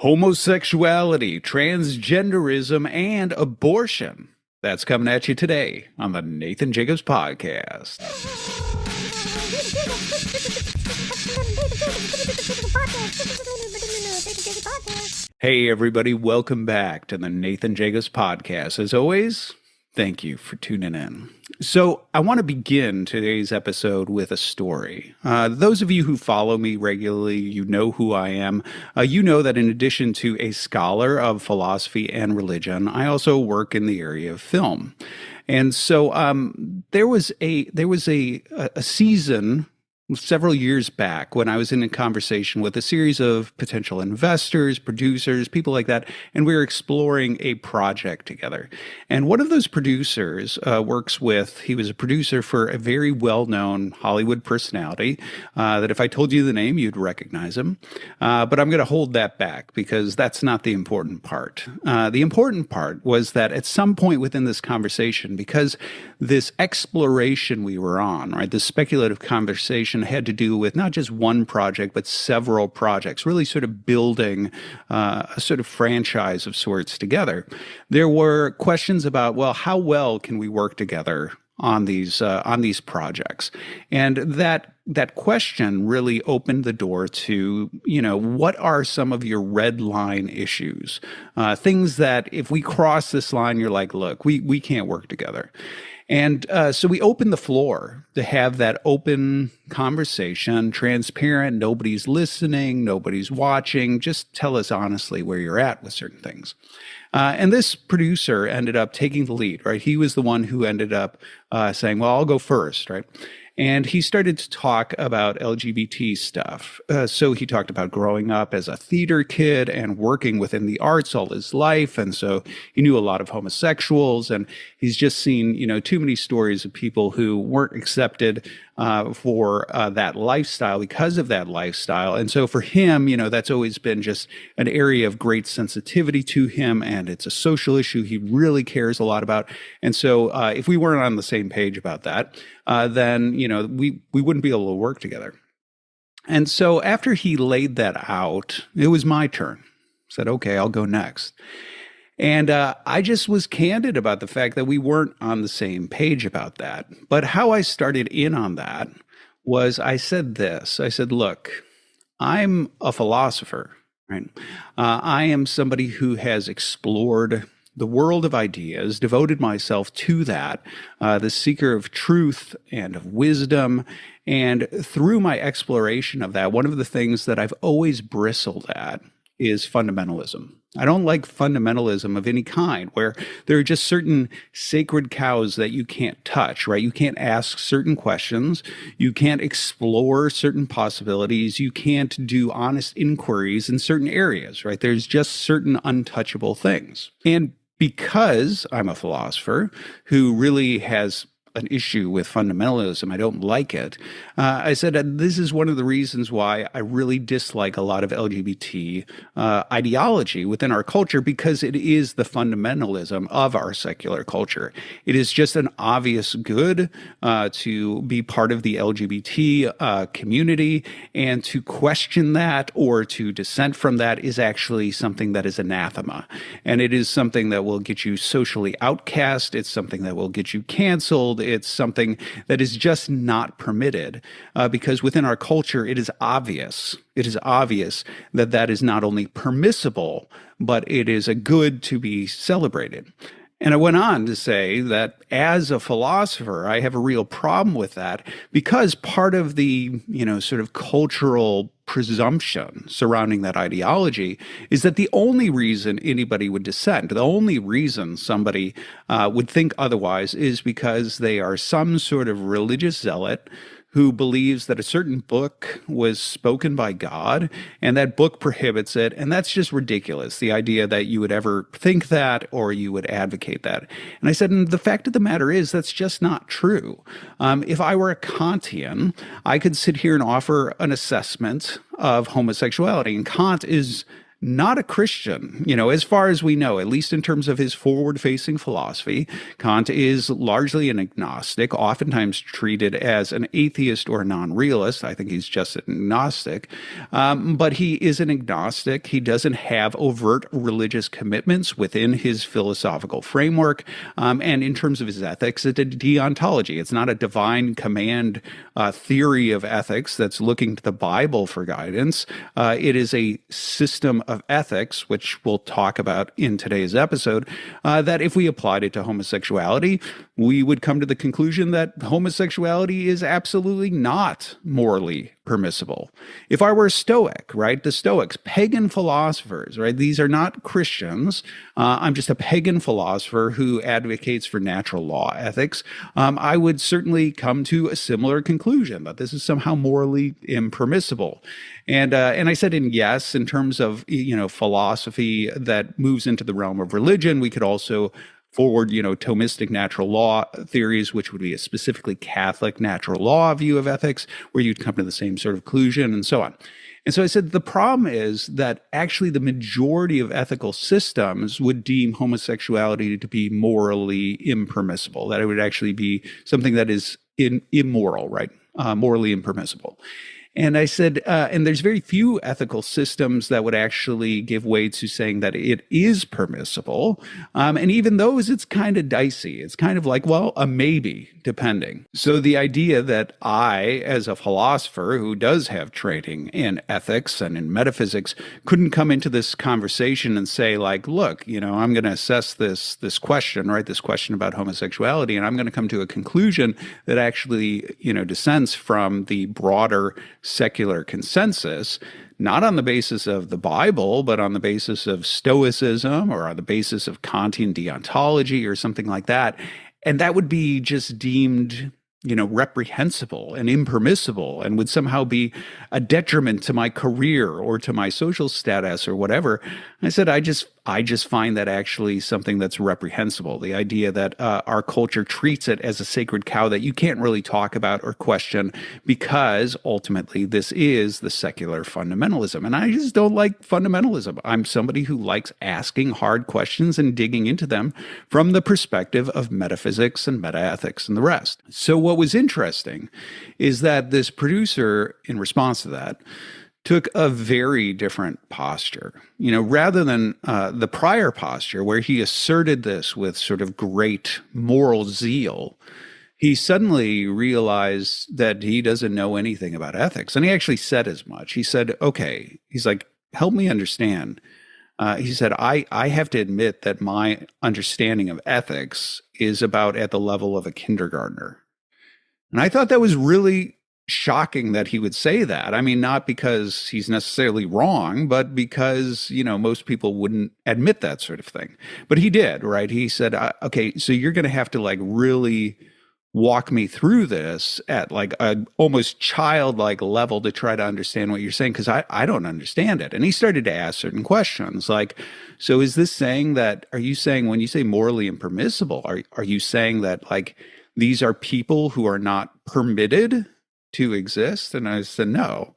Homosexuality, transgenderism, and abortion. That's coming at you today on the Nathan Jacobs Podcast. Hey, everybody, welcome back to the Nathan Jacobs Podcast. As always, thank you for tuning in. So I want to begin today's episode with a story. Those of you who follow me regularly, you know who I am. You know that in addition to a scholar of philosophy and religion, I also work in the area of film. And so there was a season several years back when I was in a conversation with a series of potential investors, producers, people like that, and we were exploring a project together. And one of those producers he was a producer for a very well-known Hollywood personality that if I told you the name, you'd recognize him. But I'm going to hold that back because that's not the important part. The important part was that at some point within this conversation, because this exploration we were on, right, this speculative conversation had to do with not just one project, but several projects, really sort of building a sort of franchise of sorts together. There were questions about, well, how well can we work together on these projects? And that question really opened the door to, what are some of your red line issues? Things that if we cross this line, you're like, look, we can't work together. And so we opened the floor to have that open conversation, transparent, nobody's listening, nobody's watching, just tell us honestly where you're at with certain things. And this producer ended up taking the lead, right? He was the one who ended up saying, well, I'll go first, right? And he started to talk about LGBT stuff. So he talked about growing up as a theater kid and working within the arts all his life. And so he knew a lot of homosexuals, and he's just seen, too many stories of people who weren't accepted for that lifestyle because of that lifestyle. And so for him, that's always been just an area of great sensitivity to him, and it's a social issue he really cares a lot about. And so if we weren't on the same page about that, then, we wouldn't be able to work together. And so after he laid that out, it was my turn. I said, okay, I'll go next. And I just was candid about the fact that we weren't on the same page about that. But how I started in on that was I said this. I said, look, I'm a philosopher, right? I am somebody who has explored the world of ideas, devoted myself to that, the seeker of truth and of wisdom. And through my exploration of that, one of the things that I've always bristled at is fundamentalism. I don't like fundamentalism of any kind, where there are just certain sacred cows that you can't touch, right? You can't ask certain questions. You can't explore certain possibilities. You can't do honest inquiries in certain areas, right? There's just certain untouchable things. And because I'm a philosopher who really has an issue with fundamentalism, I don't like it. I said this is one of the reasons why I really dislike a lot of LGBT ideology within our culture, because it is the fundamentalism of our secular culture. It is just an obvious good to be part of the LGBT community, and to question that or to dissent from that is actually something that is anathema. And it is something that will get you socially outcast. It's something that will get you canceled. It's something that is just not permitted because within our culture, it is obvious. It is obvious that that is not only permissible, but it is a good to be celebrated. And I went on to say that as a philosopher, I have a real problem with that, because part of the, sort of cultural presumption surrounding that ideology is that the only reason anybody would dissent, the only reason somebody would think otherwise, is because they are some sort of religious zealot who believes that a certain book was spoken by God and that book prohibits it. And that's just ridiculous, the idea that you would ever think that or you would advocate that. And I said, and the fact of the matter is, that's just not true. If I were a Kantian, I could sit here and offer an assessment of homosexuality. And Kant is not a Christian. As far as we know, at least in terms of his forward-facing philosophy, Kant is largely an agnostic, oftentimes treated as an atheist or a non-realist. I think he's just an agnostic. But he is an agnostic. He doesn't have overt religious commitments within his philosophical framework. And in terms of his ethics, it's a deontology. It's not a divine command theory of ethics that's looking to the Bible for guidance. It is a system of ethics, which we'll talk about in today's episode, that if we applied it to homosexuality, we would come to the conclusion that homosexuality is absolutely not morally permissible. If I were a Stoic, right, the Stoics, pagan philosophers, right, these are not Christians. I'm just a pagan philosopher who advocates for natural law ethics. I would certainly come to a similar conclusion that this is somehow morally impermissible. And I said yes, in terms of, philosophy that moves into the realm of religion, we could also forward, Thomistic natural law theories, which would be a specifically Catholic natural law view of ethics, where you'd come to the same sort of conclusion and so on. And so I said the problem is that actually the majority of ethical systems would deem homosexuality to be morally impermissible, that it would actually be something that is immoral, right? Morally impermissible. And I said, and there's very few ethical systems that would actually give way to saying that it is permissible. And even those, it's kind of dicey. It's kind of like, well, a maybe, depending. So the idea that I, as a philosopher who does have training in ethics and in metaphysics, couldn't come into this conversation and say, like, look, I'm going to assess this question, right? This question about homosexuality, and I'm going to come to a conclusion that actually, dissents from the broader secular consensus, not on the basis of the Bible, but on the basis of Stoicism or on the basis of Kantian deontology or something like that. And that would be just deemed, reprehensible and impermissible and would somehow be a detriment to my career or to my social status or whatever. I said, I just find that actually something that's reprehensible. The idea that our culture treats it as a sacred cow that you can't really talk about or question because ultimately this is the secular fundamentalism. And I just don't like fundamentalism. I'm somebody who likes asking hard questions and digging into them from the perspective of metaphysics and metaethics and the rest. So what was interesting is that this producer, in response to that, took a very different posture, rather than the prior posture where he asserted this with sort of great moral zeal. He suddenly realized that he doesn't know anything about ethics. And he actually said as much. He said, okay, he's like, help me understand. He said, I have to admit that my understanding of ethics is about at the level of a kindergartner. And I thought that was really shocking that he would say that. I mean, not because he's necessarily wrong, but because, most people wouldn't admit that sort of thing. But he did, right? He said, okay, so you're going to have to like really walk me through this at like a almost childlike level to try to understand what you're saying, because I don't understand it. And he started to ask certain questions like, so is this saying that, are you saying when you say morally impermissible, are you saying that like these are people who are not permitted to exist? And I said, no.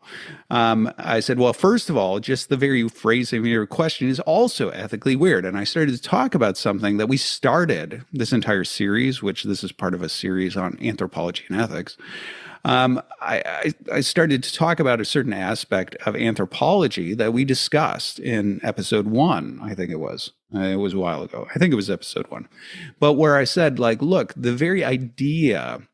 I said, well, first of all, just the very phrasing of your question is also ethically weird. And I started to talk about something that we started this entire series, which this is part of a series on anthropology and ethics. I started to talk about a certain aspect of anthropology that we discussed in episode 1, I think it was. It was a while ago. I think it was episode 1. But where I said, like, look, the very idea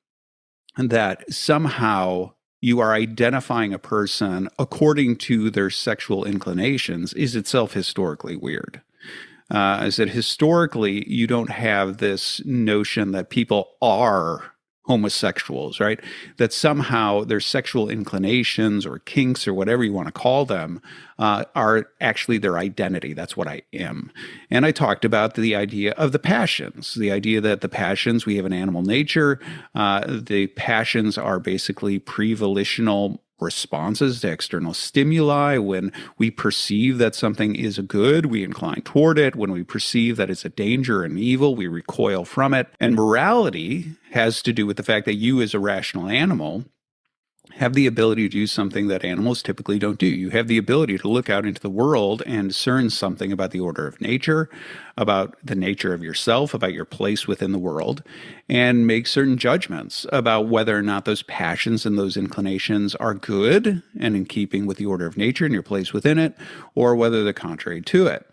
that somehow you are identifying a person according to their sexual inclinations is itself historically weird. I said, historically, you don't have this notion that people are homosexuals, right? That somehow their sexual inclinations or kinks or whatever you want to call them are actually their identity. That's what I am. And I talked about the idea of the passions, the idea that the passions, we have an animal nature. The passions are basically pre-volitional responses to external stimuli. When we perceive that something is a good, we incline toward it. When we perceive that it's a danger and evil, we recoil from it. And morality has to do with the fact that you as a rational animal have the ability to do something that animals typically don't do. You have the ability to look out into the world and discern something about the order of nature, about the nature of yourself, about your place within the world, and make certain judgments about whether or not those passions and those inclinations are good and in keeping with the order of nature and your place within it, or whether they're contrary to it.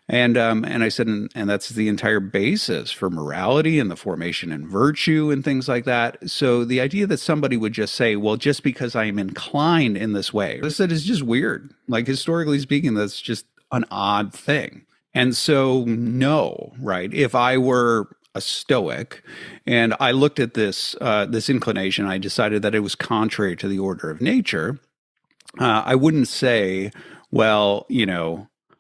And I said, and that's the entire basis for morality and the formation and virtue and things like that. So the idea that somebody would just say, well, just because I am inclined in this way, I said is just weird. Like, historically speaking, that's just an odd thing. And so, no, right? If I were a Stoic and I looked at this inclination, I decided that it was contrary to the order of nature, I wouldn't say, well,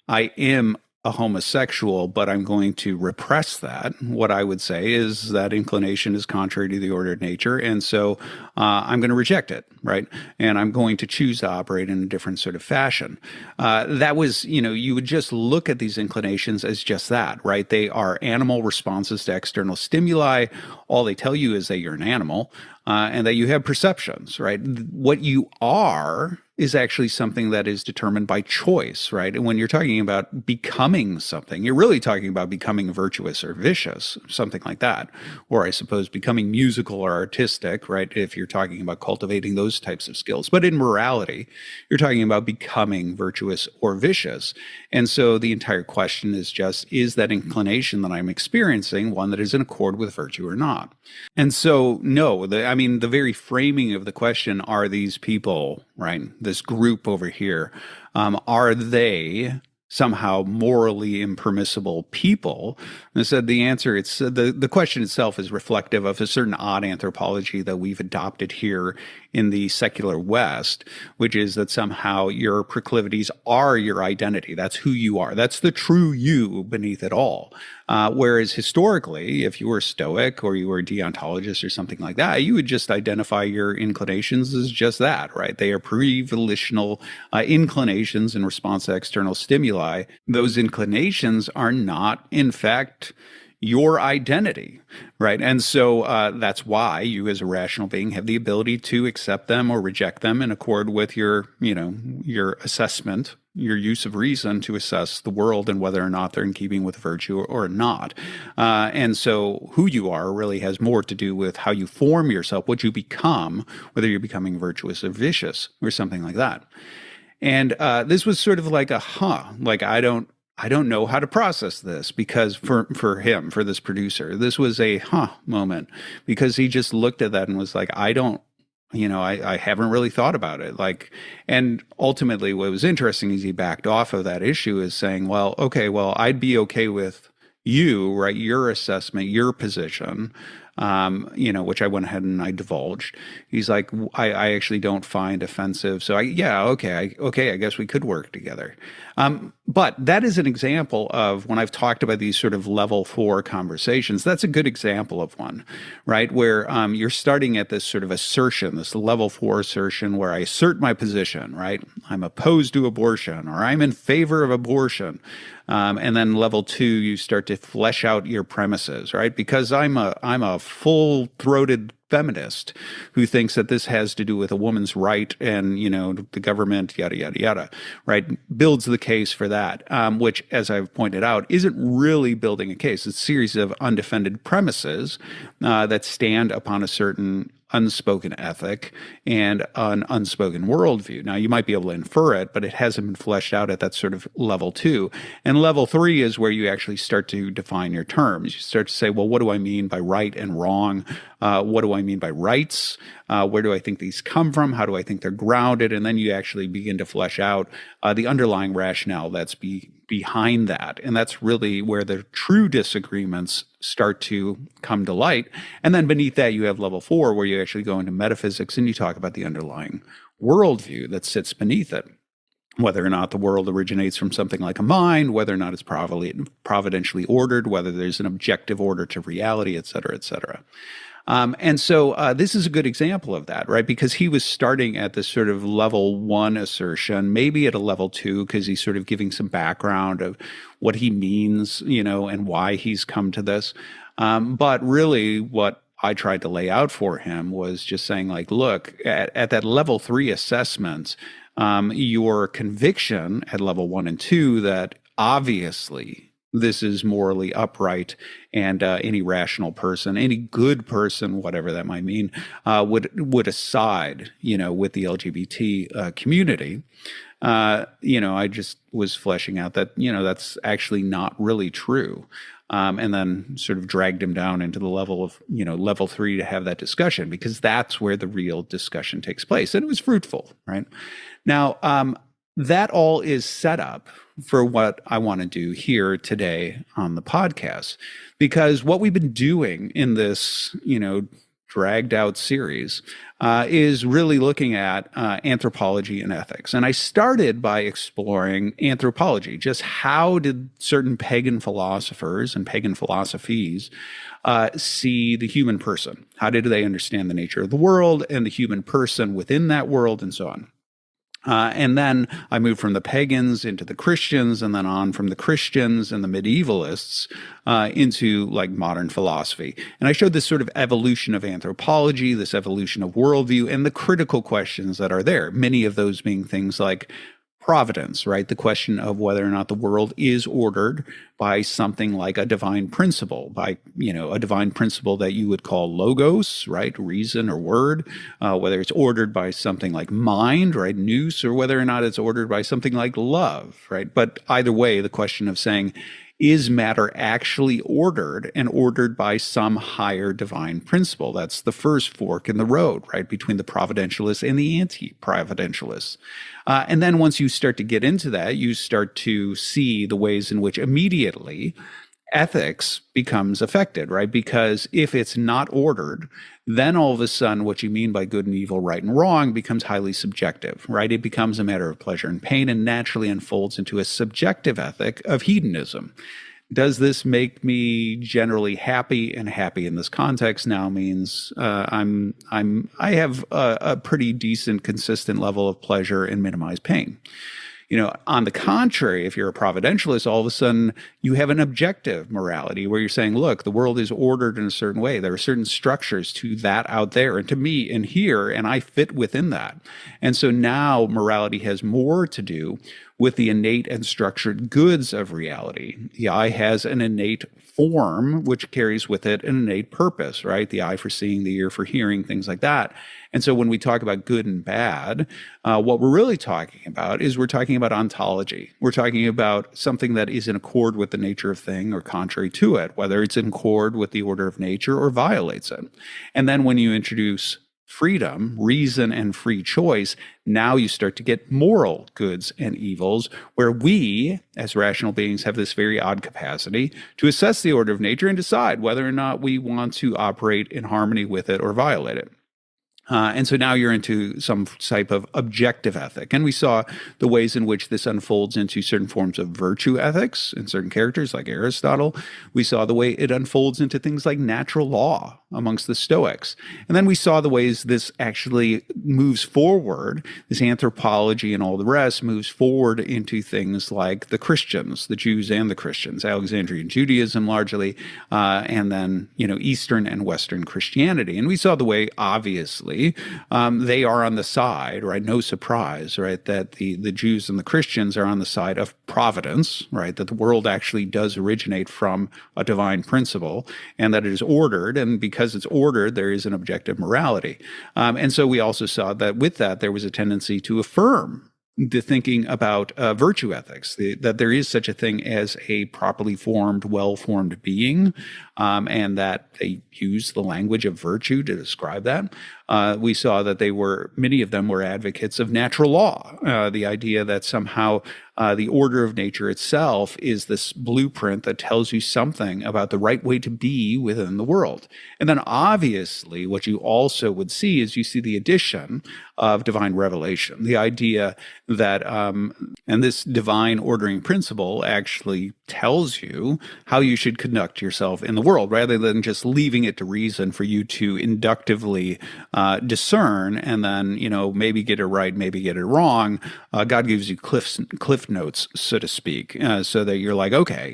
I am a homosexual, but I'm going to repress that. What I would say is that inclination is contrary to the order of nature, and so I'm going to reject it, right? And I'm going to choose to operate in a different sort of fashion. That was, you would just look at these inclinations as just that, right? They are animal responses to external stimuli. All they tell you is that you're an animal and that you have perceptions, right? What you are is actually something that is determined by choice, right? And when you're talking about becoming something, you're really talking about becoming virtuous or vicious, something like that. Or I suppose becoming musical or artistic, right? If you're talking about cultivating those types of skills. But in morality, you're talking about becoming virtuous or vicious. And so the entire question is just, is that inclination that I'm experiencing one that is in accord with virtue or not? And so, no, the very framing of the question, are these people, right, this group over here, are they somehow morally impermissible people? And I said the answer, it's the question itself is reflective of a certain odd anthropology that we've adopted here in the secular West, which is that somehow your proclivities are your identity. That's who you are. That's the true you beneath it all. Whereas historically, if you were Stoic or you were a deontologist or something like that, you would just identify your inclinations as just that, right? They are pre-volitional inclinations in response to external stimuli. Those inclinations are not, in fact, your identity, right? And so that's why you as a rational being have the ability to accept them or reject them in accord with your assessment, your use of reason to assess the world and whether or not they're in keeping with virtue or not. And so who you are really has more to do with how you form yourself, what you become, whether you're becoming virtuous or vicious or something like that. And this was sort of like I don't know how to process this, because for this producer, this was a moment, because he just looked at that and was like, I haven't really thought about it. And ultimately what was interesting is he backed off of that issue is saying, well, okay, well, I'd be okay with you, right? Your assessment, your position, which I went ahead and I divulged. He's like, I actually don't find offensive. So I guess we could work together. But that is an example of when I've talked about these sort of level 4 conversations, that's a good example of one, right? Where you're starting at this sort of assertion, this level 4 assertion where I assert my position, right? I'm opposed to abortion, or I'm in favor of abortion. And then level 2, you start to flesh out your premises, right? Because I'm a full-throated feminist who thinks that this has to do with a woman's right and, the government, yada, yada, yada, right? Builds the case for that, which, as I've pointed out, isn't really building a case. It's a series of undefended premises that stand upon a certain unspoken ethic and an unspoken worldview. Now, you might be able to infer it, but it hasn't been fleshed out at that sort of level 2. And level 3 is where you actually start to define your terms. You start to say, well, what do I mean by right and wrong? What do I mean by rights? Where do I think these come from? How do I think they're grounded? And then you actually begin to flesh out the underlying rationale that's behind that. And that's really where the true disagreements start to come to light. And then beneath that, you have level 4, where you actually go into metaphysics and you talk about the underlying worldview that sits beneath it. Whether or not the world originates from something like a mind, whether or not it's providentially ordered, whether there's an objective order to reality, et cetera, et cetera. And so this is a good example of that, right? Because he was starting at this sort of level 1 assertion, maybe at a level 2, because he's sort of giving some background of what he means, and why he's come to this. But really what I tried to lay out for him was just saying, like, look, at that level 3 assessment, your conviction at level 1 and 2 that obviously this is morally upright, and any rational person, any good person, whatever that might mean, would aside, with the LGBT community. I just was fleshing out that, that's actually not really true. And then sort of dragged him down into the level of, level 3 to have that discussion, because that's where the real discussion takes place. And it was fruitful, right? Now, that all is set up for what I want to do here today on the podcast, because what we've been doing in this, dragged out series is really looking at anthropology and ethics. And I started by exploring anthropology, just how did certain pagan philosophers and pagan philosophies see the human person? How did they understand the nature of the world and the human person within that world, and so on? And then I moved from the pagans into the Christians, and then on from the Christians and the medievalists into like modern philosophy. And I showed this sort of evolution of anthropology, this evolution of worldview, and the critical questions that are there. Many of those being things like providence, right? The question of whether or not the world is ordered by something like a divine principle, by, a divine principle that you would call logos, right? Reason or word, whether it's ordered by something like mind, right? Nous, or whether or not it's ordered by something like love, right? But either way, the question of saying, is matter actually ordered and ordered by some higher divine principle? That's the first fork in the road, right? Between the providentialists and the anti-providentialists. And then once you start to get into that, you start to see the ways in which immediately ethics becomes affected, right? Because if it's not ordered, then all of a sudden what you mean by good and evil, right and wrong becomes highly subjective, right? It becomes a matter of pleasure and pain and naturally unfolds into a subjective ethic of hedonism. Does this make me generally happy? And happy in this context now means I have a pretty decent, consistent level of pleasure and minimize pain. On the contrary, if you're a providentialist, all of a sudden you have an objective morality where you're saying, look, the world is ordered in a certain way. There are certain structures to that out there and to me in here, and I fit within that. And so now morality has more to do with the innate and structured goods of reality. The eye has an innate form, which carries with it an innate purpose, right? The eye for seeing, the ear for hearing, things like that. And so when we talk about good and bad, what we're really talking about is we're talking about ontology. We're talking about something that is in accord with the nature of thing or contrary to it, whether it's in accord with the order of nature or violates it. And then when you introduce freedom, reason, and free choice, now you start to get moral goods and evils, where we, as rational beings, have this very odd capacity to assess the order of nature and decide whether or not we want to operate in harmony with it or violate it. And so now you're into some type of objective ethic. And we saw the ways in which this unfolds into certain forms of virtue ethics in certain characters like Aristotle. We saw the way it unfolds into things like natural law amongst the Stoics. And then we saw the ways this actually moves forward, this anthropology and all the rest moves forward into things like the Christians, the Jews and the Christians, Alexandrian Judaism largely, and then, Eastern and Western Christianity. And we saw the way, obviously, they are on the side, right? No surprise, right? That the Jews and the Christians are on the side of providence, right? That the world actually does originate from a divine principle and that it is ordered. And because it's ordered, there is an objective morality. And so we also saw that with that, there was a tendency to affirm the thinking about virtue ethics, that there is such a thing as a properly formed, well-formed being, and that they use the language of virtue to describe that. We saw that many of them were advocates of natural law, the idea that somehow the order of nature itself is this blueprint that tells you something about the right way to be within the world. And then obviously what you also would see is you see the addition of divine revelation, the idea that, and this divine ordering principle actually tells you how you should conduct yourself in the world rather than just leaving it to reason for you to inductively discern, and then, maybe get it right, maybe get it wrong. God gives you cliff notes, so to speak, so that you're like, okay,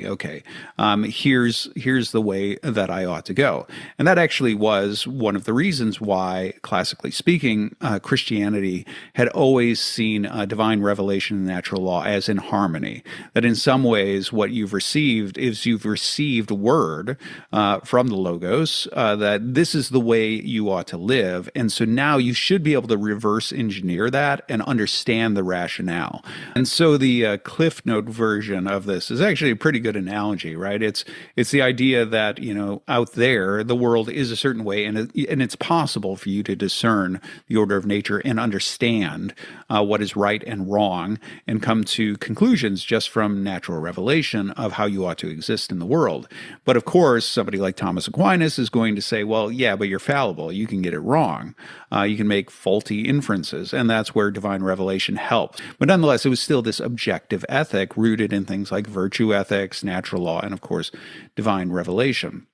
here's the way that I ought to go. And that actually was one of the reasons why, classically speaking, Christianity had always seen divine revelation and natural law as in harmony. That in some ways, what you've received is you've received word from the Logos that this is the way you ought to live. And so now you should be able to reverse engineer that and understand the rationale. And so the Cliff Note version of this is actually a pretty good analogy, right? It's the idea that, out there, the world is a certain way, and it's possible for you to discern the order of nature and understand what is right and wrong and come to conclusions just from natural revelation of how you ought to exist in the world. But of course, somebody like Thomas Aquinas is going to say, well, yeah, but you're fallible. You can get it wrong. You can make faulty inferences, and that's where divine revelation helps. But nonetheless, it was still this objective ethic rooted in things like virtue ethics, natural law, and of course, divine revelation.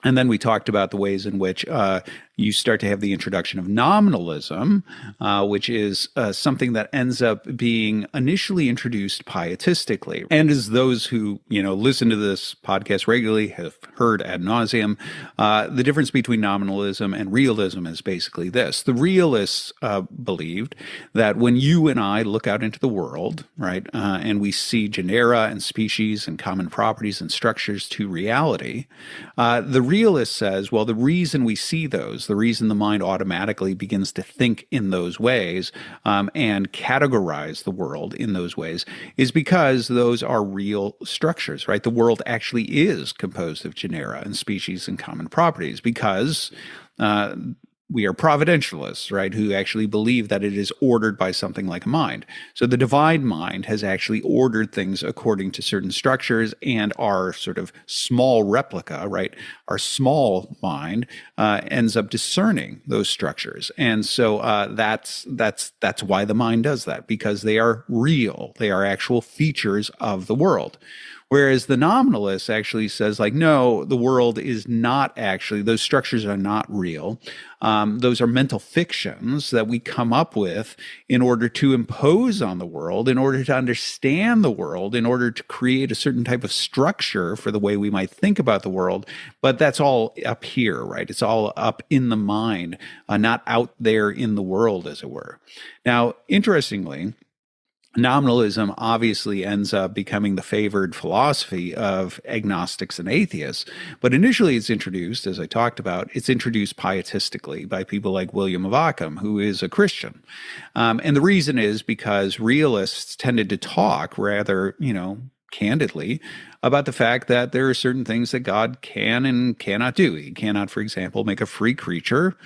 And then we talked about the ways in which you start to have the introduction of nominalism, which is something that ends up being initially introduced pietistically. And as those who, listen to this podcast regularly have heard ad nauseum, the difference between nominalism and realism is basically this. The realists believed that when you and I look out into the world, right, and we see genera and species and common properties and structures to reality, the realist says, well, the reason we see those, the reason the mind automatically begins to think in those ways and categorize the world in those ways is because those are real structures, right? The world actually is composed of genera and species and common properties because we are providentialists, right, who actually believe that it is ordered by something like a mind. So the divine mind has actually ordered things according to certain structures, and our sort of small replica, right, our small mind ends up discerning those structures. And so that's why the mind does that, because they are real. They are actual features of the world. Whereas the nominalist actually says, like, no, the world is not actually, those structures are not real. Those are mental fictions that we come up with in order to impose on the world, in order to understand the world, in order to create a certain type of structure for the way we might think about the world. But that's all up here, right? It's all up in the mind, not out there in the world, as it were. Now, interestingly, nominalism obviously ends up becoming the favored philosophy of agnostics and atheists. But initially it's introduced, as I talked about, it's introduced pietistically by people like William of Ockham, who is a Christian. And the reason is because realists tended to talk rather, candidly about the fact that there are certain things that God can and cannot do. He cannot, for example, make a free creature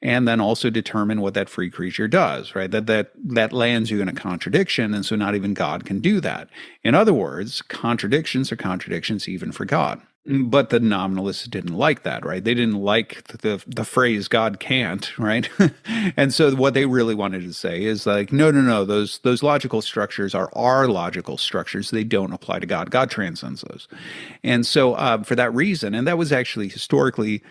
and then also determine what that free creature does, right? That lands you in a contradiction, and so not even God can do that. In other words, contradictions are contradictions even for God. But the nominalists didn't like that, right? They didn't like the phrase God can't, right? And so what they really wanted to say is like, no, those logical structures are our logical structures. They don't apply to God. God transcends those. And so for that reason, and that was actually historically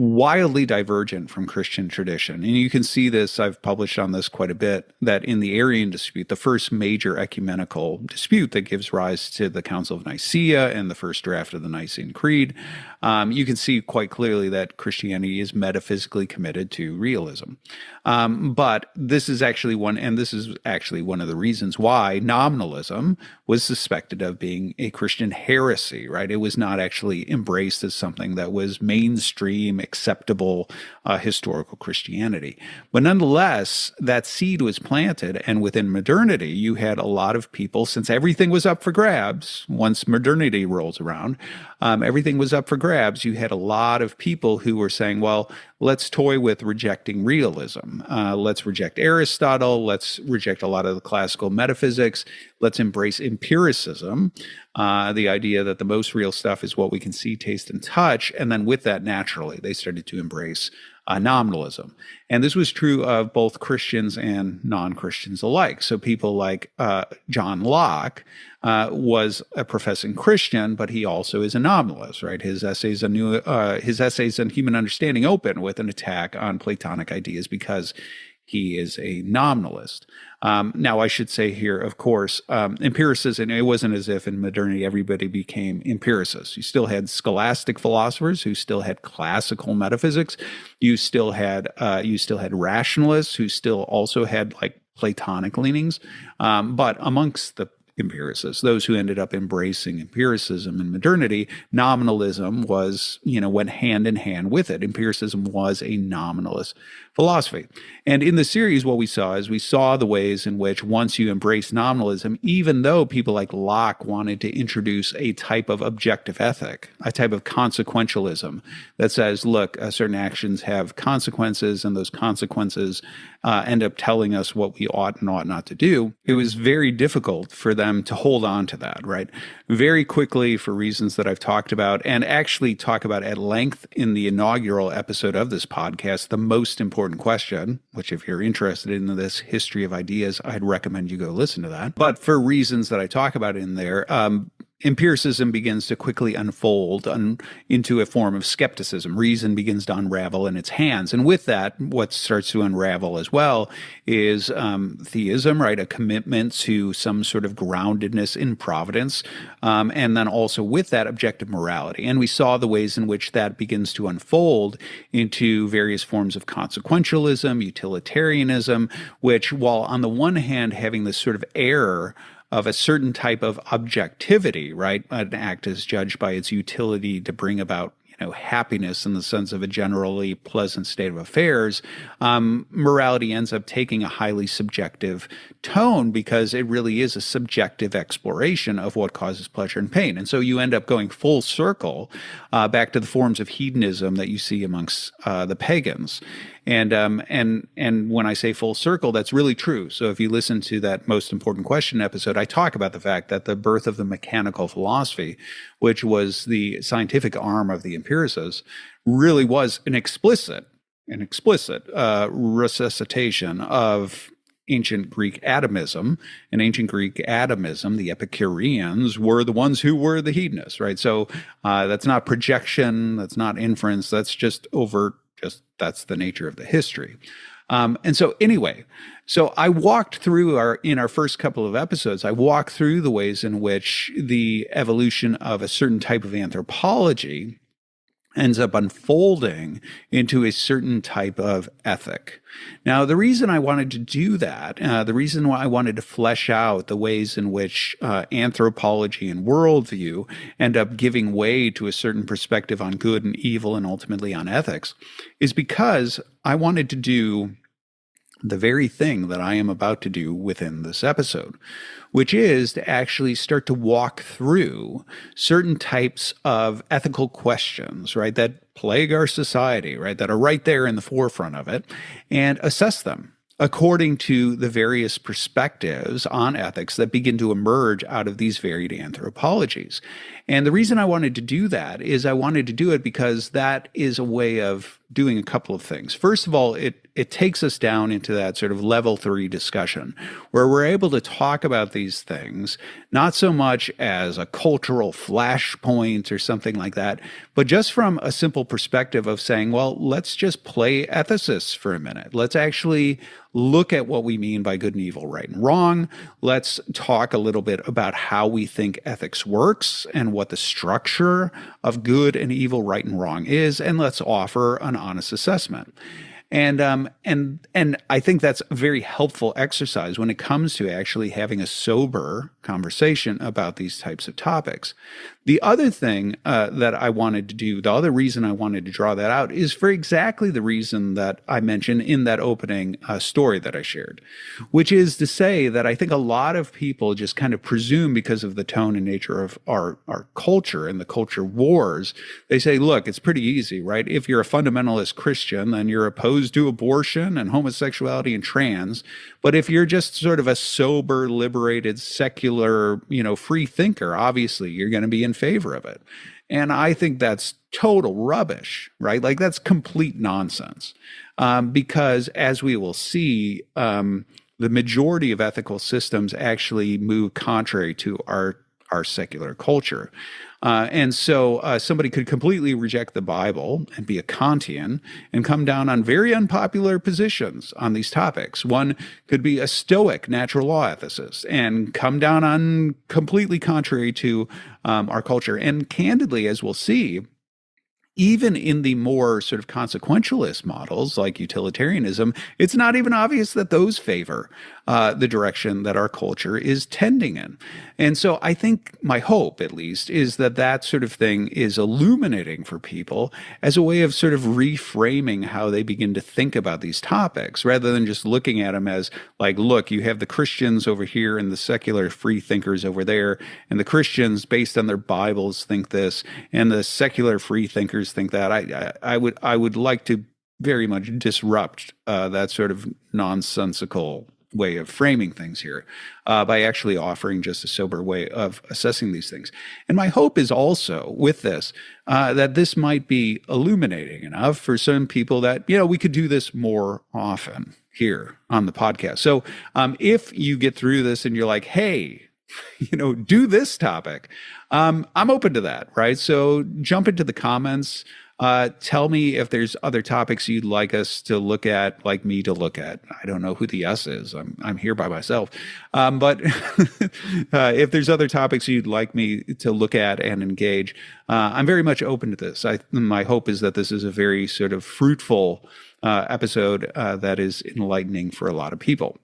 wildly divergent from Christian tradition. And you can see this, I've published on this quite a bit, that in the Arian dispute, the first major ecumenical dispute that gives rise to the Council of Nicaea and the first draft of the Nicene Creed, you can see quite clearly that Christianity is metaphysically committed to realism. But this is actually one of the reasons why nominalism was suspected of being a Christian heresy, right? It was not actually embraced as something that was mainstream, acceptable historical Christianity. But nonetheless, that seed was planted, and within modernity, you had a lot of people, since everything was up for grabs, once modernity rolls around, everything was up for grabs. You had a lot of people who were saying, well, let's toy with rejecting realism. Let's reject Aristotle. Let's reject a lot of the classical metaphysics. let's embrace empiricism, the idea that the most real stuff is what we can see, taste, and touch. And then with that, naturally, they started to embrace nominalism. And this was true of both Christians and non-Christians alike. So people like John Locke was a professing Christian, but he also is a nominalist, right? His essays on human understanding open with an attack on Platonic ideas because he is a nominalist. Now, I should say here, of course, empiricism, it wasn't as if in modernity everybody became empiricists. You still had scholastic philosophers who still had classical metaphysics. You still had rationalists who still also had like Platonic leanings. But amongst the empiricists, those who ended up embracing empiricism in modernity, nominalism went hand in hand with it. Empiricism was a nominalist philosophy. And in the series, what we saw the ways in which once you embrace nominalism, even though people like Locke wanted to introduce a type of objective ethic, a type of consequentialism that says, look, certain actions have consequences and those consequences end up telling us what we ought and ought not to do, it was very difficult for them to hold on to that, right? Very quickly, for reasons that I've talked about and actually talk about at length in the inaugural episode of this podcast, the most important question, which if you're interested in this history of ideas, I'd recommend you go listen to that. But for reasons that I talk about in there, empiricism begins to quickly unfold into a form of skepticism. Reason begins to unravel in its hands. And with that, what starts to unravel as well is theism, right? A commitment to some sort of groundedness in providence. And then also with that, objective morality. And we saw the ways in which that begins to unfold into various forms of consequentialism, utilitarianism, which, while on the one hand having this sort of air of a certain type of objectivity, right? An act is judged by its utility to bring about, happiness in the sense of a generally pleasant state of affairs. Morality ends up taking a highly subjective tone because it really is a subjective exploration of what causes pleasure and pain. And so you end up going full circle back to the forms of hedonism that you see amongst the pagans. And when I say full circle, that's really true. So if you listen to that Most Important Question episode, I talk about the fact that the birth of the mechanical philosophy, which was the scientific arm of the empiricists, really was an explicit resuscitation of ancient Greek atomism. In ancient Greek atomism, the Epicureans were the ones who were the hedonists, right? So that's not projection, that's not inference, that's just overt. That's the nature of the history. And so anyway, so I walked through in our first couple of episodes, I walked through the ways in which the evolution of a certain type of anthropology ends up unfolding into a certain type of ethic. Now, the reason I wanted to do that, the reason why I wanted to flesh out the ways in which anthropology and worldview end up giving way to a certain perspective on good and evil and ultimately on ethics, is because I wanted to do the very thing that I am about to do within this episode, which is to actually start to walk through certain types of ethical questions, right, that plague our society, right, that are right there in the forefront of it, and assess them according to the various perspectives on ethics that begin to emerge out of these varied anthropologies. And the reason I wanted to do that is I wanted to do it because that is a way of doing a couple of things. First of all, it takes us down into that sort of level 3 discussion where we're able to talk about these things, not so much as a cultural flashpoint or something like that, but just from a simple perspective of saying, well, let's just play ethicists for a minute. Let's actually look at what we mean by good and evil, right and wrong. Let's talk a little bit about how we think ethics works and what the structure of good and evil, right and wrong is, and let's offer an honest assessment. And I think that's a very helpful exercise when it comes to actually having a sober conversation about these types of topics. The other thing that I wanted to do, the other reason I wanted to draw that out is for exactly the reason that I mentioned in that opening story that I shared, which is to say that I think a lot of people just kind of presume because of the tone and nature of our culture and the culture wars, they say, look, it's pretty easy, right? If you're a fundamentalist Christian, then you're opposed opposed to abortion and homosexuality and trans. But if you're just sort of a sober, liberated, secular, free thinker, obviously you're going to be in favor of it. And I think that's total rubbish, right? Like that's complete nonsense. Because as we will see, the majority of ethical systems actually move contrary to our secular culture. And so somebody could completely reject the Bible and be a Kantian and come down on very unpopular positions on these topics. One could be a Stoic natural law ethicist and come down on completely contrary to our culture. And candidly, as we'll see, even in the more sort of consequentialist models like utilitarianism, it's not even obvious that those favor the direction that our culture is tending in. And so I think my hope, at least, is that that sort of thing is illuminating for people as a way of sort of reframing how they begin to think about these topics, rather than just looking at them as like, look, you have the Christians over here and the secular free thinkers over there, and the Christians, based on their Bibles, think this, and the secular free thinkers think that. I would like to very much disrupt that sort of nonsensical way of framing things here by actually offering just a sober way of assessing these things. And my hope is also with this that this might be illuminating enough for some people that, we could do this more often here on the podcast. So if you get through this and you're like, hey, do this topic, I'm open to that, right? So jump into the comments. Tell me if there's other topics you'd like us to look at, like me to look at. I don't know who the us is. I'm here by myself. But if there's other topics you'd like me to look at and engage, I'm very much open to this. My hope is that this is a very sort of fruitful episode that is enlightening for a lot of people.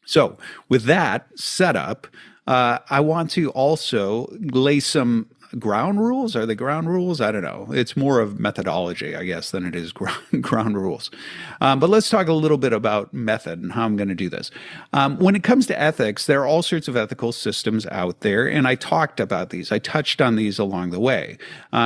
So with that setup, I want to also lay some ground rules. Are they ground rules? I don't know. It's more of methodology, I guess, than it is ground rules. But let's talk a little bit about method and how I'm going to do this. When it comes to ethics, there are all sorts of ethical systems out there, and I talked about these. I touched on these along the way.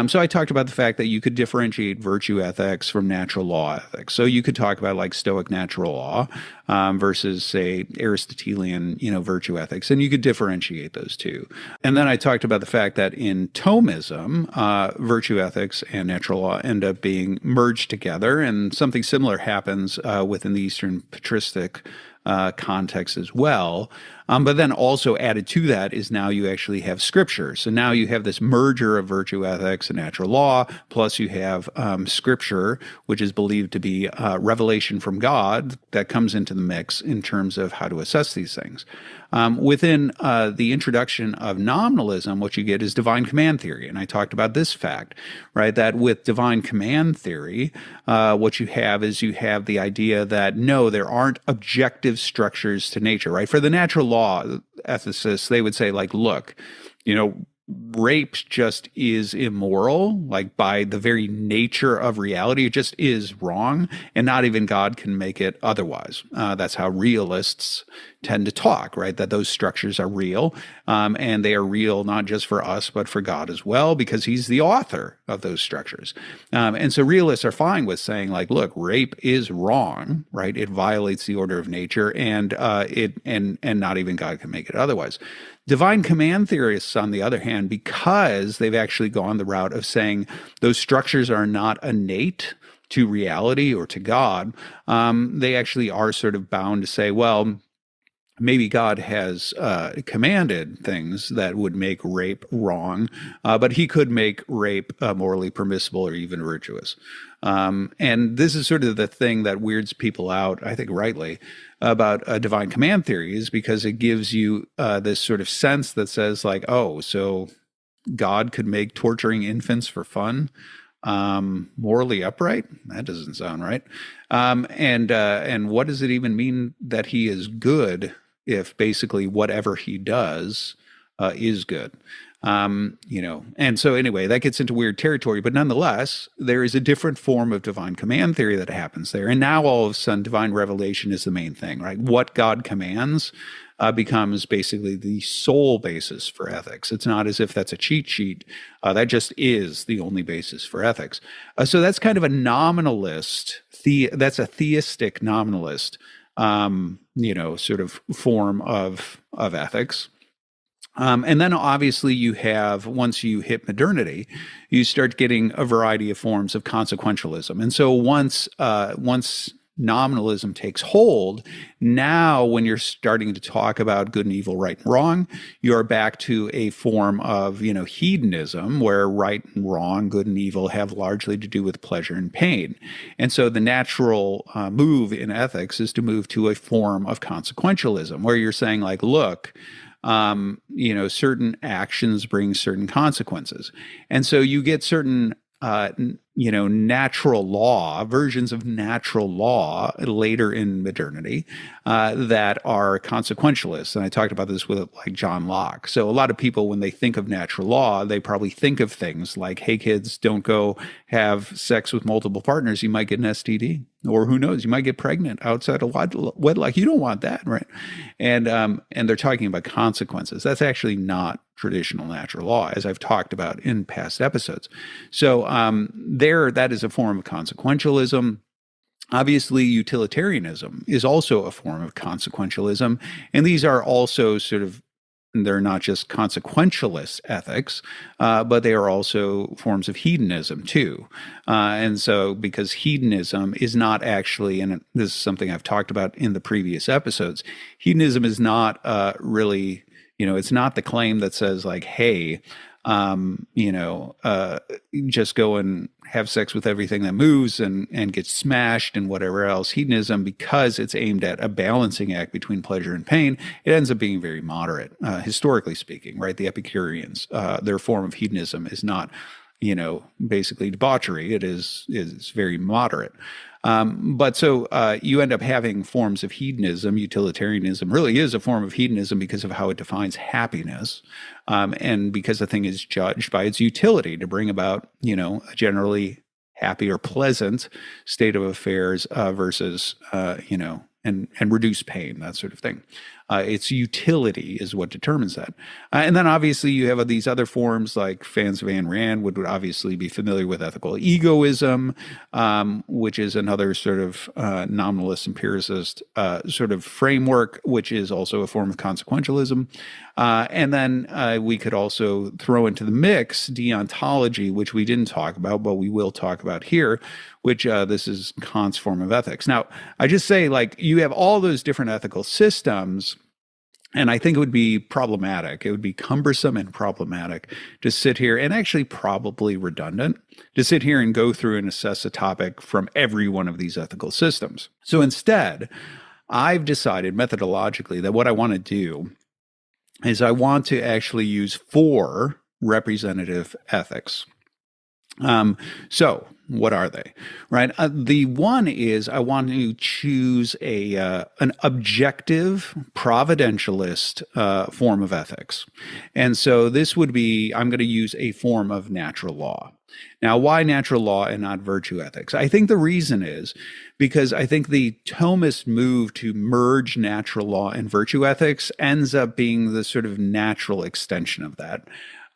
So I talked about the fact that you could differentiate virtue ethics from natural law ethics. So you could talk about like Stoic natural law versus, say, Aristotelian, virtue ethics, and you could differentiate those two. And then I talked about the fact that in Thomism, virtue ethics and natural law end up being merged together, and something similar happens within the Eastern patristic context as well. But then also added to that is now you actually have scripture. So now you have this merger of virtue ethics and natural law, plus you have scripture, which is believed to be revelation from God that comes into the mix in terms of how to assess these things. Within the introduction of nominalism, what you get is divine command theory. And I talked about this fact, right, that with divine command theory, what you have is you have the idea that, no, there aren't objective structures to nature, right? For the natural law ethicists, they would say, like, look, rape just is immoral, like by the very nature of reality. It just is wrong, and not even God can make it otherwise. That's how realists tend to talk, right? That those structures are real, and they are real not just for us, but for God as well, because he's the author of those structures. And so realists are fine with saying, like, look, rape is wrong, right? It violates the order of nature, and not even God can make it otherwise. Divine command theorists, on the other hand, because they've actually gone the route of saying those structures are not innate to reality or to God, they actually are sort of bound to say, well, maybe God has commanded things that would make rape wrong, but he could make rape morally permissible or even virtuous. And this is sort of the thing that weirds people out, I think rightly, about divine command theories, because it gives you this sort of sense that says, like, oh, so God could make torturing infants for fun morally upright? That doesn't sound right. And what does it even mean that he is good if basically whatever he does is good? And so anyway, that gets into weird territory, but nonetheless, there is a different form of divine command theory that happens there. And now all of a sudden, divine revelation is the main thing, right? What God commands becomes basically the sole basis for ethics. It's not as if that's a cheat sheet. That just is the only basis for ethics. So that's kind of a nominalist. That's a theistic nominalist, sort of form of ethics. And then obviously you have, once you hit modernity, you start getting a variety of forms of consequentialism. And so once nominalism takes hold, now when you're starting to talk about good and evil, right and wrong, you're back to a form of, hedonism, where right and wrong, good and evil have largely to do with pleasure and pain. And so the natural move in ethics is to move to a form of consequentialism, where you're saying, like, look, certain actions bring certain consequences. And so you get certain, natural law, versions of natural law later in modernity that are consequentialist. And I talked about this with like John Locke. So a lot of people, when they think of natural law, they probably think of things like, hey, kids, don't go have sex with multiple partners. You might get an STD. Or who knows, you might get pregnant outside of wedlock. You don't want that, right? And they're talking about consequences. That's actually not traditional natural law, as I've talked about in past episodes. So that is a form of consequentialism. Obviously, utilitarianism is also a form of consequentialism. And these are also they're not just consequentialist ethics, but they are also forms of hedonism too. And so because hedonism is not actually, and this is something I've talked about in the previous episodes, hedonism is not really, it's not the claim that says like, hey, just go and have sex with everything that moves and get smashed and whatever else. Hedonism, because it's aimed at a balancing act between pleasure and pain, it ends up being very moderate, historically speaking, right? The Epicureans, their form of hedonism is not, basically debauchery. It is very moderate. But so you end up having forms of hedonism. Utilitarianism really is a form of hedonism because of how it defines happiness, and because the thing is judged by its utility to bring about, a generally happy or pleasant state of affairs versus, and reduce pain, that sort of thing. Its utility is what determines that. And then obviously you have these other forms, like fans of Ayn Rand would obviously be familiar with ethical egoism, which is another sort of nominalist empiricist sort of framework, which is also a form of consequentialism. And then we could also throw into the mix deontology, which we didn't talk about, but we will talk about here, which this is Kant's form of ethics. Now, I just say, like, you have all those different ethical systems, and I think it would be problematic. It would be cumbersome and problematic to sit here, and actually probably redundant, to sit here and go through and assess a topic from every one of these ethical systems. So instead, I've decided methodologically that what I want to do is I want to actually use 4 representative ethics. So what are they? Right. The one is I want to choose an objective providentialist form of ethics. And so this would be, I'm going to use a form of natural law. Now, why natural law and not virtue ethics? I think the reason is because I think the Thomist move to merge natural law and virtue ethics ends up being the sort of natural extension of that.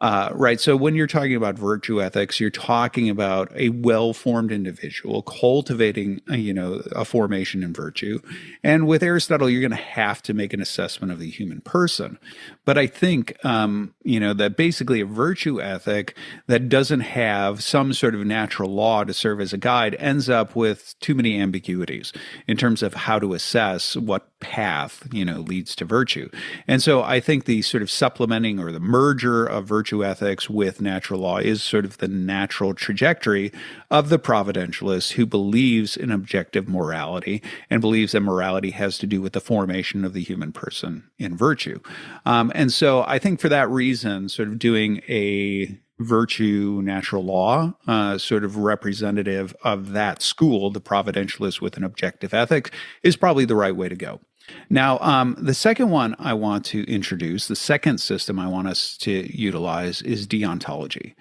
Right. So when you're talking about virtue ethics, you're talking about a well-formed individual cultivating, a formation in virtue. And with Aristotle, you're going to have to make an assessment of the human person. But I think, that basically a virtue ethic that doesn't have some sort of natural law to serve as a guide ends up with too many ambiguities in terms of how to assess what path, leads to virtue. And so I think the sort of supplementing or the merger of virtue ethics with natural law is sort of the natural trajectory of the providentialist who believes in objective morality and believes that morality has to do with the formation of the human person in virtue. And so I think for that reason, sort of doing a virtue natural law, sort of representative of that school, the providentialist with an objective ethic, is probably the right way to go. Now, the second one I want to introduce, the second system I want us to utilize is deontology.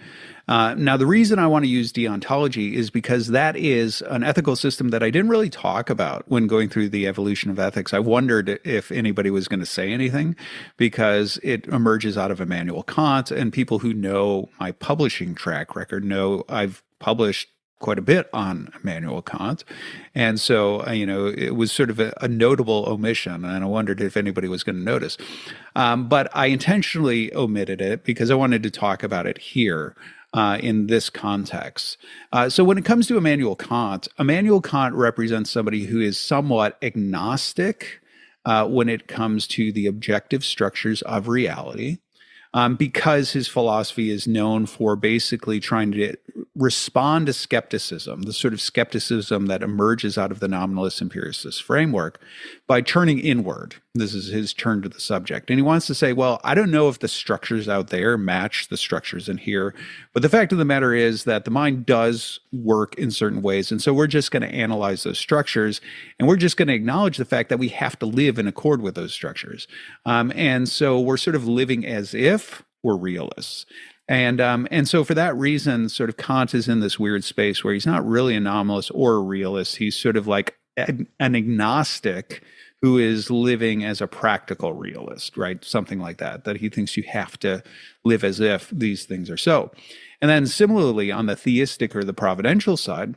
Now, the reason I want to use deontology is because that is an ethical system that I didn't really talk about when going through the evolution of ethics. I wondered if anybody was going to say anything because it emerges out of Immanuel Kant, and people who know my publishing track record know I've published quite a bit on Immanuel Kant. And so, it was sort of a notable omission, and I wondered if anybody was going to notice. But I intentionally omitted it because I wanted to talk about it here. In this context. So when it comes to Immanuel Kant represents somebody who is somewhat agnostic when it comes to the objective structures of reality. Because his philosophy is known for basically trying to respond to skepticism, the sort of skepticism that emerges out of the nominalist empiricist framework, by turning inward. This is his turn to the subject. And he wants to say, well, I don't know if the structures out there match the structures in here, but the fact of the matter is that the mind does work in certain ways. And so we're just going to analyze those structures, and we're just going to acknowledge the fact that we have to live in accord with those structures. And so we're sort of living as if we're realists. And so for that reason, sort of Kant is in this weird space where he's not really a nominalist or a realist. He's sort of like an agnostic who is living as a practical realist, right? Something like that he thinks you have to live as if these things are so. And then similarly, on the theistic or the providential side,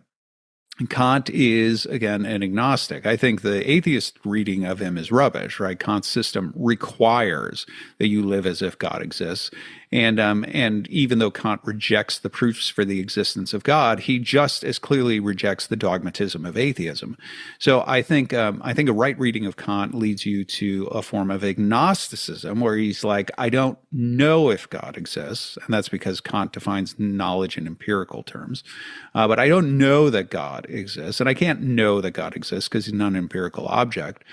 Kant is, again, an agnostic. I think the atheist reading of him is rubbish, right? Kant's system requires that you live as if God exists. And even though Kant rejects the proofs for the existence of God, he just as clearly rejects the dogmatism of atheism. So I think a right reading of Kant leads you to a form of agnosticism where he's like, I don't know if God exists. And that's because Kant defines knowledge in empirical terms. But I don't know that God exists. And I can't know that God exists because he's not an empirical object.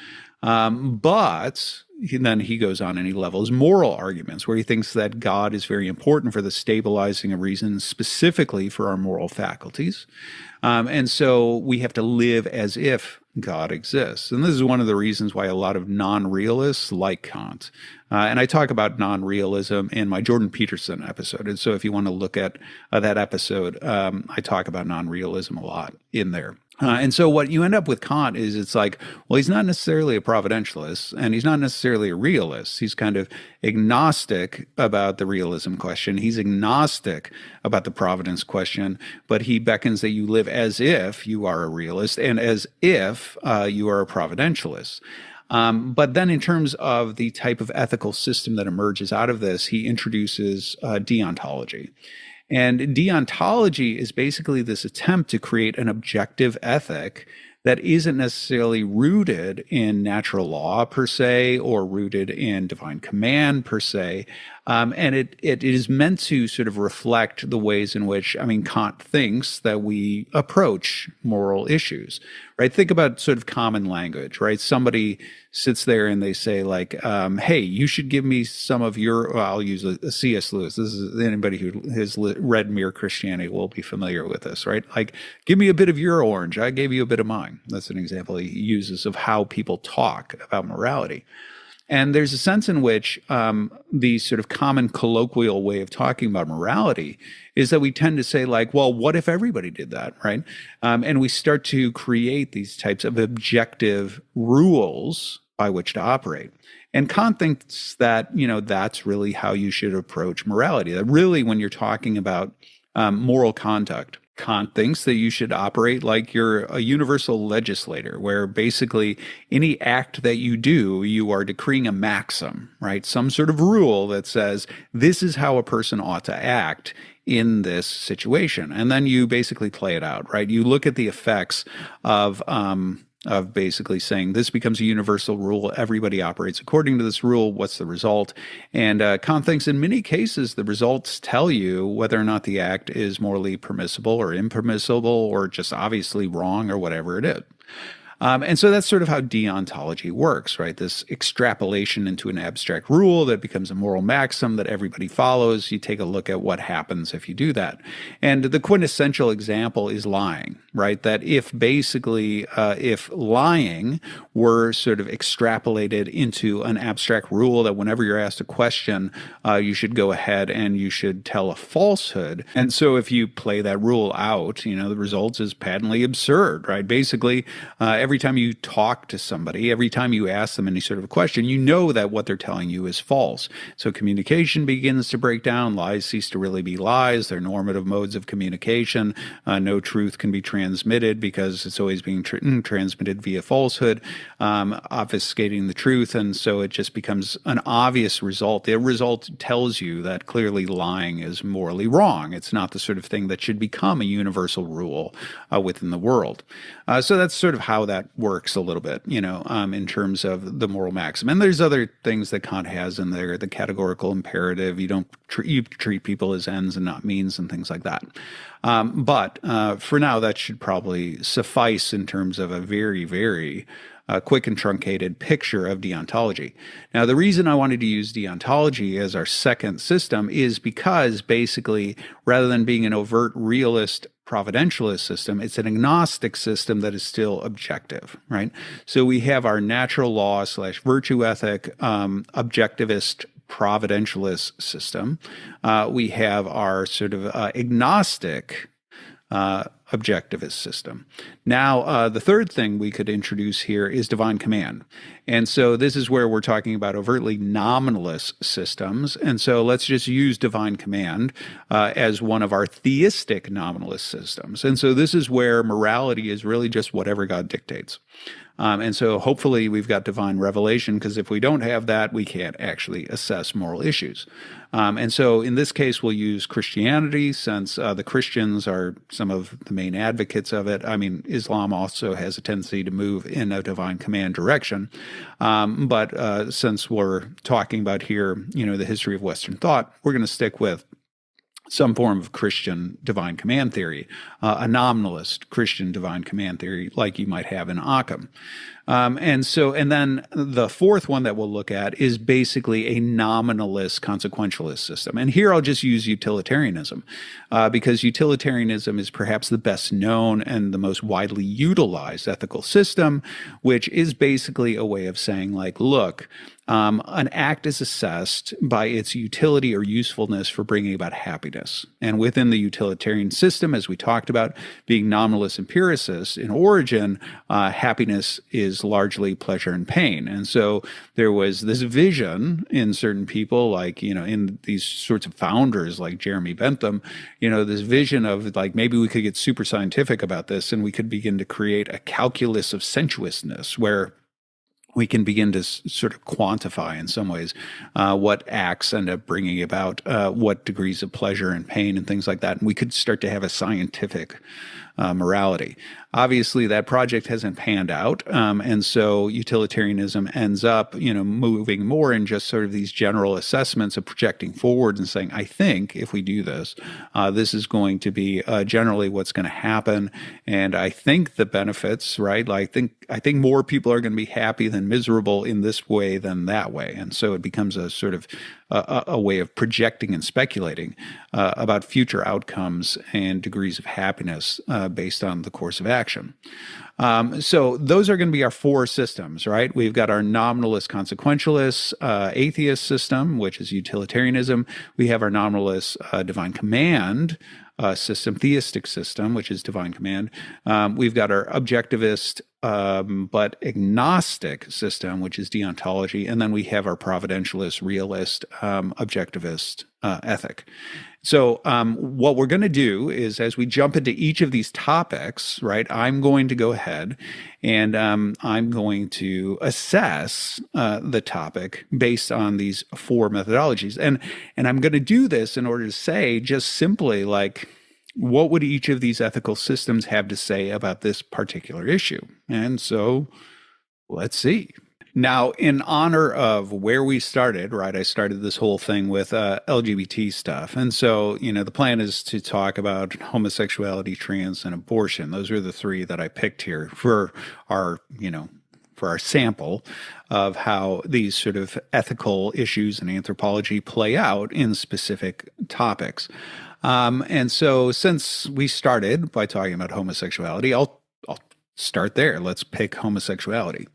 But then he goes on and he levels moral arguments where he thinks that God is very important for the stabilizing of reason, specifically for our moral faculties. And so we have to live as if God exists. And this is one of the reasons why a lot of non-realists like Kant. And I talk about non-realism in my Jordan Peterson episode. And so if you want to look at that episode, I talk about non-realism a lot in there. And so what you end up with Kant is it's like, well, he's not necessarily a providentialist and he's not necessarily a realist. He's kind of agnostic about the realism question. He's agnostic about the providence question, but he beckons that you live as if you are a realist and as if you are a providentialist. But then in terms of the type of ethical system that emerges out of this, he introduces deontology. And deontology is basically this attempt to create an objective ethic that isn't necessarily rooted in natural law per se or rooted in divine command per se. And it is meant to sort of reflect the ways in which, Kant thinks that we approach moral issues, right? Think about sort of common language, right? Somebody sits there and they say like, hey, you should give me some of your, well, I'll use a C.S. Lewis. This is anybody who has read Mere Christianity will be familiar with this, right? Like, give me a bit of your orange. I gave you a bit of mine. That's an example he uses of how people talk about morality. And there's a sense in which the sort of common colloquial way of talking about morality is that we tend to say like, well, what if everybody did that, right? And we start to create these types of objective rules by which to operate. And Kant thinks that, that's really how you should approach morality. That really, when you're talking about moral conduct, Kant thinks that you should operate like you're a universal legislator, where basically any act that you do, you are decreeing a maxim, right? Some sort of rule that says this is how a person ought to act in this situation. And then you basically play it out, right? You look at the effects of basically saying this becomes a universal rule. Everybody operates according to this rule. What's the result? And Kant thinks in many cases, the results tell you whether or not the act is morally permissible or impermissible or just obviously wrong or whatever it is. And so that's sort of how deontology works, right? This extrapolation into an abstract rule that becomes a moral maxim that everybody follows. You take a look at what happens if you do that. And the quintessential example is lying, right? That if basically, if lying were sort of extrapolated into an abstract rule that whenever you're asked a question, you should go ahead and you should tell a falsehood. And so if you play that rule out, the result is patently absurd, right? Basically, every time you talk to somebody, every time you ask them any sort of question, you know that what they're telling you is false. So communication begins to break down. Lies cease to really be lies. They're normative modes of communication. No truth can be transmitted because it's always being transmitted via falsehood, obfuscating the truth. And so it just becomes an obvious result. The result tells you that clearly lying is morally wrong. It's not the sort of thing that should become a universal rule within the world. So that's sort of how that works a little bit, in terms of the moral maxim. And there's other things that Kant has in there, the categorical imperative. You treat people as ends and not means and things like that. But for now, that should probably suffice in terms of a very, very quick and truncated picture of deontology. Now, the reason I wanted to use deontology as our second system is because basically, rather than being an overt realist providentialist system, it's an agnostic system that is still objective, right? So we have our natural law / virtue ethic, objectivist providentialist system. We have our sort of agnostic objectivist system. Now, the third thing we could introduce here is divine command. And so this is where we're talking about overtly nominalist systems. And so let's just use divine command as one of our theistic nominalist systems. And so this is where morality is really just whatever God dictates. And so hopefully we've got divine revelation, because if we don't have that, we can't actually assess moral issues. And so in this case, we'll use Christianity, since the Christians are some of the main advocates of it. I mean, Islam also has a tendency to move in a divine command direction. But since we're talking about here, the history of Western thought, we're going to stick with some form of Christian divine command theory, a nominalist Christian divine command theory, like you might have in Occam. And then the fourth one that we'll look at is basically a nominalist consequentialist system. And here I'll just use utilitarianism, because utilitarianism is perhaps the best known and the most widely utilized ethical system, which is basically a way of saying, like, look, an act is assessed by its utility or usefulness for bringing about happiness. And within the utilitarian system, as we talked about, being nominalist empiricists, in origin, happiness is largely pleasure and pain. And so there was this vision in certain people, like, in these sorts of founders like Jeremy Bentham, this vision of, like, maybe we could get super scientific about this and we could begin to create a calculus of sensuousness where we can begin to sort of quantify in some ways what acts end up bringing about what degrees of pleasure and pain and things like that. And we could start to have a scientific morality. Obviously, that project hasn't panned out. And so utilitarianism ends up, moving more in just sort of these general assessments of projecting forward and saying, I think if we do this, this is going to be generally what's going to happen. And I think the benefits, right? Like, I think more people are going to be happy than miserable in this way than that way. And so it becomes a sort of a way of projecting and speculating about future outcomes and degrees of happiness based on the course of action. So those are going to be our four systems, right? We've got our nominalist consequentialist atheist system, which is utilitarianism. We have our nominalist divine command system, theistic system, which is divine command. We've got our objectivist but agnostic system, which is deontology. And then we have our providentialist, realist, objectivist ethic. So what we're going to do is, as we jump into each of these topics, right, I'm going to go ahead and I'm going to assess the topic based on these four methodologies. And I'm going to do this in order to say just simply, like, what would each of these ethical systems have to say about this particular issue? And so let's see. Now, in honor of where we started, right, I started this whole thing with LGBT stuff. And so, the plan is to talk about homosexuality, trans, and abortion. Those are the three that I picked here our, for our sample of how these sort of ethical issues in anthropology play out in specific topics. And so, since we started by talking about homosexuality, I'll start there. Let's pick homosexuality.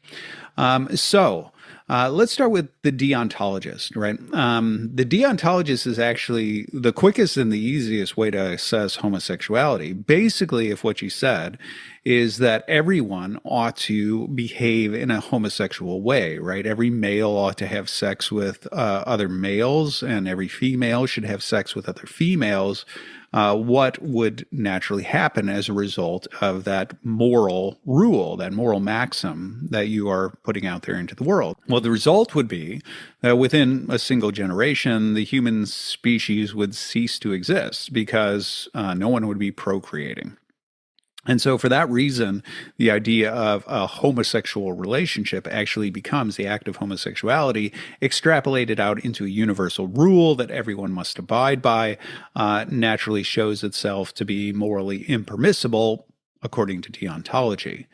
Let's start with the deontologist, right? The deontologist is actually the quickest and the easiest way to assess homosexuality. Basically, if what you said is that everyone ought to behave in a homosexual way, right? Every male ought to have sex with other males, and every female should have sex with other females. What would naturally happen as a result of that moral rule, that moral maxim that you are putting out there into the world? Well, the result would be that within a single generation, the human species would cease to exist because no one would be procreating. And so for that reason, the idea of a homosexual relationship actually becomes the act of homosexuality extrapolated out into a universal rule that everyone must abide by, naturally shows itself to be morally impermissible according to deontology.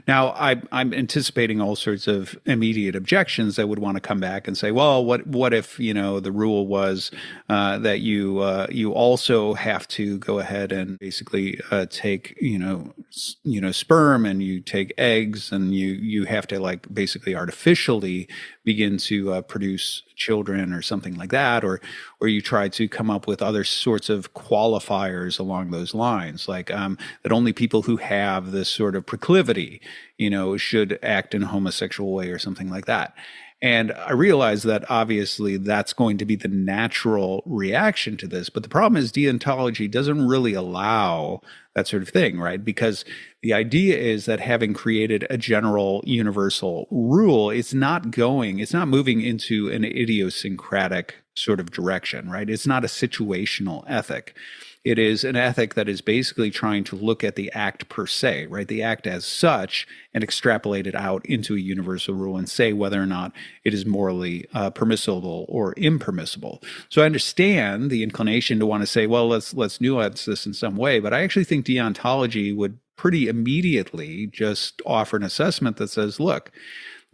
Now, I'm anticipating all sorts of immediate objections that would want to come back and say, well, what if, the rule was that you also have to go ahead and basically take, sperm, and you take eggs, and you have to basically artificially begin to produce children or something like that, or you try to come up with other sorts of qualifiers along those lines, like that only people who have this sort of proclivity, should act in a homosexual way or something like that. And I realize that obviously that's going to be the natural reaction to this. But the problem is deontology doesn't really allow that sort of thing, right? Because the idea is that having created a general universal rule, it's not moving into an idiosyncratic sort of direction, right? It's not a situational ethic. It is an ethic that is basically trying to look at the act per se, right? The act as such, and extrapolate it out into a universal rule and say whether or not it is morally permissible or impermissible. So I understand the inclination to want to say, well, let's nuance this in some way, but I actually think deontology would pretty immediately just offer an assessment that says, look,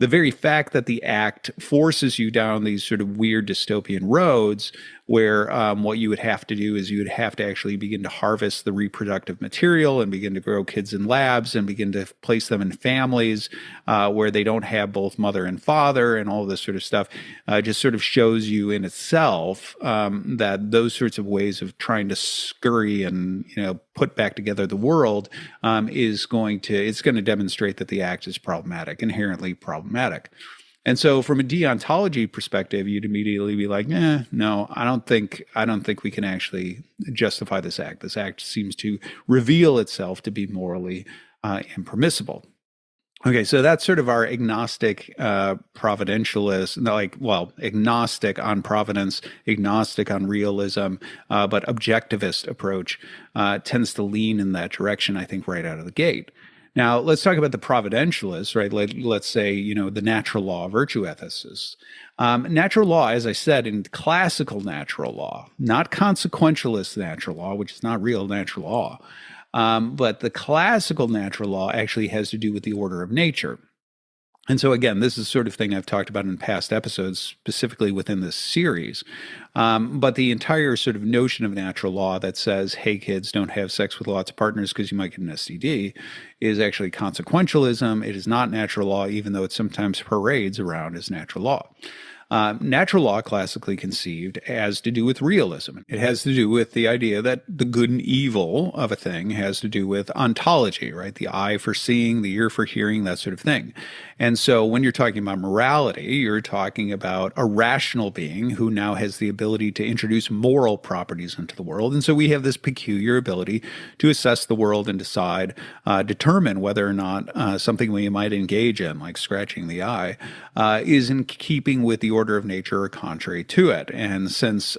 the very fact that the act forces you down these sort of weird dystopian roads where what you would have to do is you would have to actually begin to harvest the reproductive material and begin to grow kids in labs and begin to place them in families where they don't have both mother and father and all this sort of stuff, just sort of shows you in itself that those sorts of ways of trying to scurry and put back together the world it's going to demonstrate that the act is problematic, inherently problematic. And so from a deontology perspective, you'd immediately be like, no, I don't think we can actually justify this act. This act seems to reveal itself to be morally impermissible. Okay, so that's sort of our agnostic providentialist, agnostic on providence, agnostic on realism, but objectivist approach tends to lean in that direction, I think, right out of the gate. Now, let's talk about the providentialists, right? Let's say, the natural law virtue ethicists. Natural law, as I said, in classical natural law, not consequentialist natural law, which is not real natural law, but the classical natural law actually has to do with the order of nature. And so again, this is the sort of thing I've talked about in past episodes, specifically within this series. But the entire sort of notion of natural law that says, hey, kids, don't have sex with lots of partners because you might get an STD is actually consequentialism. It is not natural law, even though it sometimes parades around as natural law. Natural law, classically conceived, has to do with realism. It has to do with the idea that the good and evil of a thing has to do with ontology, right? The eye for seeing, the ear for hearing, that sort of thing. And so when you're talking about morality, you're talking about a rational being who now has the ability to introduce moral properties into the world. And so we have this peculiar ability to assess the world and determine whether or not something we might engage in, like scratching the eye, is in keeping with the order of nature or contrary to it. And since,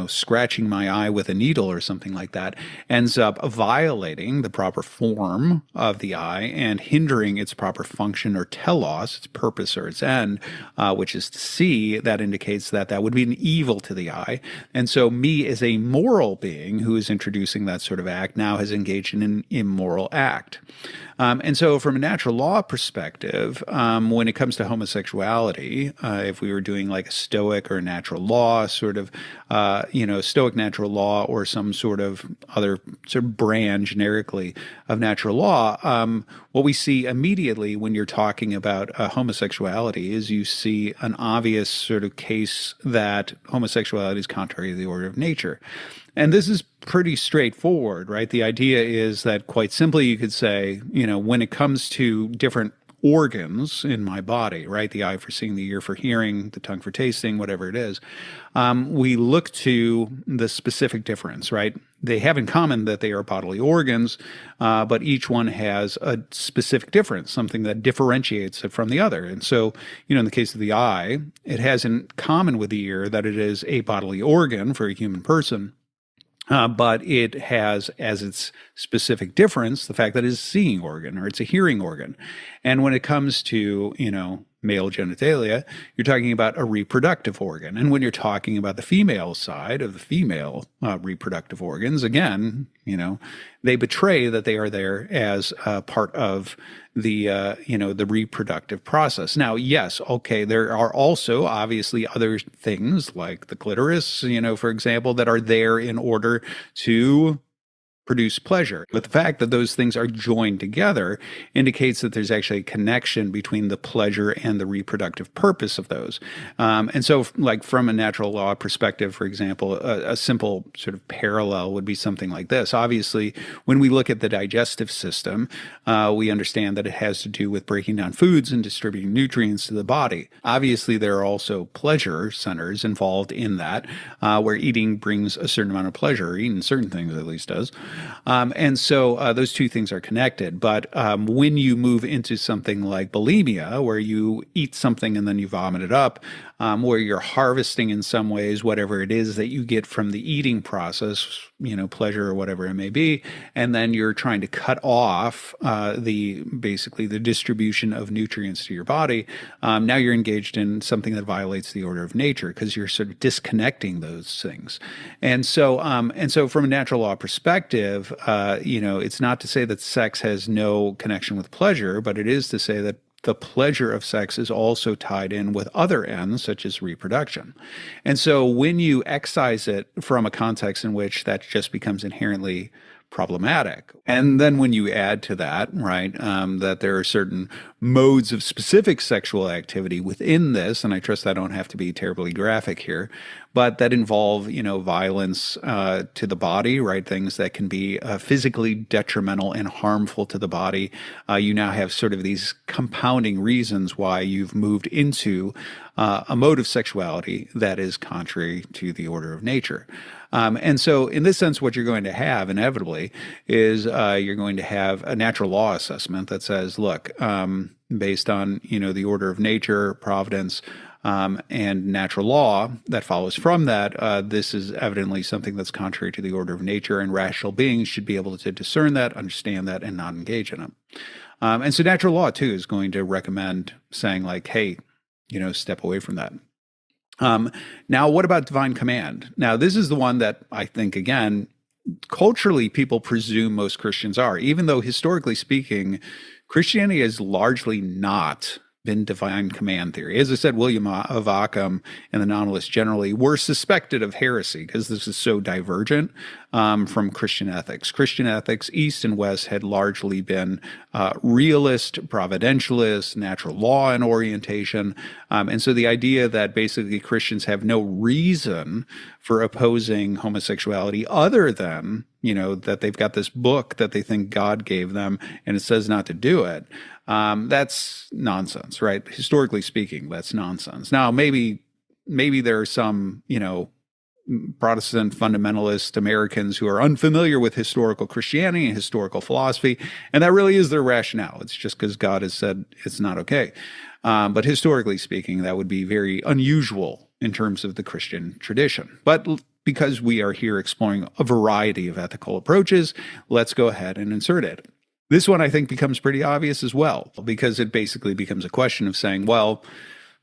scratching my eye with a needle or something like that ends up violating the proper form of the eye and hindering its proper function or telos, its purpose or its end, which is to see, that indicates that that would be an evil to the eye. And so me as a moral being who is introducing that sort of act now has engaged in an immoral act. And so from a natural law perspective, when it comes to homosexuality, if we were doing like a Stoic or a natural law sort of, Stoic natural law or some sort of other sort of brand generically of natural law, what we see immediately when you're talking about homosexuality is you see an obvious sort of case that homosexuality is contrary to the order of nature. And this is pretty straightforward, right? The idea is that quite simply you could say, when it comes to different organs in my body, right? The eye for seeing, the ear for hearing, the tongue for tasting, whatever it is, we look to the specific difference, right? They have in common that they are bodily organs, but each one has a specific difference, something that differentiates it from the other. And so, in the case of the eye, it has in common with the ear that it is a bodily organ for a human person. But it has as its specific difference the fact that it's a seeing organ or it's a hearing organ. And when it comes to, male genitalia, you're talking about a reproductive organ. And when you're talking about the female side of the female reproductive organs, again, they betray that they are there as part of the, the reproductive process. Now, yes, okay, there are also obviously other things like the clitoris, for example, that are there in order to produce pleasure. But the fact that those things are joined together indicates that there's actually a connection between the pleasure and the reproductive purpose of those. And so, like from a natural law perspective, for example, a simple sort of parallel would be something like this. Obviously, when we look at the digestive system, we understand that it has to do with breaking down foods and distributing nutrients to the body. Obviously, there are also pleasure centers involved in that, where eating brings a certain amount of pleasure, eating certain things at least does. And so those two things are connected. But when you move into something like bulimia, where you eat something and then you vomit it up, where you're harvesting in some ways whatever it is that you get from the eating process, pleasure or whatever it may be, and then you're trying to cut off basically the distribution of nutrients to your body. Now you're engaged in something that violates the order of nature because you're sort of disconnecting those things. And so from a natural law perspective, it's not to say that sex has no connection with pleasure, but it is to say that the pleasure of sex is also tied in with other ends, such as reproduction. And so when you excise it from a context in which that just becomes inherently problematic. And then when you add to that, right, that there are certain modes of specific sexual activity within this, and I trust I don't have to be terribly graphic here, but that involve, violence to the body, right, things that can be physically detrimental and harmful to the body. You now have sort of these compounding reasons why you've moved into a mode of sexuality that is contrary to the order of nature. And so in this sense, what you're going to have inevitably is you're going to have a natural law assessment that says, look, based on, the order of nature, providence, and natural law that follows from that, this is evidently something that's contrary to the order of nature, and rational beings should be able to discern that, understand that, and not engage in it. And so natural law, too, is going to recommend saying like, hey, step away from that. Now, what about divine command? Now, this is the one that I think, again, culturally people presume most Christians are, even though historically speaking, Christianity has largely not been divine command theory. As I said, William of Ockham and the Nominalists generally were suspected of heresy because this is so divergent from Christian ethics. Christian ethics, East and West, had largely been realist, providentialist, natural law in orientation. And so the idea that basically Christians have no reason for opposing homosexuality other than, that they've got this book that they think God gave them and it says not to do it. That's nonsense, right? Historically speaking, that's nonsense. Now, maybe there are some, Protestant fundamentalist Americans who are unfamiliar with historical Christianity and historical philosophy, and that really is their rationale. It's just because God has said it's not okay. But historically speaking, that would be very unusual in terms of the Christian tradition. But because we are here exploring a variety of ethical approaches, let's go ahead and insert it. This one, I think, becomes pretty obvious as well, because it basically becomes a question of saying, well,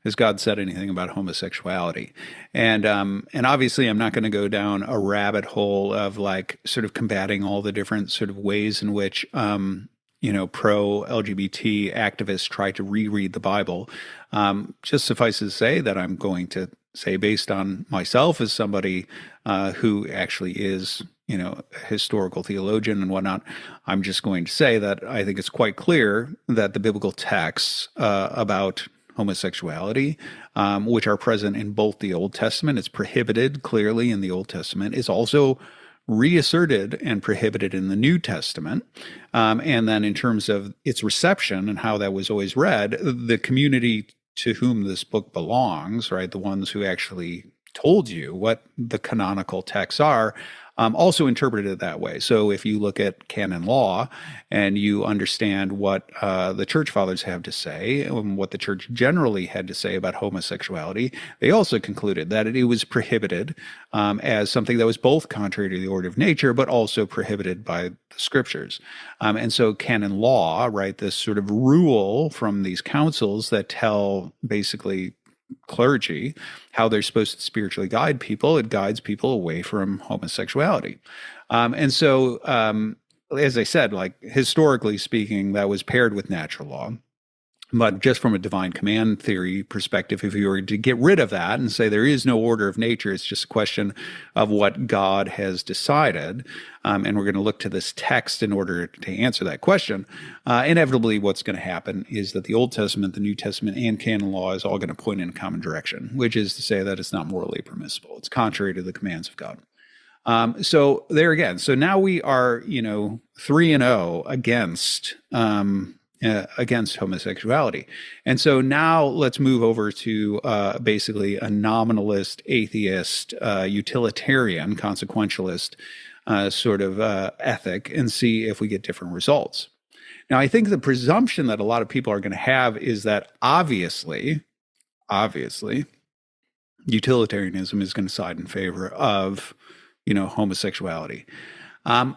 has God said anything about homosexuality? And obviously, I'm not going to go down a rabbit hole of like sort of combating all the different sort of ways in which pro-LGBT activists try to reread the Bible. Just suffice to say that I'm going to say, based on myself as somebody who actually is, a historical theologian and whatnot, I'm just going to say that I think it's quite clear that the biblical texts about homosexuality, which are present in both the Old Testament, it's prohibited clearly in the Old Testament, is also reasserted and prohibited in the New Testament. And then in terms of its reception and how that was always read, the community to whom this book belongs, right, the ones who actually told you what the canonical texts are, also interpreted it that way. So if you look at canon law and you understand what the church fathers have to say and what the church generally had to say about homosexuality, they also concluded that it was prohibited as something that was both contrary to the order of nature, but also prohibited by the scriptures. And so canon law, right, this sort of rule from these councils that tell basically clergy how they're supposed to spiritually guide people, it guides people away from homosexuality. And so, as I said, like historically speaking, that was paired with natural law. But just from a divine command theory perspective, if you were to get rid of that and say there is no order of nature, it's just a question of what God has decided, and we're going to look to this text in order to answer that question, inevitably what's going to happen is that the Old Testament, the New Testament, and canon law is all going to point in a common direction, which is to say that it's not morally permissible. It's contrary to the commands of God. So there again, so now we are, 3-0 against homosexuality. And so now let's move over to basically a nominalist, atheist, utilitarian, consequentialist sort of ethic and see if we get different results. Now, I think the presumption that a lot of people are going to have is that obviously, utilitarianism is going to side in favor of, homosexuality. I'm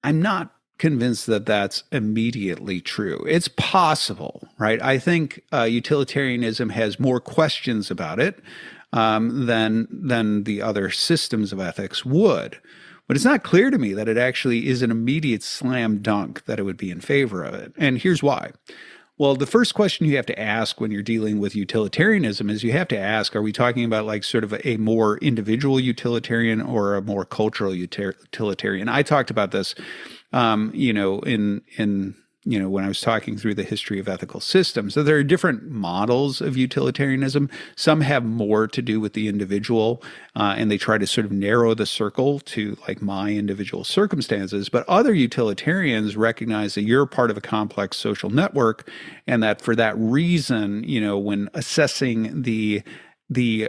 not convinced that that's immediately true. It's possible, right? I think utilitarianism has more questions about it than the other systems of ethics would. But it's not clear to me that it actually is an immediate slam dunk that it would be in favor of it. And here's why. Well, the first question you have to ask when you're dealing with utilitarianism is you have to ask, are we talking about like sort of a more individual utilitarian or a more cultural utilitarian? I talked about this when I was talking through the history of ethical systems. So there are different models of utilitarianism. Some have more to do with the individual, and they try to sort of narrow the circle to like my individual circumstances. But other utilitarians recognize that you're part of a complex social network, and that for that reason, when assessing the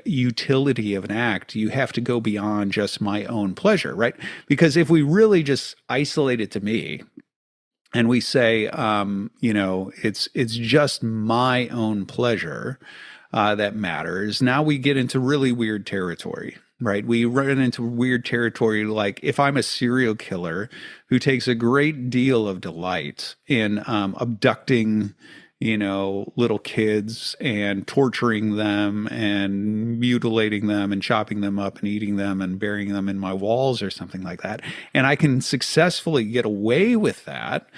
utility of an act, you have to go beyond just my own pleasure, right? Because if we really just isolate it to me and we say, it's just my own pleasure that matters, now we get into really weird territory, right? We run into weird territory like if I'm a serial killer who takes a great deal of delight in abducting little kids and torturing them and mutilating them and chopping them up and eating them and burying them in my walls or something like that. And I can successfully get away with that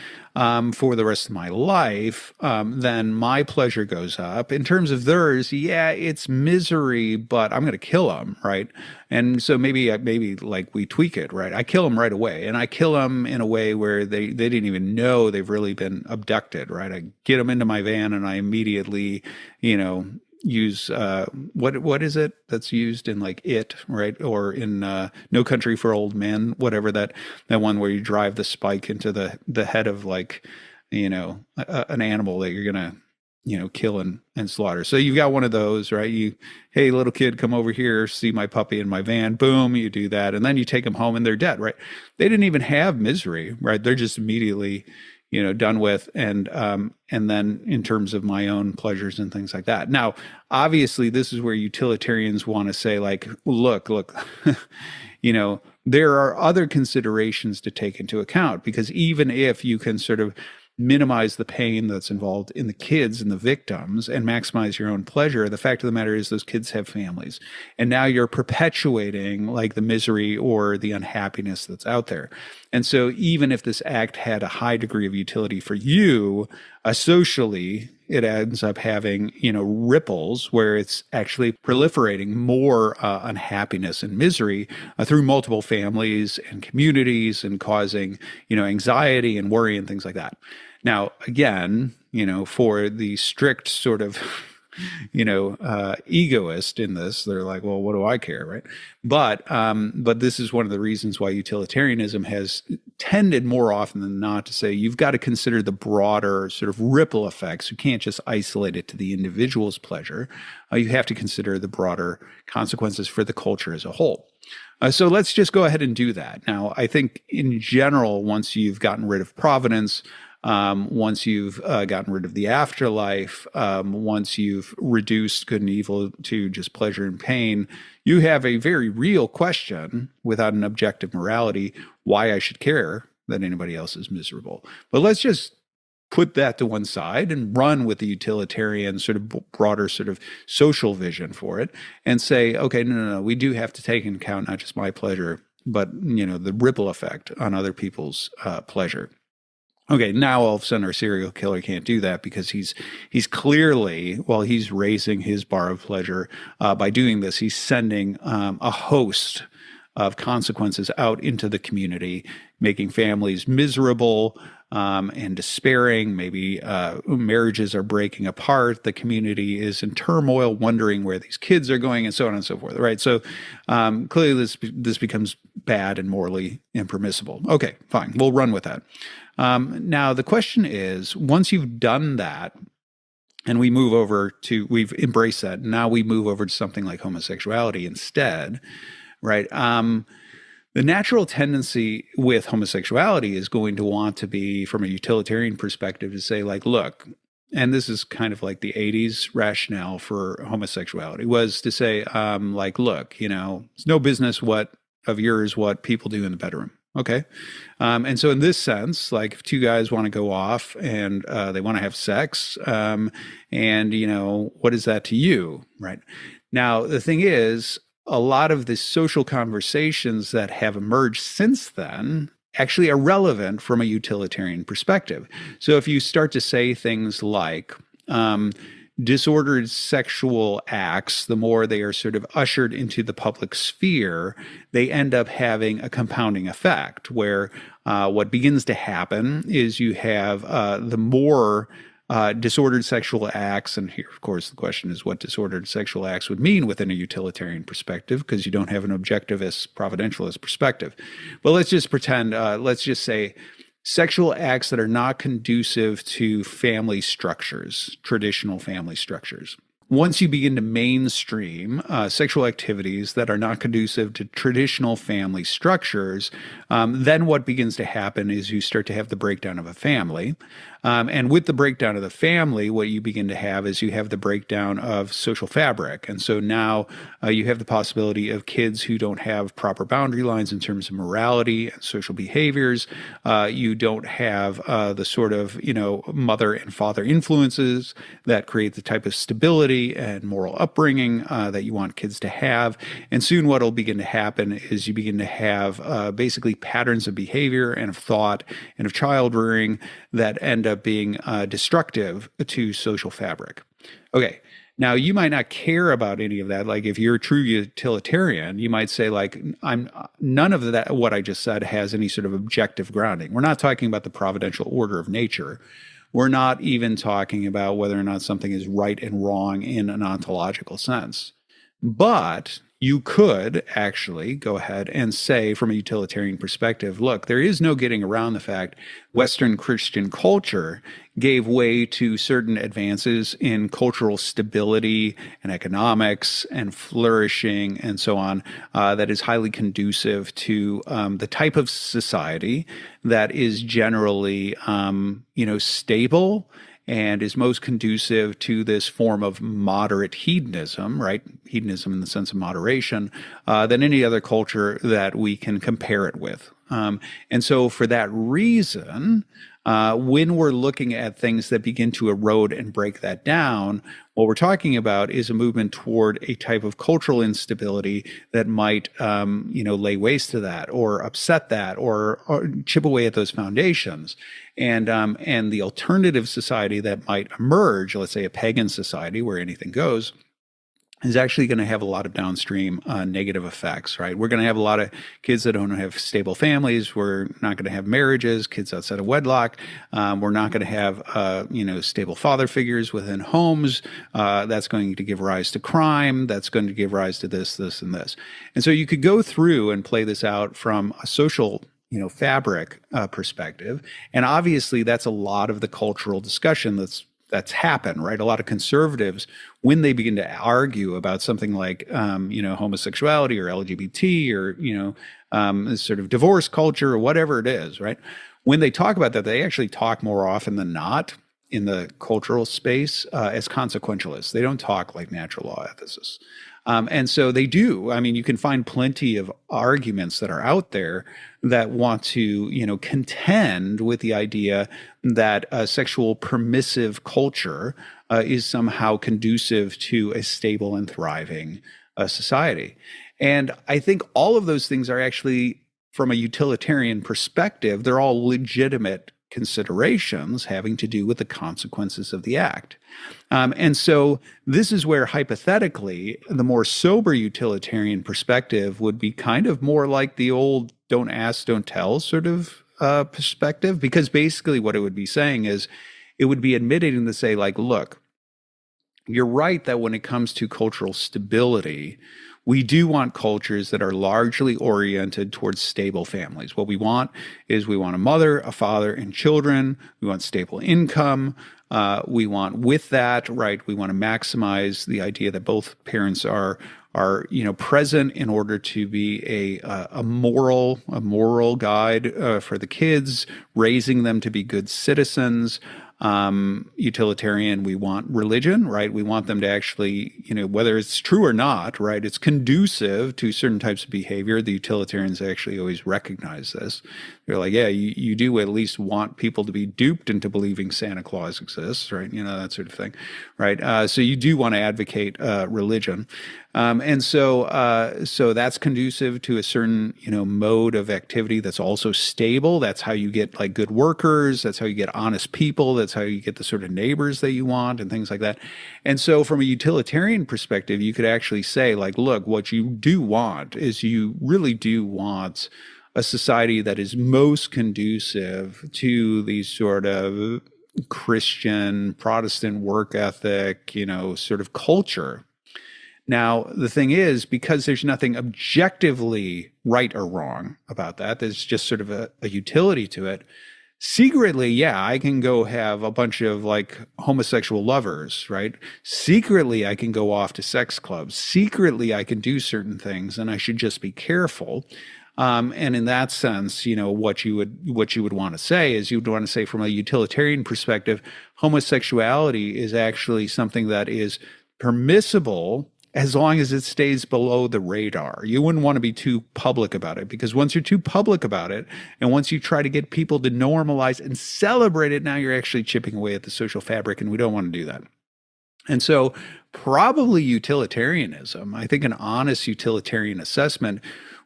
for the rest of my life, then my pleasure goes up. In terms of theirs, yeah, it's misery, but I'm going to kill them, right? And so maybe like we tweak it, right? I kill them right away, and I kill them in a way where they didn't even know they've really been abducted, right? I get them into my van and I immediately, use what is it that's used in like It, right? Or in No Country for Old Men, whatever that one where you drive the spike into the head of like, an animal that you're gonna, kill and slaughter. So you've got one of those, right? Hey, little kid, come over here, see my puppy in my van. Boom, you do that. And then you take them home and they're dead, right? They didn't even have misery, right? They're just immediately, done with, and then in terms of my own pleasures and things like that. Now, obviously, this is where utilitarians want to say, like, look, there are other considerations to take into account, because even if you can sort of minimize the pain that's involved in the kids and the victims and maximize your own pleasure, the fact of the matter is those kids have families. And now you're perpetuating like the misery or the unhappiness that's out there. And so even if this act had a high degree of utility for you, socially, it ends up having, ripples where it's actually proliferating more unhappiness and misery through multiple families and communities, and causing, anxiety and worry and things like that. Now, again, for the strict sort of, egoist in this, they're like, well, what do I care, right? But this is one of the reasons why utilitarianism has tended more often than not to say you've got to consider the broader sort of ripple effects. You can't just isolate it to the individual's pleasure. You have to consider the broader consequences for the culture as a whole. So let's just go ahead and do that. Now, I think in general, once you've gotten rid of providence, once you've gotten rid of the afterlife, once you've reduced good and evil to just pleasure and pain, you have a very real question without an objective morality, why I should care that anybody else is miserable. But let's just put that to one side and run with the utilitarian sort of broader sort of social vision for it and say, okay, no, we do have to take into account not just my pleasure, but, the ripple effect on other people's pleasure. Okay, now all of a sudden our serial killer can't do that, because he's clearly, while he's raising his bar of pleasure by doing this, he's sending a host of consequences out into the community, making families miserable and despairing. Maybe marriages are breaking apart. The community is in turmoil, wondering where these kids are going, and so on and so forth. Right. So clearly, this becomes bad and morally impermissible. Okay, fine. We'll run with that. Now, the question is, once you've done that, and we've embraced that, now we move over to something like homosexuality instead, right? The natural tendency with homosexuality is going to want to be, from a utilitarian perspective, to say, like, look, and this is kind of like the 80s rationale for homosexuality, was to say, like, look, it's no business of yours what people do in the bedroom. Okay. And so in this sense, like if two guys want to go off and they want to have sex, and, what is that to you? Right. Now, the thing is, a lot of the social conversations that have emerged since then actually are relevant from a utilitarian perspective. So if you start to say things like, disordered sexual acts, the more they are sort of ushered into the public sphere, they end up having a compounding effect where what begins to happen is you have the more disordered sexual acts, and here, of course, the question is what disordered sexual acts would mean within a utilitarian perspective, because you don't have an objectivist, providentialist perspective. But let's just pretend, let's just say, sexual acts that are not conducive to family structures, traditional family structures. Once you begin to mainstream sexual activities that are not conducive to traditional family structures, then what begins to happen is you start to have the breakdown of a family. And with the breakdown of the family, what you begin to have is you have the breakdown of social fabric. And so now you have the possibility of kids who don't have proper boundary lines in terms of morality and social behaviors. You don't have the sort of, mother and father influences that create the type of stability and moral upbringing that you want kids to have. And soon what will begin to happen is you begin to have basically patterns of behavior and of thought and of child rearing that end up being destructive to social fabric. Okay. Now, you might not care about any of that. Like if you're a true utilitarian, you might say like, none of that, what I just said has any sort of objective grounding. We're not talking about the providential order of nature. We're not even talking about whether or not something is right and wrong in an ontological sense. But you could actually go ahead and say, from a utilitarian perspective, look, there is no getting around the fact Western Christian culture gave way to certain advances in cultural stability and economics and flourishing and so on, that is highly conducive to the type of society that is generally, stable and is most conducive to this form of moderate hedonism, right? Hedonism in the sense of moderation, than any other culture that we can compare it with. And so, for that reason, when we're looking at things that begin to erode and break that down, what we're talking about is a movement toward a type of cultural instability that might, lay waste to that, or upset that, or chip away at those foundations. And the alternative society that might emerge, let's say a pagan society where anything goes, is actually going to have a lot of downstream negative effects, right? We're going to have a lot of kids that don't have stable families. We're not going to have marriages, kids outside of wedlock. We're not going to have, stable father figures within homes. That's going to give rise to crime. That's going to give rise to this, and this. And so you could go through and play this out from a social fabric perspective. And obviously that's a lot of the cultural discussion that's happened, right? A lot of conservatives, when they begin to argue about something like, homosexuality or LGBT or, sort of divorce culture or whatever it is, right? When they talk about that, they actually talk more often than not in the cultural space as consequentialists. They don't talk like natural law ethicists. And so they do. I mean, you can find plenty of arguments that are out there that want to, contend with the idea that a sexual permissive culture is somehow conducive to a stable and thriving society. And I think all of those things are actually, from a utilitarian perspective, they're all legitimate considerations having to do with the consequences of the act. And so this is where, hypothetically, the more sober utilitarian perspective would be kind of more like the old don't ask, don't tell sort of perspective, because basically what it would be saying is it would be admitting to say, like, look, you're right that when it comes to cultural stability, we do want cultures that are largely oriented towards stable families. What we want is we want a mother, a father, and children. We want stable income. We want, with that, right, we want to maximize the idea that both parents are present in order to be a moral guide for the kids, raising them to be good citizens. Utilitarian, we want religion, right? We want them to actually, whether it's true or not, right? It's conducive to certain types of behavior. The utilitarians actually always recognize this. They're like, yeah, you do at least want people to be duped into believing Santa Claus exists, right? That sort of thing, right? So you do want to advocate religion. And so that's conducive to a certain, mode of activity that's also stable. That's how you get like good workers. That's how you get honest people. That's how you get the sort of neighbors that you want and things like that. And so from a utilitarian perspective, you could actually say, like, look, what you do want is you really do want a society that is most conducive to these sort of Christian, Protestant work ethic, sort of culture. Now, the thing is, because there's nothing objectively right or wrong about that, there's just sort of a utility to it. Secretly, yeah, I can go have a bunch of like homosexual lovers, right? Secretly, I can go off to sex clubs. Secretly, I can do certain things, and I should just be careful. And in that sense, what you would want to say is you'd want to say, from a utilitarian perspective, homosexuality is actually something that is permissible as long as it stays below the radar. You wouldn't want to be too public about it, because once you're too public about it, and once you try to get people to normalize and celebrate it, now you're actually chipping away at the social fabric, and we don't want to do that. And so probably utilitarianism, I think an honest utilitarian assessment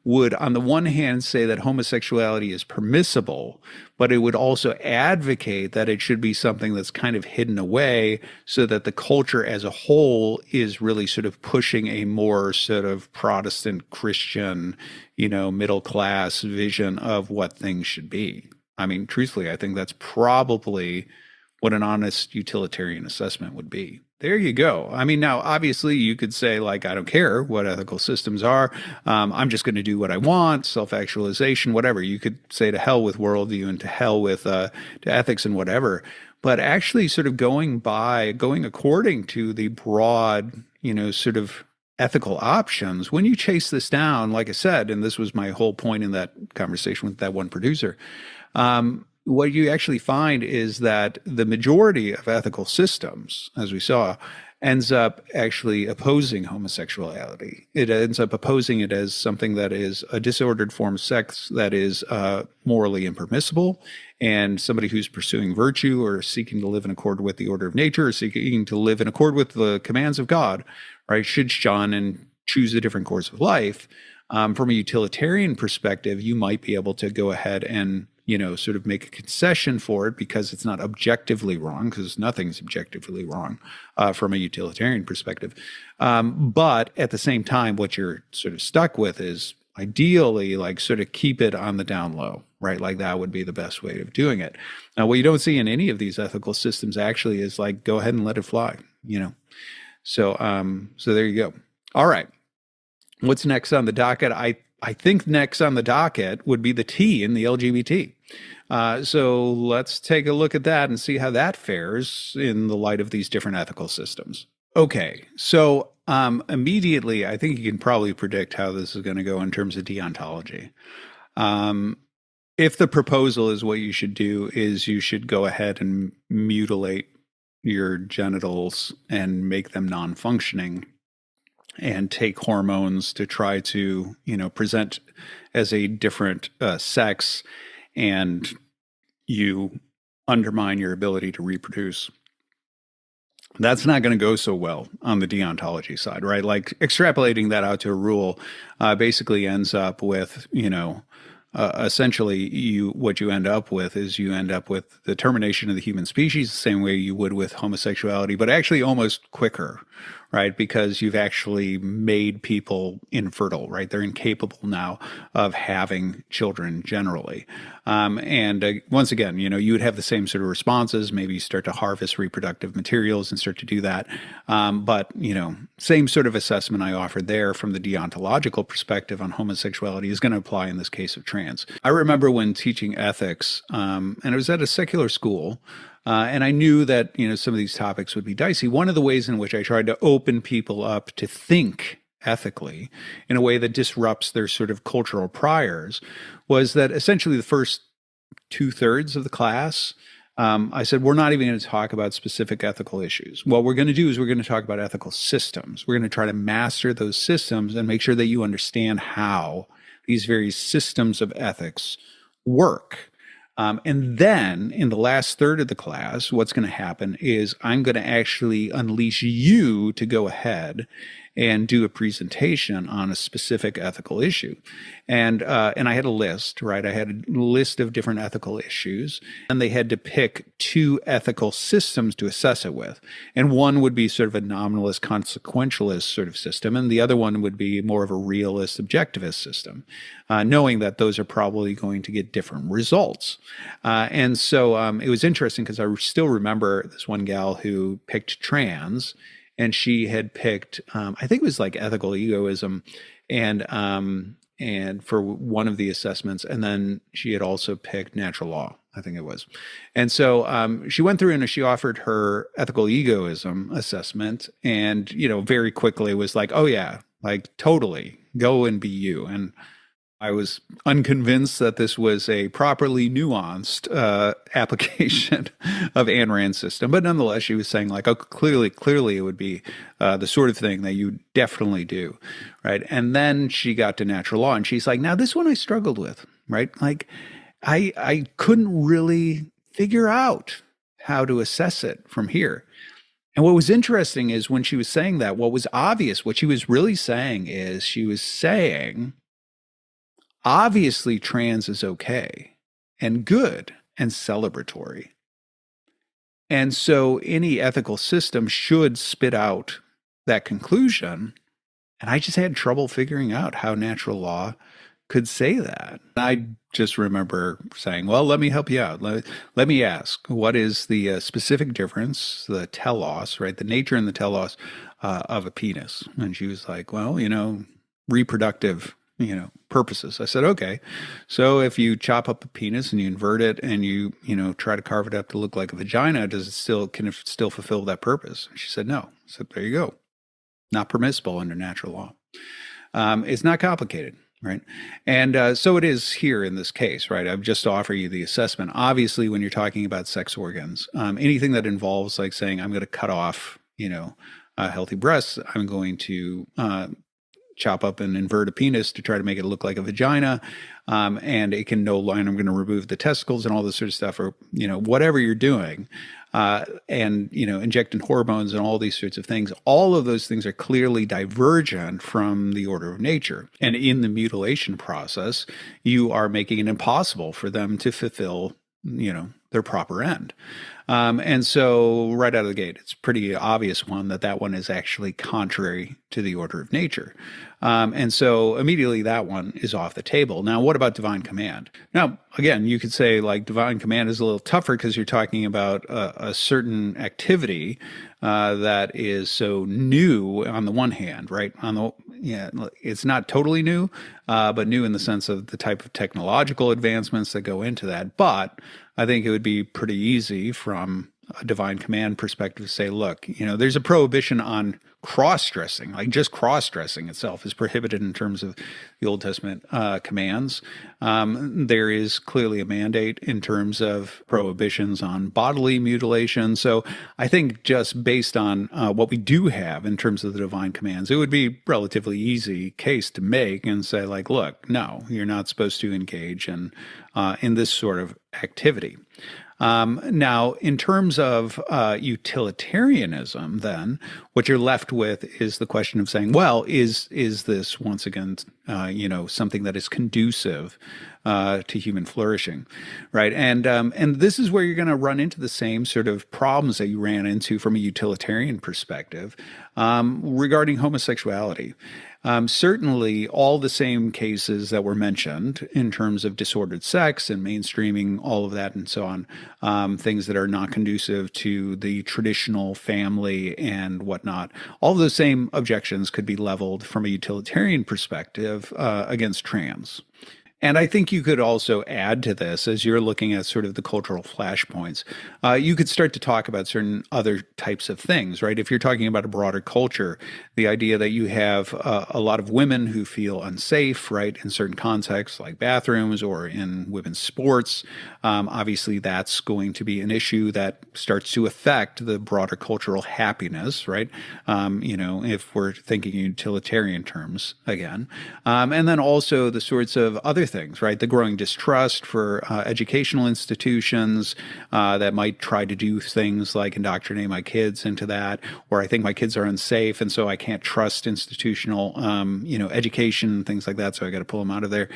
would, on the one hand, say that homosexuality is permissible, but it would also advocate that it should be something that's kind of hidden away, so that the culture as a whole is really sort of pushing a more sort of Protestant Christian, middle class vision of what things should be. I mean, truthfully, I think that's probably what an honest utilitarian assessment would be. There you go. I mean, now obviously you could say like, I don't care what ethical systems are. I'm just going to do what I want, self-actualization, whatever. You could say to hell with worldview and to hell with to ethics and whatever. But actually, sort of going according to the broad, sort of ethical options. When you chase this down, like I said, and this was my whole point in that conversation with that one producer. What you actually find is that the majority of ethical systems, as we saw, ends up actually opposing homosexuality. It ends up opposing it as something that is a disordered form of sex that is morally impermissible, and somebody who's pursuing virtue or seeking to live in accord with the order of nature or seeking to live in accord with the commands of God, right, should shun and choose a different course of life. From a utilitarian perspective, you might be able to go ahead and sort of make a concession for it because it's not objectively wrong, because nothing's objectively wrong from a utilitarian perspective. But at the same time, what you're sort of stuck with is ideally like sort of keep it on the down low, right? Like that would be the best way of doing it. Now, what you don't see in any of these ethical systems actually is like, go ahead and let it fly, So, so there you go. All right. What's next on the docket? I think next on the docket would be the T in the LGBT. So let's take a look at that and see how that fares in the light of these different ethical systems. Okay, so immediately, I think you can probably predict how this is going to go in terms of deontology. If the proposal is what you should do is you should go ahead and mutilate your genitals and make them non-functioning and take hormones to try to, present as a different sex, and you undermine your ability to reproduce. That's not going to go so well on the deontology side, right? Like extrapolating that out to a rule basically ends up with, essentially what you end up with is you end up with the termination of the human species the same way you would with homosexuality, but actually almost quicker, right? Because you've actually made people infertile, right? They're incapable now of having children generally. Once again, you would have the same sort of responses, maybe start to harvest reproductive materials and start to do that. But, same sort of assessment I offered there from the deontological perspective on homosexuality is going to apply in this case of trans. I remember when teaching ethics, and it was at a secular school, and I knew that, some of these topics would be dicey. One of the ways in which I tried to open people up to think ethically in a way that disrupts their sort of cultural priors was that essentially the first 2/3 of the class, I said, we're not even going to talk about specific ethical issues. What we're going to do is we're going to talk about ethical systems. We're going to try to master those systems and make sure that you understand how these various systems of ethics work. And then in the last third of the class, what's going to happen is I'm going to actually unleash you to go ahead and do a presentation on a specific ethical issue. And I had a list, right? I had a list of different ethical issues, and they had to pick 2 ethical systems to assess it with. And one would be sort of a nominalist, consequentialist sort of system, and the other one would be more of a realist, objectivist system, knowing that those are probably going to get different results. And so it was interesting because I still remember this one gal who picked trans, and she had picked, I think it was like ethical egoism, and for one of the assessments, and then she had also picked natural law, I think it was. And so she went through and she offered her ethical egoism assessment, and very quickly was like, oh yeah, like totally go and be you. And I was unconvinced that this was a properly nuanced application of Ayn Rand's system, but nonetheless, she was saying like, oh, clearly, it would be the sort of thing that you definitely do, right? And then she got to natural law, and she's like, now this one I struggled with, right? Like, I couldn't really figure out how to assess it from here. And what was interesting is when she was saying that, what was obvious, what she was really saying is she was saying, obviously, trans is okay and good and celebratory. And so any ethical system should spit out that conclusion. And I just had trouble figuring out how natural law could say that. I just remember saying, well, let me help you out. Let me ask, what is the specific difference, the telos, right? The nature and the telos of a penis. And she was like, well, reproductive, purposes. I said, okay. So if you chop up a penis and you invert it and you try to carve it up to look like a vagina, can it still fulfill that purpose? She said, no. I said, there you go. Not permissible under natural law. It's not complicated, right? And so it is here in this case, right? I've just offered you the assessment. Obviously, when you're talking about sex organs, anything that involves like saying, I'm going to cut off, healthy breasts, I'm going to chop up and invert a penis to try to make it look like a vagina, and it can no longer, I'm going to remove the testicles and all this sort of stuff, or whatever you're doing, and injecting hormones and all these sorts of things. All of those things are clearly divergent from the order of nature, and in the mutilation process, you are making it impossible for them to fulfill their proper end. And so right out of the gate, it's pretty obvious that one is actually contrary to the order of nature. And so immediately that one is off the table. Now, what about divine command? Now, again, you could say like divine command is a little tougher because you're talking about a certain activity that is so new on the one hand, right? It's not totally new, but new in the sense of the type of technological advancements that go into that. But I think it would be pretty easy from a divine command perspective to say, look, there's a prohibition on cross-dressing, like just cross-dressing itself is prohibited in terms of the Old Testament commands. There is clearly a mandate in terms of prohibitions on bodily mutilation. So I think just based on what we do have in terms of the divine commands, it would be relatively easy case to make and say like, look, no, you're not supposed to engage in this sort of activity. Now, in terms of utilitarianism, then what you're left with is the question of saying, well, is this once again, something that is conducive to human flourishing, right? And this is where you're going to run into the same sort of problems that you ran into from a utilitarian perspective regarding homosexuality. Certainly, all the same cases that were mentioned in terms of disordered sex and mainstreaming, all of that and so on, things that are not conducive to the traditional family and whatnot, all of those same objections could be leveled from a utilitarian perspective against trans. And I think you could also add to this, as you're looking at sort of the cultural flashpoints, you could start to talk about certain other types of things, right? If you're talking about a broader culture, the idea that you have a lot of women who feel unsafe, right, in certain contexts like bathrooms or in women's sports, obviously that's going to be an issue that starts to affect the broader cultural happiness, right? If we're thinking utilitarian terms again. And then also the sorts of other things, right? The growing distrust for educational institutions that might try to do things like indoctrinate my kids into that, or I think my kids are unsafe, and so I can't trust institutional, education and things like that, so I got to pull them out of there.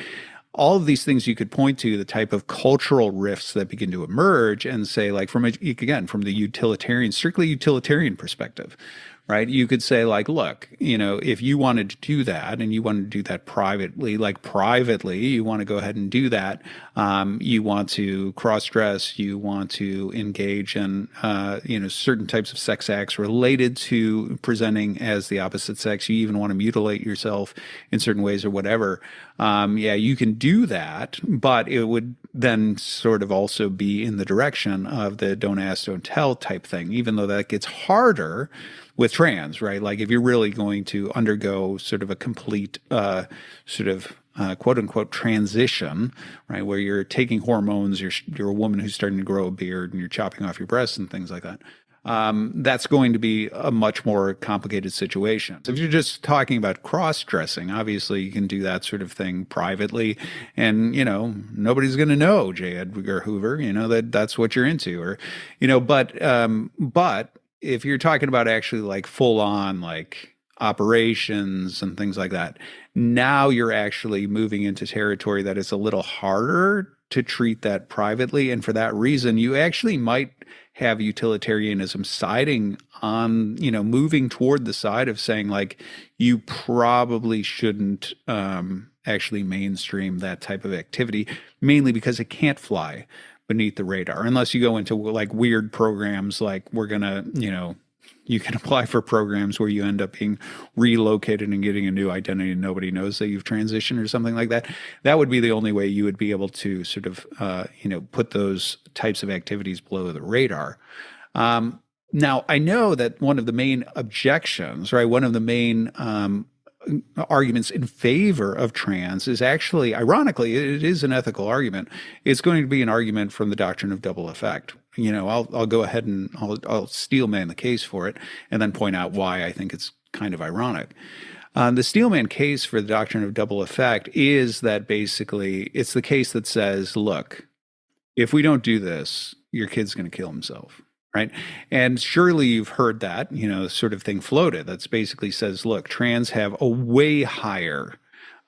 All of these things you could point to the type of cultural rifts that begin to emerge and say, like, from the strictly utilitarian perspective, right? You could say like, look, if you wanted to do that and you wanted to do that privately, you want to go ahead and do that. You want to cross-dress, you want to engage in, certain types of sex acts related to presenting as the opposite sex. You even want to mutilate yourself in certain ways or whatever. You can do that, but it would then sort of also be in the direction of the don't ask, don't tell type thing, even though that gets harder with trans, right? Like if you're really going to undergo sort of a complete quote unquote transition, right? Where you're taking hormones, you're a woman who's starting to grow a beard and you're chopping off your breasts and things like that. That's going to be a much more complicated situation. So if you're just talking about cross-dressing, obviously you can do that sort of thing privately, and nobody's going to know, J. Edgar Hoover, that's what you're into, or but if you're talking about actually like full on like operations and things like that, now you're actually moving into territory that is a little harder to treat that privately. And for that reason, you actually might have utilitarianism siding on, moving toward the side of saying like, you probably shouldn't, actually mainstream that type of activity, mainly because it can't fly beneath the radar unless you go into like weird programs like we're going to, you can apply for programs where you end up being relocated and getting a new identity and nobody knows that you've transitioned or something like that. That would be the only way you would be able to sort of, put those types of activities below the radar. Now, I know that one of the main objections, right, one of the main arguments in favor of trans is actually, ironically, it is an ethical argument. It's going to be an argument from the doctrine of double effect. I'll go ahead and I'll steelman the case for it and then point out why I think it's kind of ironic. The steelman case for the doctrine of double effect is that basically it's the case that says, look, if we don't do this, your kid's going to kill himself. Right. And surely you've heard that, sort of thing floated. That's basically says, look, trans have a way higher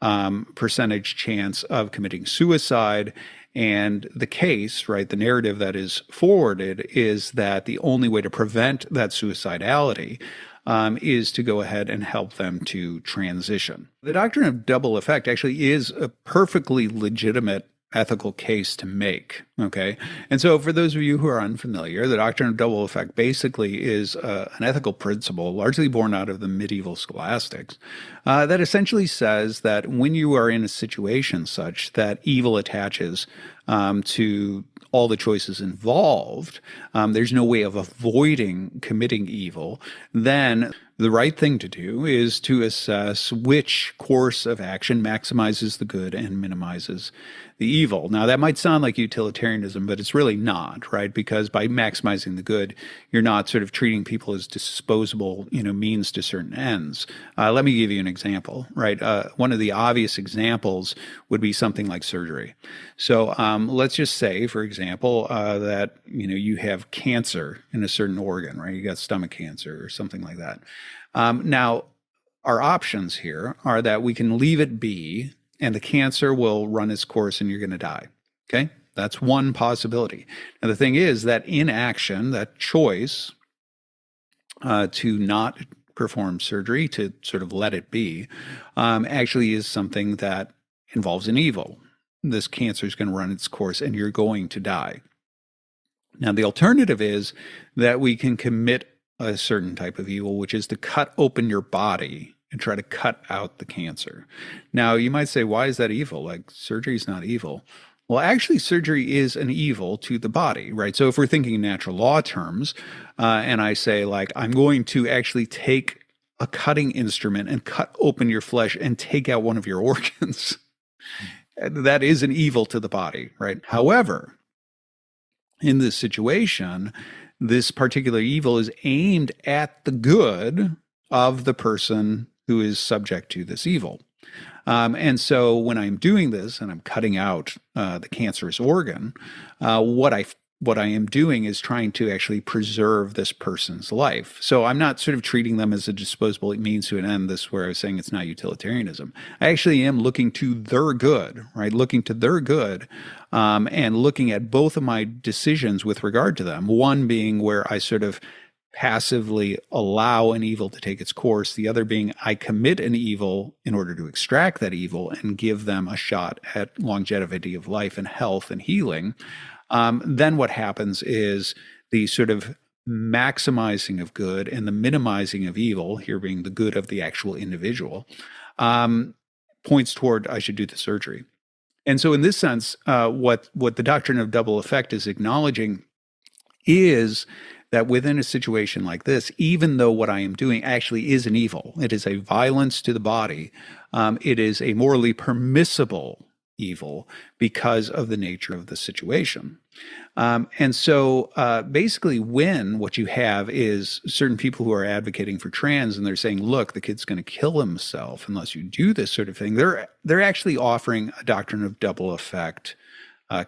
percentage chance of committing suicide. And the case, right, the narrative that is forwarded is that the only way to prevent that suicidality is to go ahead and help them to transition. The doctrine of double effect actually is a perfectly legitimate ethical case to make. Okay. And so for those of you who are unfamiliar, the doctrine of double effect basically is an ethical principle largely born out of the medieval scholastics that essentially says that when you are in a situation such that evil attaches to all the choices involved, there's no way of avoiding committing evil, then the right thing to do is to assess which course of action maximizes the good and minimizes the evil. Now, that might sound like utilitarianism, but it's really not, right? Because by maximizing the good, you're not sort of treating people as disposable, means to certain ends. Let me give you an example, right? One of the obvious examples would be something like surgery. So let's just say, for example, that, you have cancer in a certain organ, right? You got stomach cancer or something like that. Now, our options here are that we can leave it be and the cancer will run its course and you're going to die. Okay. That's one possibility. Now, the thing is that inaction, that choice to not perform surgery, to sort of let it be, actually is something that involves an evil. This cancer is going to run its course and you're going to die. Now, the alternative is that we can commit a certain type of evil, which is to cut open your body and try to cut out the cancer. Now, you might say, why is that evil? Like, surgery is not evil. Well, actually, surgery is an evil to the body, right? So if we're thinking in natural law terms, and I say, like, I'm going to actually take a cutting instrument and cut open your flesh and take out one of your organs, that is an evil to the body, right? However, in this situation, this particular evil is aimed at the good of the person who is subject to this evil. And so when I'm doing this and I'm cutting out the cancerous organ, what I am doing is trying to actually preserve this person's life. So I'm not sort of treating them as a disposable means to an end. This is where I was saying it's not utilitarianism. I actually am looking to their good, right? Looking to their good and looking at both of my decisions with regard to them. One being where I sort of passively allow an evil to take its course. The other being I commit an evil in order to extract that evil and give them a shot at longevity of life and health and healing. Then what happens is the sort of maximizing of good and the minimizing of evil, here being the good of the actual individual, points toward I should do the surgery. And so in this sense, what the doctrine of double effect is acknowledging is that within a situation like this, even though what I am doing actually is an evil, it is a violence to the body, it is a morally permissible evil because of the nature of the situation. And so basically when what you have is certain people who are advocating for trans and they're saying, look, the kid's going to kill himself unless you do this sort of thing, they're actually offering a doctrine of double effect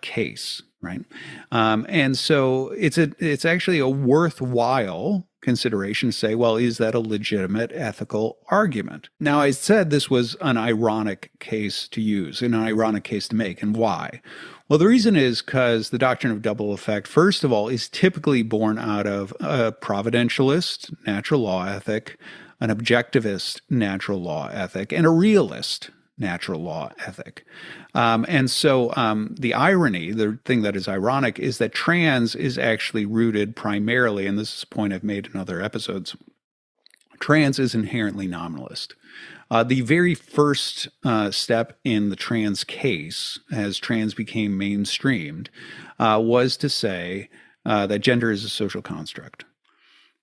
case, right? And so it's actually a worthwhile consideration to say, well, is that a legitimate ethical argument? Now, I said this was an ironic case to use, an ironic case to make, and why? Well, the reason is because the doctrine of double effect, first of all, is typically born out of a providentialist natural law ethic, an objectivist natural law ethic, and a realist natural law ethic. And so the irony, the thing that is ironic, is that trans is actually rooted primarily, and this is a point I've made in other episodes, trans is inherently nominalist. The very first step in the trans case, as trans became mainstreamed, was to say that gender is a social construct.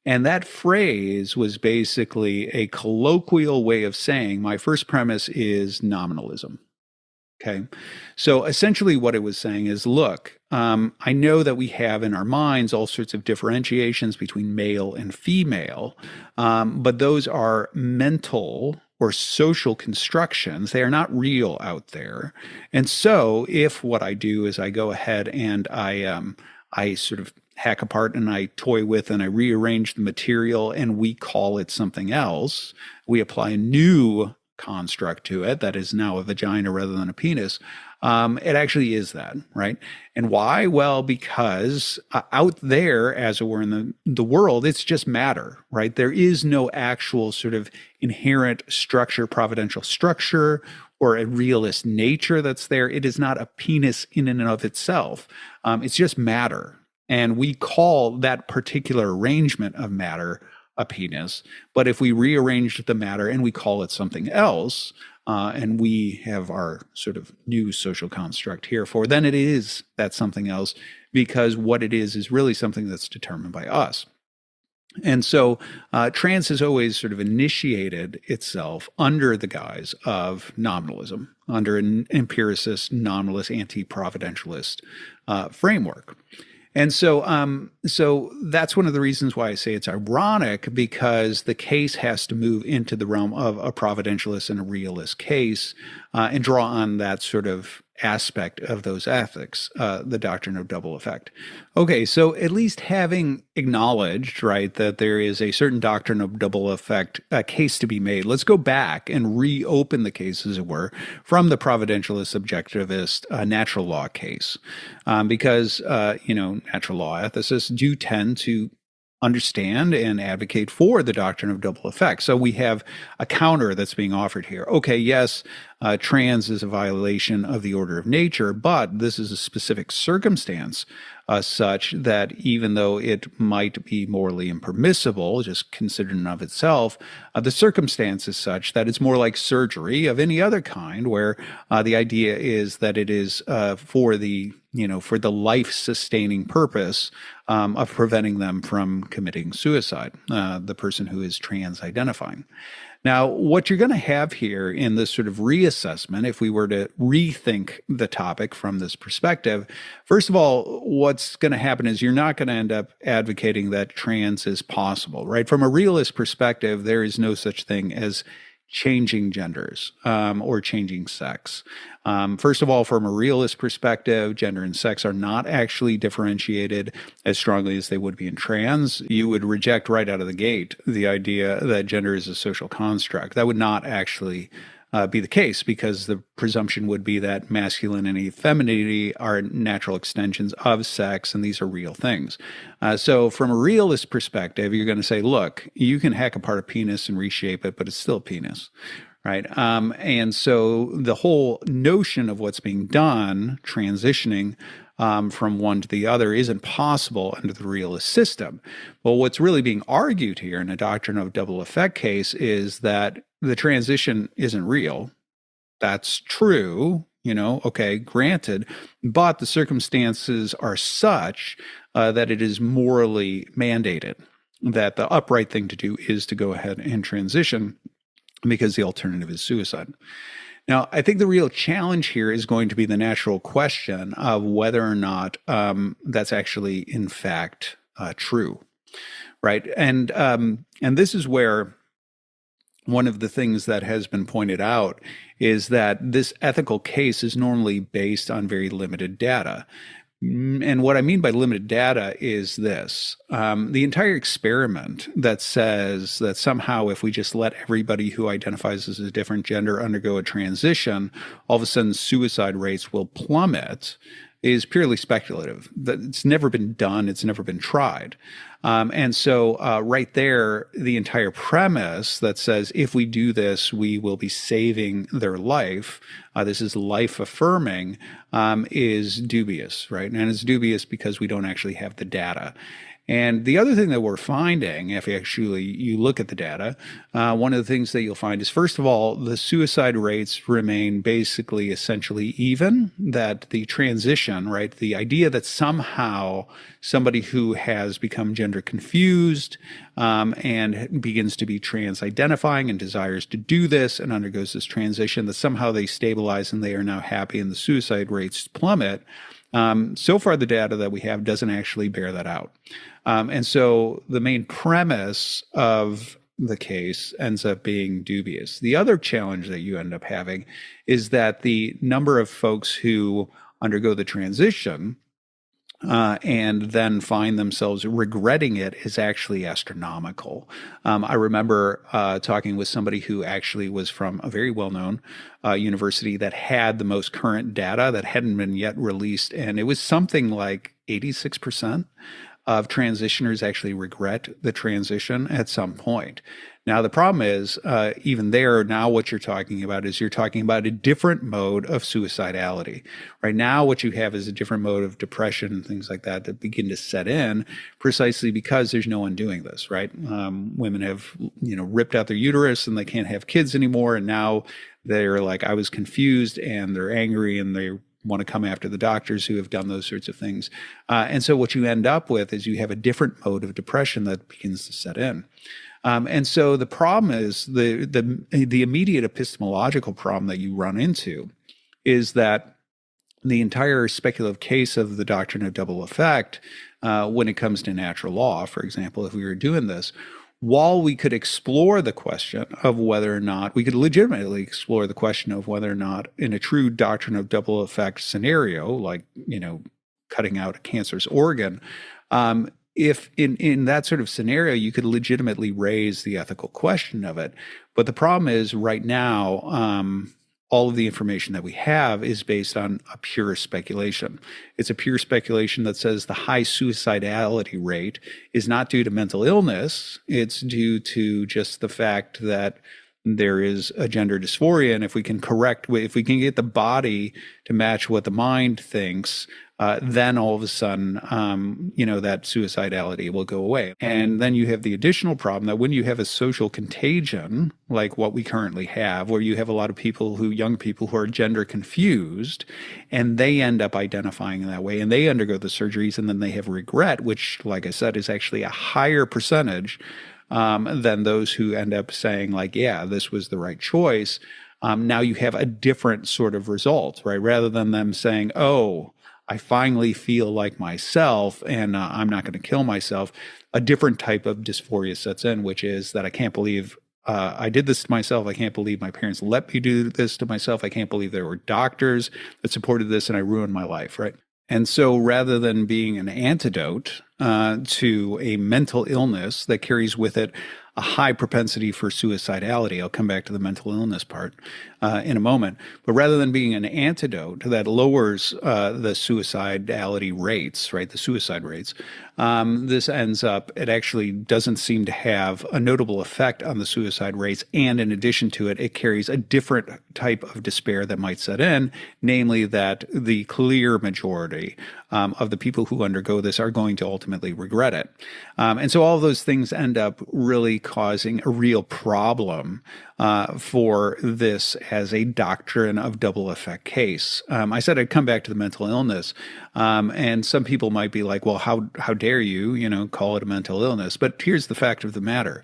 And that phrase was basically a colloquial way of saying my first premise is nominalism. Okay. So essentially what it was saying is, look, I know that we have in our minds all sorts of differentiations between male and female, but those are mental or social constructions. They are not real out there. And so if what I do is I go ahead and I sort of hack apart and I toy with and I rearrange the material and we call it something else, we apply a new construct to it that is now a vagina rather than a penis, it actually is that, right? And why? Well, because out there, as it were in the world, it's just matter, right? There is no actual sort of inherent structure, providential structure, or a realist nature that's there. It is not a penis in and of itself. It's just matter. And we call that particular arrangement of matter a penis. But if we rearrange the matter and we call it something else, and we have our sort of new social construct here for, then it is that something else, because what it is really something that's determined by us. And so trans has always sort of initiated itself under the guise of nominalism, under an empiricist, nominalist, anti-providentialist framework. And so that's one of the reasons why I say it's ironic, because the case has to move into the realm of a providentialist and a realist case, and draw on that sort of aspect of those ethics, the doctrine of double effect. Okay, so at least having acknowledged, right, that there is a certain doctrine of double effect case to be made, let's go back and reopen the case, as it were, from the providentialist, subjectivist, natural law case, because natural law ethicists do tend to understand and advocate for the doctrine of double effect. So we have a counter that's being offered here. Okay, yes, trans is a violation of the order of nature, but this is a specific circumstance such that even though it might be morally impermissible, just considered in and of itself, the circumstance is such that it's more like surgery of any other kind, where the idea is that it is for the life-sustaining purpose of preventing them from committing suicide, the person who is trans-identifying. Now, what you're going to have here in this sort of reassessment, if we were to rethink the topic from this perspective, first of all, what's going to happen is you're not going to end up advocating that trans is possible, right? From a realist perspective, there is no such thing as changing genders or changing sex. First of all, from a realist perspective, gender and sex are not actually differentiated as strongly as they would be in trans. You would reject right out of the gate the idea that gender is a social construct. That would not actually be the case, because the presumption would be that masculinity, femininity are natural extensions of sex, and these are real things. So from a realist perspective, you're going to say, look, you can hack apart a penis and reshape it, but it's still a penis, right? And so the whole notion of what's being done, transitioning from one to the other, isn't possible under the realist system. Well, what's really being argued here in a doctrine of double effect case is that the transition isn't real. That's true, okay, granted, but the circumstances are such that it is morally mandated, that the upright thing to do is to go ahead and transition, because the alternative is suicide. Now, I think the real challenge here is going to be the natural question of whether or not that's actually, in fact, true, right? And this is where one of the things that has been pointed out is that this ethical case is normally based on very limited data. And what I mean by limited data is this. The entire experiment that says that somehow if we just let everybody who identifies as a different gender undergo a transition, all of a sudden suicide rates will plummet, is purely speculative. That it's never been done. It's never been tried. And so right there, the entire premise that says if we do this, we will be saving their life. This is life affirming, is dubious, right? And it's dubious because we don't actually have the data. And the other thing that we're finding, if you look at the data, one of the things that you'll find is, first of all, the suicide rates remain basically essentially even, that the transition, right, the idea that somehow somebody who has become gender confused and begins to be trans identifying and desires to do this and undergoes this transition, that somehow they stabilize and they are now happy and the suicide rates plummet. So far, the data that we have doesn't actually bear that out. And so the main premise of the case ends up being dubious. The other challenge that you end up having is that the number of folks who undergo the transition and then find themselves regretting it is actually astronomical. I remember talking with somebody who actually was from a very well-known university that had the most current data that hadn't been yet released, and it was something like 86% of transitioners actually regret the transition at some point. Now, the problem is, even there, now what you're talking about is you're talking about a different mode of suicidality. Right now, what you have is a different mode of depression and things like that that begin to set in precisely because there's no one doing this, right? Women have, ripped out their uterus and they can't have kids anymore. And now they're like, I was confused, and they're angry, and they want to come after the doctors who have done those sorts of things. And so what you end up with is you have a different mode of depression that begins to set in. And so the problem is the immediate epistemological problem that you run into is that the entire speculative case of the doctrine of double effect, when it comes to natural law, for example, if we were doing this, while we could explore the question of whether or not, we could legitimately explore the question of whether or not in a true doctrine of double effect scenario, like, cutting out a cancerous organ, if in that sort of scenario, you could legitimately raise the ethical question of it. But the problem is right now, all of the information that we have is based on a pure speculation. It's a pure speculation that says the high suicidality rate is not due to mental illness. It's due to just the fact that there is a gender dysphoria. And if we can get the body to match what the mind thinks, then all of a sudden, that suicidality will go away. And then you have the additional problem that when you have a social contagion, like what we currently have, where you have a lot of young people who are gender confused, and they end up identifying in that way, and they undergo the surgeries, and then they have regret, which, like I said, is actually a higher percentage than those who end up saying, like, yeah, this was the right choice. Now you have a different sort of result, right? Rather than them saying, oh, I finally feel like myself and I'm not going to kill myself, a different type of dysphoria sets in, which is that I can't believe I did this to myself. I can't believe my parents let me do this to myself. I can't believe there were doctors that supported this and I ruined my life, right? And so rather than being an antidote to a mental illness that carries with it a high propensity for suicidality, I'll come back to the mental illness part in a moment, but rather than being an antidote that lowers the suicidality rates, right, the suicide rates, this ends up, it actually doesn't seem to have a notable effect on the suicide rates. And in addition to it, it carries a different type of despair that might set in, namely that the clear majority of the people who undergo this are going to ultimately regret it. And so all of those things end up really causing a real problem for this as a doctrine of double effect case. I said I'd come back to the mental illness, and some people might be like, well, how dare you, call it a mental illness? But here's the fact of the matter.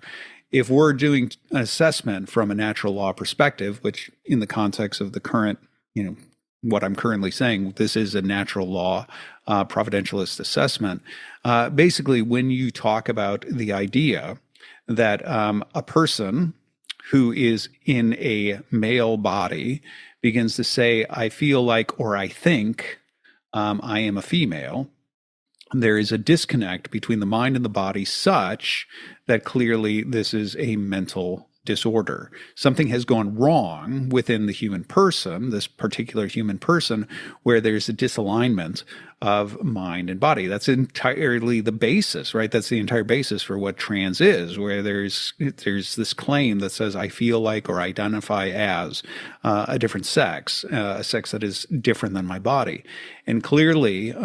If we're doing an assessment from a natural law perspective, which in the context of the current, what I'm currently saying, this is a natural law providentialist assessment. Basically, when you talk about the idea that a person who is in a male body begins to say, I feel like, or I think I am a female, there is a disconnect between the mind and the body such that clearly this is a mental disorder. Something has gone wrong within the human person, this particular human person, where there's a disalignment of mind and body. That's entirely the basis, right? That's the entire basis for what trans is, where there's this claim that says I feel like or identify as a different sex, a sex that is different than my body. And clearly,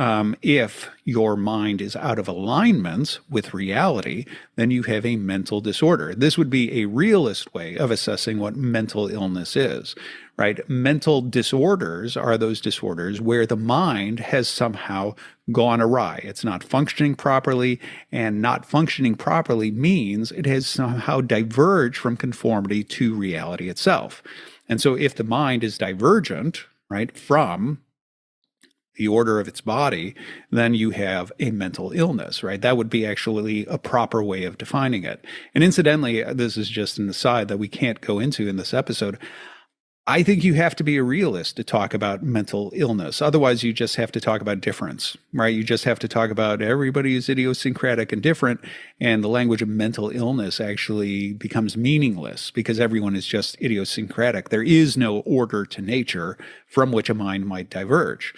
if your mind is out of alignment with reality, then you have a mental disorder. This would be a realist way of assessing what mental illness is, right? Mental disorders are those disorders where the mind has somehow gone awry. It's not functioning properly, and not functioning properly means it has somehow diverged from conformity to reality itself. And so if the mind is divergent, right, from the order of its body, then you have a mental illness, right? That would be actually a proper way of defining it. And incidentally, this is just an aside that we can't go into in this episode. I think you have to be a realist to talk about mental illness. Otherwise, you just have to talk about difference, right? You just have to talk about everybody is idiosyncratic and different, and the language of mental illness actually becomes meaningless because everyone is just idiosyncratic. There is no order to nature from which a mind might diverge.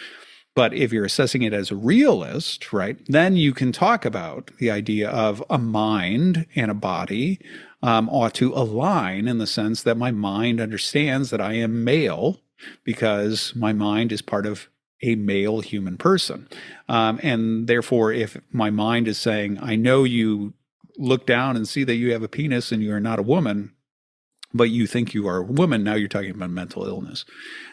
But if you're assessing it as a realist, right, then you can talk about the idea of a mind and a body ought to align in the sense that my mind understands that I am male because my mind is part of a male human person. And therefore, if my mind is saying, I know you look down and see that you have a penis and you are not a woman, but you think you are a woman, now you're talking about mental illness.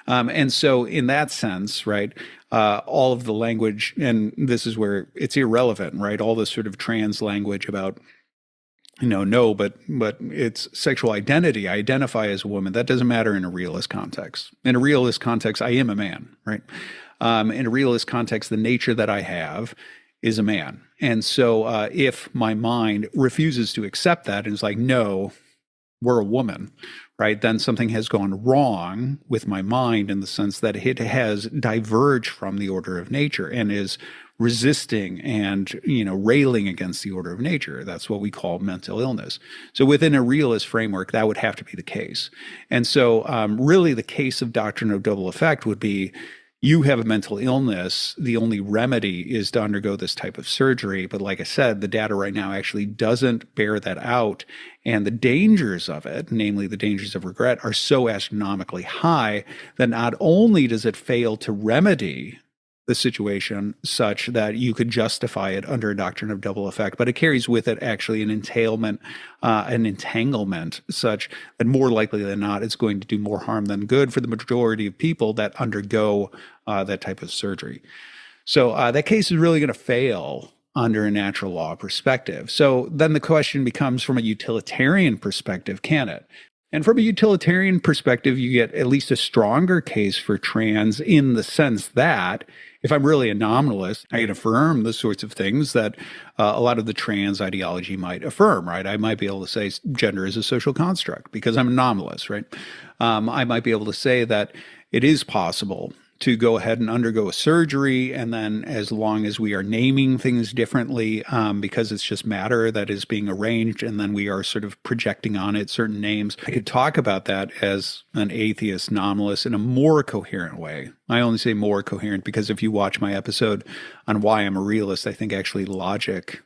And so in that sense, right, all of the language, and this is where it's irrelevant, right? All this sort of trans language about, but it's sexual identity. I identify as a woman. That doesn't matter in a realist context. In a realist context, I am a man, right? In a realist context, the nature that I have is a man. And so if my mind refuses to accept that and is like, no, we're a woman, right? Then something has gone wrong with my mind in the sense that it has diverged from the order of nature and is resisting and, railing against the order of nature. That's what we call mental illness. So within a realist framework, that would have to be the case. And so really the case of doctrine of double effect would be, you have a mental illness, the only remedy is to undergo this type of surgery. But like I said, the data right now actually doesn't bear that out. And the dangers of it, namely the dangers of regret, are so astronomically high that not only does it fail to remedy the situation such that you could justify it under a doctrine of double effect, but it carries with it actually an entanglement such that more likely than not, it's going to do more harm than good for the majority of people that undergo that type of surgery. So that case is really going to fail under a natural law perspective. So then the question becomes, from a utilitarian perspective, can it? And from a utilitarian perspective, you get at least a stronger case for trans in the sense that if I'm really a nominalist, I can affirm the sorts of things that a lot of the trans ideology might affirm, right? I might be able to say gender is a social construct because I'm a nominalist, right? I might be able to say that it is possible to go ahead and undergo a surgery, and then as long as we are naming things differently, because it's just matter that is being arranged, and then we are sort of projecting on it certain names, I could talk about that as an atheist nominalist in a more coherent way. I only say more coherent because if you watch my episode on why I'm a realist, I think actually logic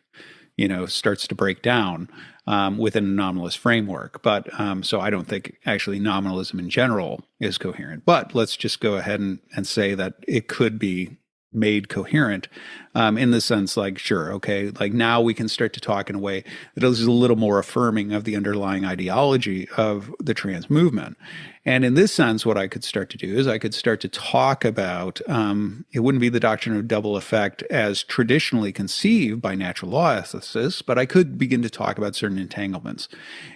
starts to break down within a nominalist framework. But so I don't think actually nominalism in general is coherent. But let's just go ahead and say that it could be made coherent in the sense like, sure, okay, like now we can start to talk in a way that is a little more affirming of the underlying ideology of the trans movement. And in this sense, what I could start to do is I could start to talk about, it wouldn't be the doctrine of double effect as traditionally conceived by natural law ethicists, but I could begin to talk about certain entanglements.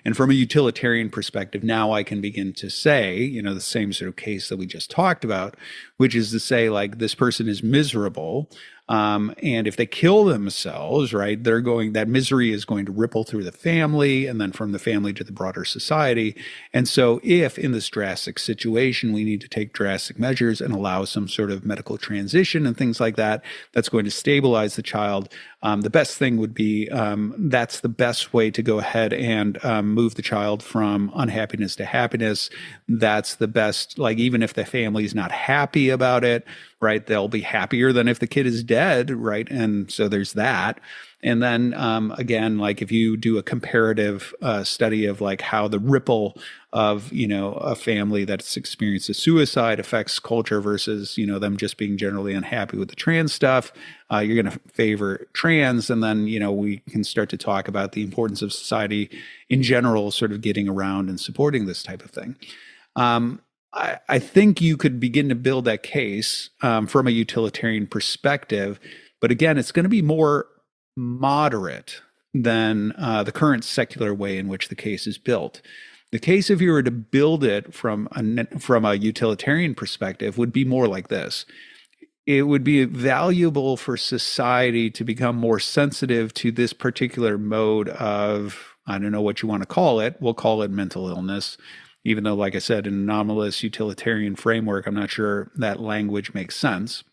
And from a utilitarian perspective, now I can begin to say, the same sort of case that we just talked about, which is to say, like, this person is miserable And if they kill themselves, right, that misery is going to ripple through the family and then from the family to the broader society. And so if in this drastic situation, we need to take drastic measures and allow some sort of medical transition and things like that, that's going to stabilize the child. The best thing would be that's the best way to go ahead and move the child from unhappiness to happiness. That's the best, like, even if the family is not happy about it, right, they'll be happier than if the kid is dead, right? And so there's that. And then again, like if you do a comparative study of like how the ripple of, a family that's experienced a suicide affects culture versus, them just being generally unhappy with the trans stuff, you're going to favor trans. And then, we can start to talk about the importance of society in general, sort of getting around and supporting this type of thing. I think you could begin to build that case from a utilitarian perspective. But again, it's going to be more moderate than the current secular way in which the case is built. The case, if you were to build it from a utilitarian perspective, would be more like this. It would be valuable for society to become more sensitive to this particular mode of, I don't know what you want to call it, we'll call it mental illness, even though, like I said, in an anomalous utilitarian framework, I'm not sure that language makes sense.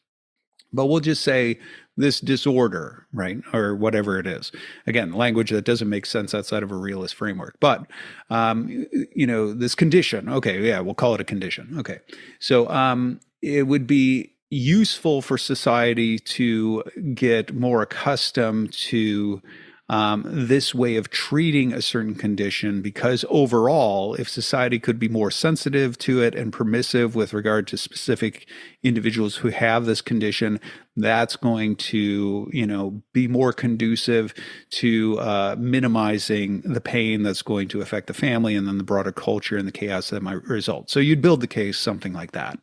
But we'll just say this disorder, right? Or whatever it is. Again, language that doesn't make sense outside of a realist framework. But, this condition. Okay, yeah, we'll call it a condition. Okay. So it would be useful for society to get more accustomed to this way of treating a certain condition, because overall, if society could be more sensitive to it and permissive with regard to specific individuals who have this condition, that's going to, be more conducive to minimizing the pain that's going to affect the family and then the broader culture and the chaos that might result. So you'd build the case something like that.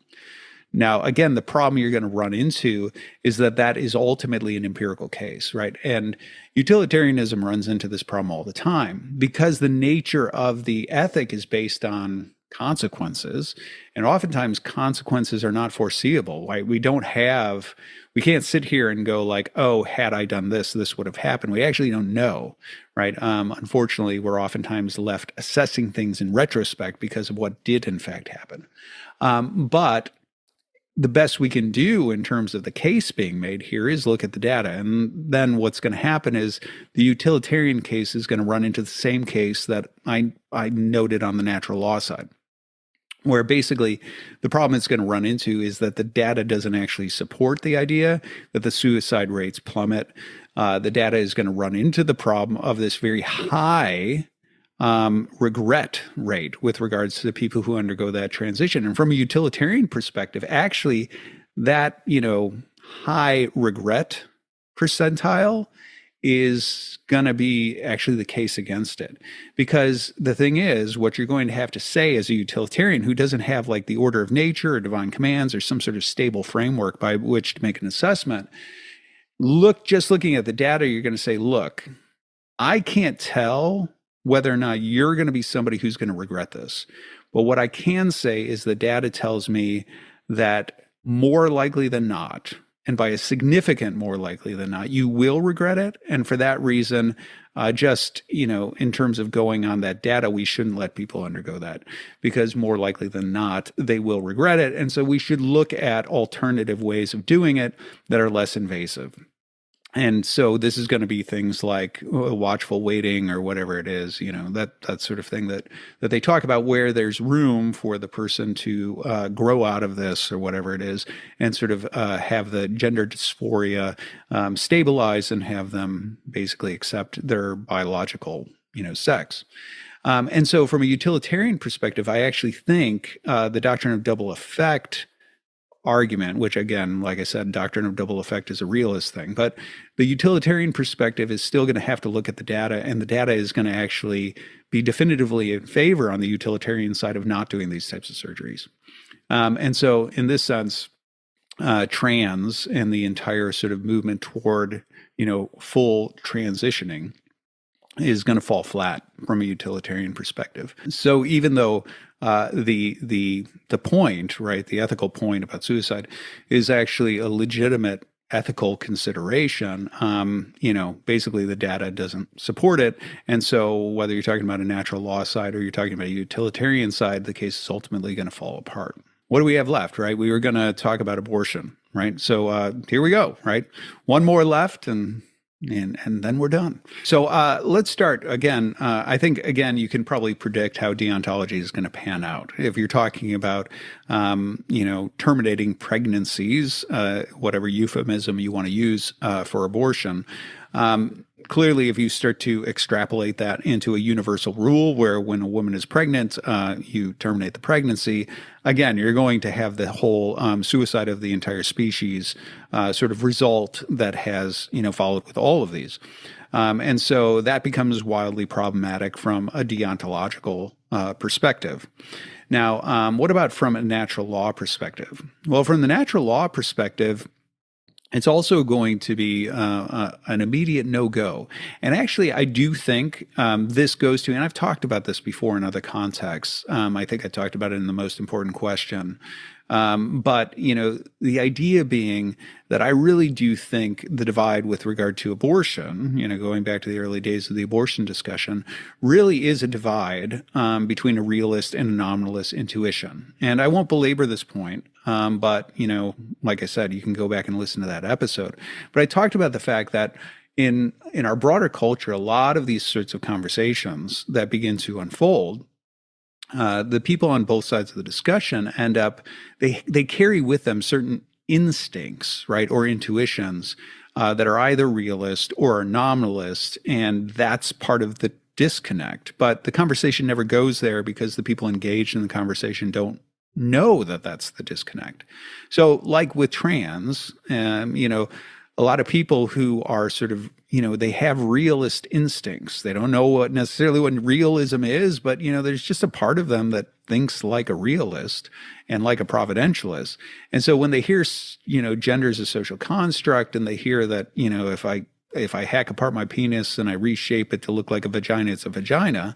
Now, again, the problem you're going to run into is that is ultimately an empirical case, right? And utilitarianism runs into this problem all the time because the nature of the ethic is based on consequences. And oftentimes consequences are not foreseeable, right? We can't sit here and go like, oh, had I done this, this would have happened. We actually don't know, right? Unfortunately, we're oftentimes left assessing things in retrospect because of what did in fact happen. But the best we can do in terms of the case being made here is look at the data. And then what's going to happen is the utilitarian case is going to run into the same case that I noted on the natural law side, where basically the problem it's going to run into is that the data doesn't actually support the idea that the suicide rates plummet. The data is going to run into the problem of this very high regret rate with regards to the people who undergo that transition. And from a utilitarian perspective, actually, that, high regret percentile is going to be actually the case against it. Because the thing is, what you're going to have to say as a utilitarian who doesn't have like the order of nature or divine commands or some sort of stable framework by which to make an assessment, looking at the data, you're going to say, look, I can't tell whether or not you're going to be somebody who's going to regret this. But what I can say is the data tells me that more likely than not, and by a significant more likely than not, you will regret it. And for that reason, in terms of going on that data, we shouldn't let people undergo that because more likely than not, they will regret it. And so we should look at alternative ways of doing it that are less invasive. And so this is going to be things like watchful waiting or whatever it is, that sort of thing that they talk about, where there's room for the person to grow out of this or whatever it is, and sort of have the gender dysphoria stabilize and have them basically accept their biological, sex. And so from a utilitarian perspective, I actually think the doctrine of double effect argument, which again, like I said, doctrine of double effect is a realist thing, but the utilitarian perspective is still going to have to look at the data, and the data is going to actually be definitively in favor on the utilitarian side of not doing these types of surgeries. And so in this sense, trans and the entire sort of movement toward, full transitioning is going to fall flat from a utilitarian perspective. So even though the point, right, the ethical point about suicide is actually a legitimate ethical consideration, basically the data doesn't support it. And so whether you're talking about a natural law side or you're talking about a utilitarian side, the case is ultimately going to fall apart. What do we have left, right? We were going to talk about abortion, right? So here we go, right? One more left, and then we're done. So let's start again. I think again you can probably predict how deontology is going to pan out. If you're talking about terminating pregnancies, whatever euphemism you want to use for abortion. Clearly, if you start to extrapolate that into a universal rule where when a woman is pregnant, you terminate the pregnancy, again, you're going to have the whole suicide of the entire species sort of result that has, followed with all of these. And so that becomes wildly problematic from a deontological perspective. Now, what about from a natural law perspective? Well, from the natural law perspective, it's also going to be an immediate no-go. And actually, I do think this goes to, and I've talked about this before in other contexts. I think I talked about it in the most important question. But the idea being that I really do think the divide with regard to abortion, going back to the early days of the abortion discussion, really is a divide between a realist and a nominalist intuition. And I won't belabor this point, but like I said, you can go back and listen to that episode. But I talked about the fact that in our broader culture, a lot of these sorts of conversations that begin to unfold, the people on both sides of the discussion end up, they carry with them certain instincts, right, or intuitions that are either realist or nominalist, and that's part of the disconnect. But the conversation never goes there because the people engaged in the conversation don't know that that's the disconnect. So like with trans, a lot of people who are sort of, they have realist instincts. They don't know necessarily what realism is, but, there's just a part of them that thinks like a realist and like a providentialist. And so when they hear, gender is a social construct, and they hear that, if I hack apart my penis and I reshape it to look like a vagina, it's a vagina.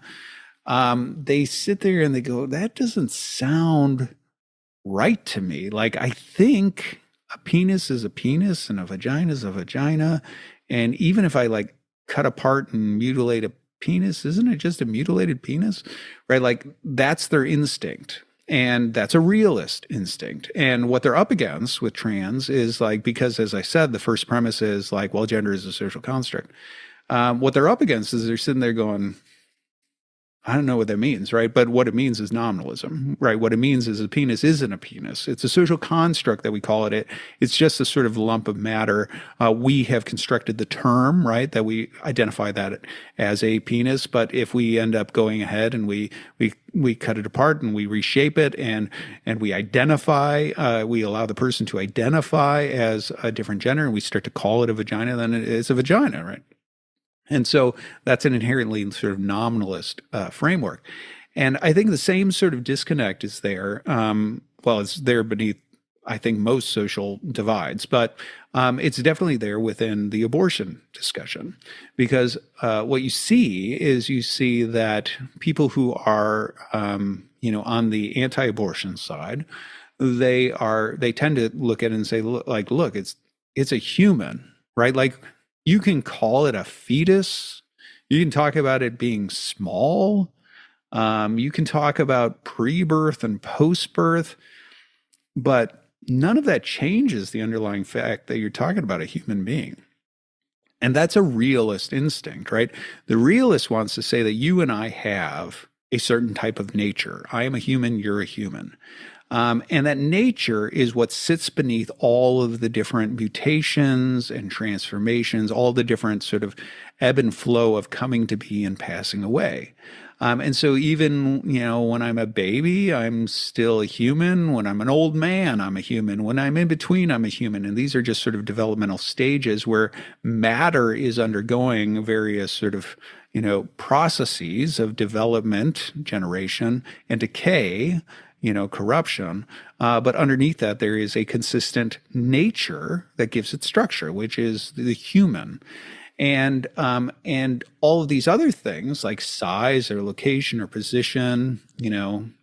They sit there and they go, that doesn't sound right to me. Like, I think a penis is a penis and a vagina is a vagina. And even if I cut apart and mutilate a penis, isn't it just a mutilated penis? Right? Like, that's their instinct. And that's a realist instinct. And what they're up against with trans is because as I said, the first premise is well, gender is a social construct. What they're up against is they're sitting there going, I don't know what that means, right? But what it means is nominalism, right? What it means is a penis isn't a penis. It's a social construct that we call it. It's just a sort of lump of matter. We have constructed the term, right, that we identify that as a penis. But if we end up going ahead and we cut it apart and we reshape it and we identify, we allow the person to identify as a different gender, and we start to call it a vagina, then it's a vagina, right? And so that's an inherently sort of nominalist framework. And I think the same sort of disconnect is there. It's there beneath, I think, most social divides, but it's definitely there within the abortion discussion. Because what you see that people who are, on the anti-abortion side, they tend to look at it and say, look, it's a human, right? Like, you can call it a fetus. You can talk about it being small. You can talk about pre-birth and post-birth, but none of that changes the underlying fact that you're talking about a human being. And that's a realist instinct, right? The realist wants to say that you and I have a certain type of nature. I am a human, you're a human. And that nature is what sits beneath all of the different mutations and transformations, all the different sort of ebb and flow of coming to be and passing away. And so even, when I'm a baby, I'm still a human. When I'm an old man, I'm a human. When I'm in between, I'm a human. And these are just sort of developmental stages where matter is undergoing various sort of, processes of development, generation, and decay, corruption. But underneath that, there is a consistent nature that gives it structure, which is the human. And all of these other things like size or location or position,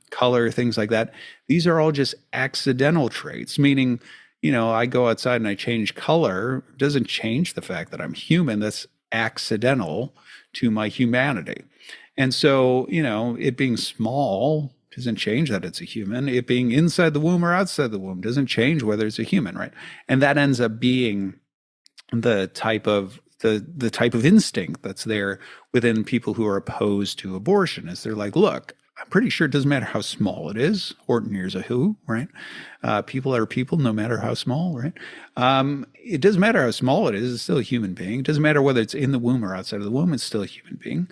color, things like that, these are all just accidental traits, meaning, I go outside and I change color, it doesn't change the fact that I'm human. That's accidental to my humanity. And so, it being small doesn't change that it's a human. It being inside the womb or outside the womb doesn't change whether it's a human, right? And that ends up being the type of instinct that's there within people who are opposed to abortion. Is they're like, look, I'm pretty sure it doesn't matter how small it is. Horton here's a who, right? People are people, no matter how small, right? It doesn't matter how small it is. It's still a human being. It doesn't matter whether it's in the womb or outside of the womb. It's still a human being.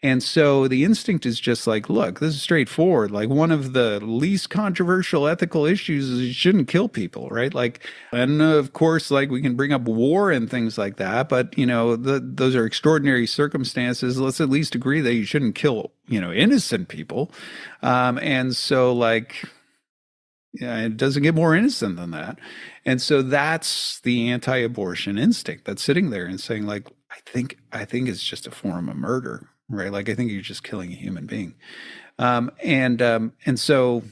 And so the instinct is just like, look, this is straightforward. Like one of the least controversial ethical issues is you shouldn't kill people, right? Like, and of course, like we can bring up war and things like that, but those are extraordinary circumstances. Let's at least agree that you shouldn't kill, innocent people. And so like, yeah, it doesn't get more innocent than that. And so that's the anti-abortion instinct that's sitting there and saying like, I think it's just a form of murder, right? Like I think you're just killing a human being. And so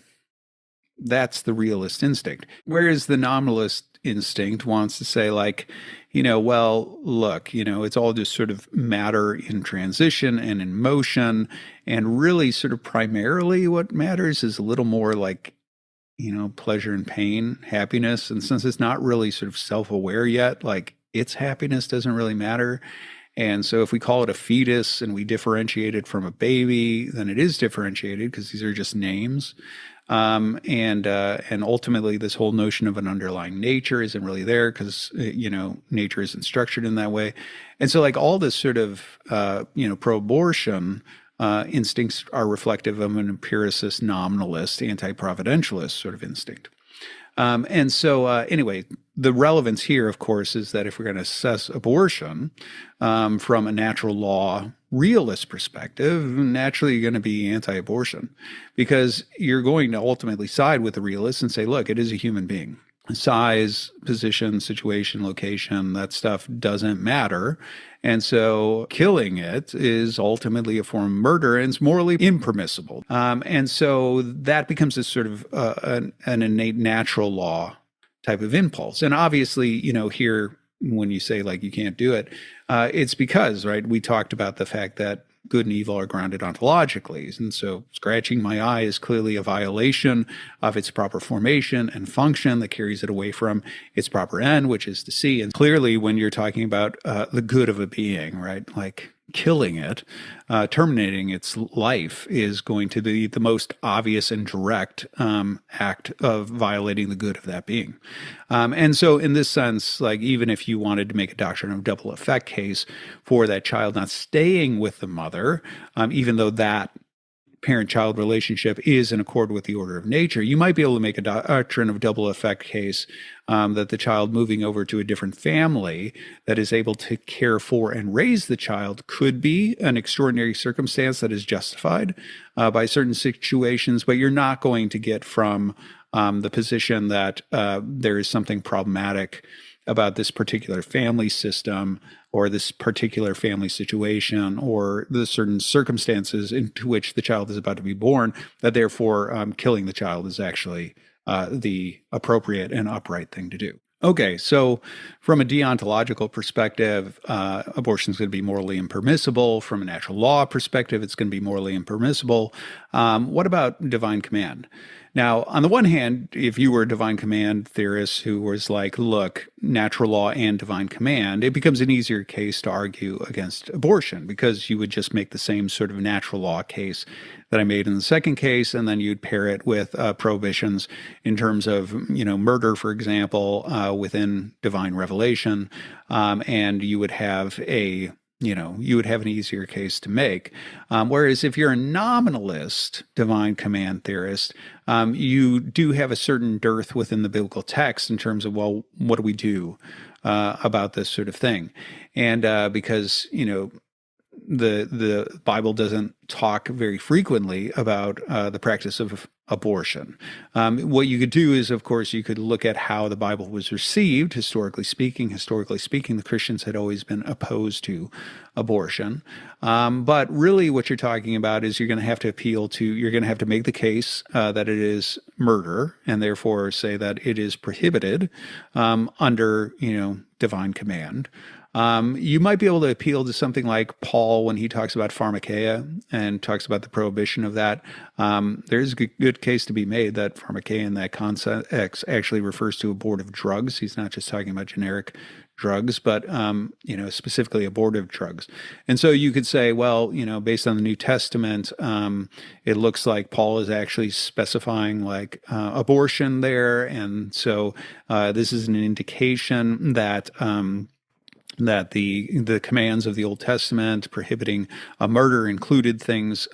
that's the realist instinct. Whereas the nominalist instinct wants to say like, well, look, it's all just sort of matter in transition and in motion. And really sort of primarily what matters is a little more like, pleasure and pain, happiness. And since it's not really sort of self-aware yet, like its happiness doesn't really matter. And so if we call it a fetus and we differentiate it from a baby, then it is differentiated because these are just names. And ultimately this whole notion of an underlying nature isn't really there because, nature isn't structured in that way. And so like all this sort of, pro-abortion, instincts are reflective of an empiricist, nominalist, anti-providentialist sort of instinct. And so anyway, the relevance here, of course, is that if we're going to assess abortion from a natural law realist perspective, naturally you're going to be anti-abortion because you're going to ultimately side with the realist and say, look, it is a human being. Size, position, situation, location, that stuff doesn't matter. And so killing it is ultimately a form of murder and it's morally impermissible. And so that becomes a sort of an innate natural law type of impulse. And obviously, here, when you say like you can't do it, it's because, right, we talked about the fact that good and evil are grounded ontologically. And so scratching my eye is clearly a violation of its proper formation and function that carries it away from its proper end, which is to see. And clearly when you're talking about the good of a being, right, like killing it, terminating its life is going to be the most obvious and direct act of violating the good of that being. And so in this sense, like even if you wanted to make a doctrine of double effect case for that child not staying with the mother, even though that parent-child relationship is in accord with the order of nature, you might be able to make a doctrine of double effect case that the child moving over to a different family that is able to care for and raise the child could be an extraordinary circumstance that is justified by certain situations, but you're not going to get from the position that there is something problematic about this particular family system or this particular family situation or the certain circumstances into which the child is about to be born, that therefore killing the child is actually the appropriate and upright thing to do. Okay, so from a deontological perspective, abortion is going to be morally impermissible. From a natural law perspective, it's going to be morally impermissible. What about divine command? Now, on the one hand, if you were a divine command theorist who was like, look, natural law and divine command, it becomes an easier case to argue against abortion because you would just make the same sort of natural law case that I made in the second case, and then you'd pair it with prohibitions in terms of, murder, for example, within divine revelation, and you would have an easier case to make. Whereas if you're a nominalist divine command theorist, you do have a certain dearth within the biblical text in terms of, well, what do we do about this sort of thing? And because, the Bible doesn't talk very frequently about the practice of abortion. What you could do is, of course, you could look at how the Bible was received, historically speaking. Historically speaking, the Christians had always been opposed to abortion. But really what you're talking about is you're going to have to make the case that it is murder, and therefore say that it is prohibited under, divine command. You might be able to appeal to something like Paul when he talks about pharmakeia and talks about the prohibition of that. There's a good case to be made that pharmakeia in that context actually refers to abortive drugs. He's not just talking about generic drugs, but specifically abortive drugs. And so you could say, well, based on the New Testament, it looks like Paul is actually specifying like abortion there, and so this is an indication that the commands of the Old Testament prohibiting murder included things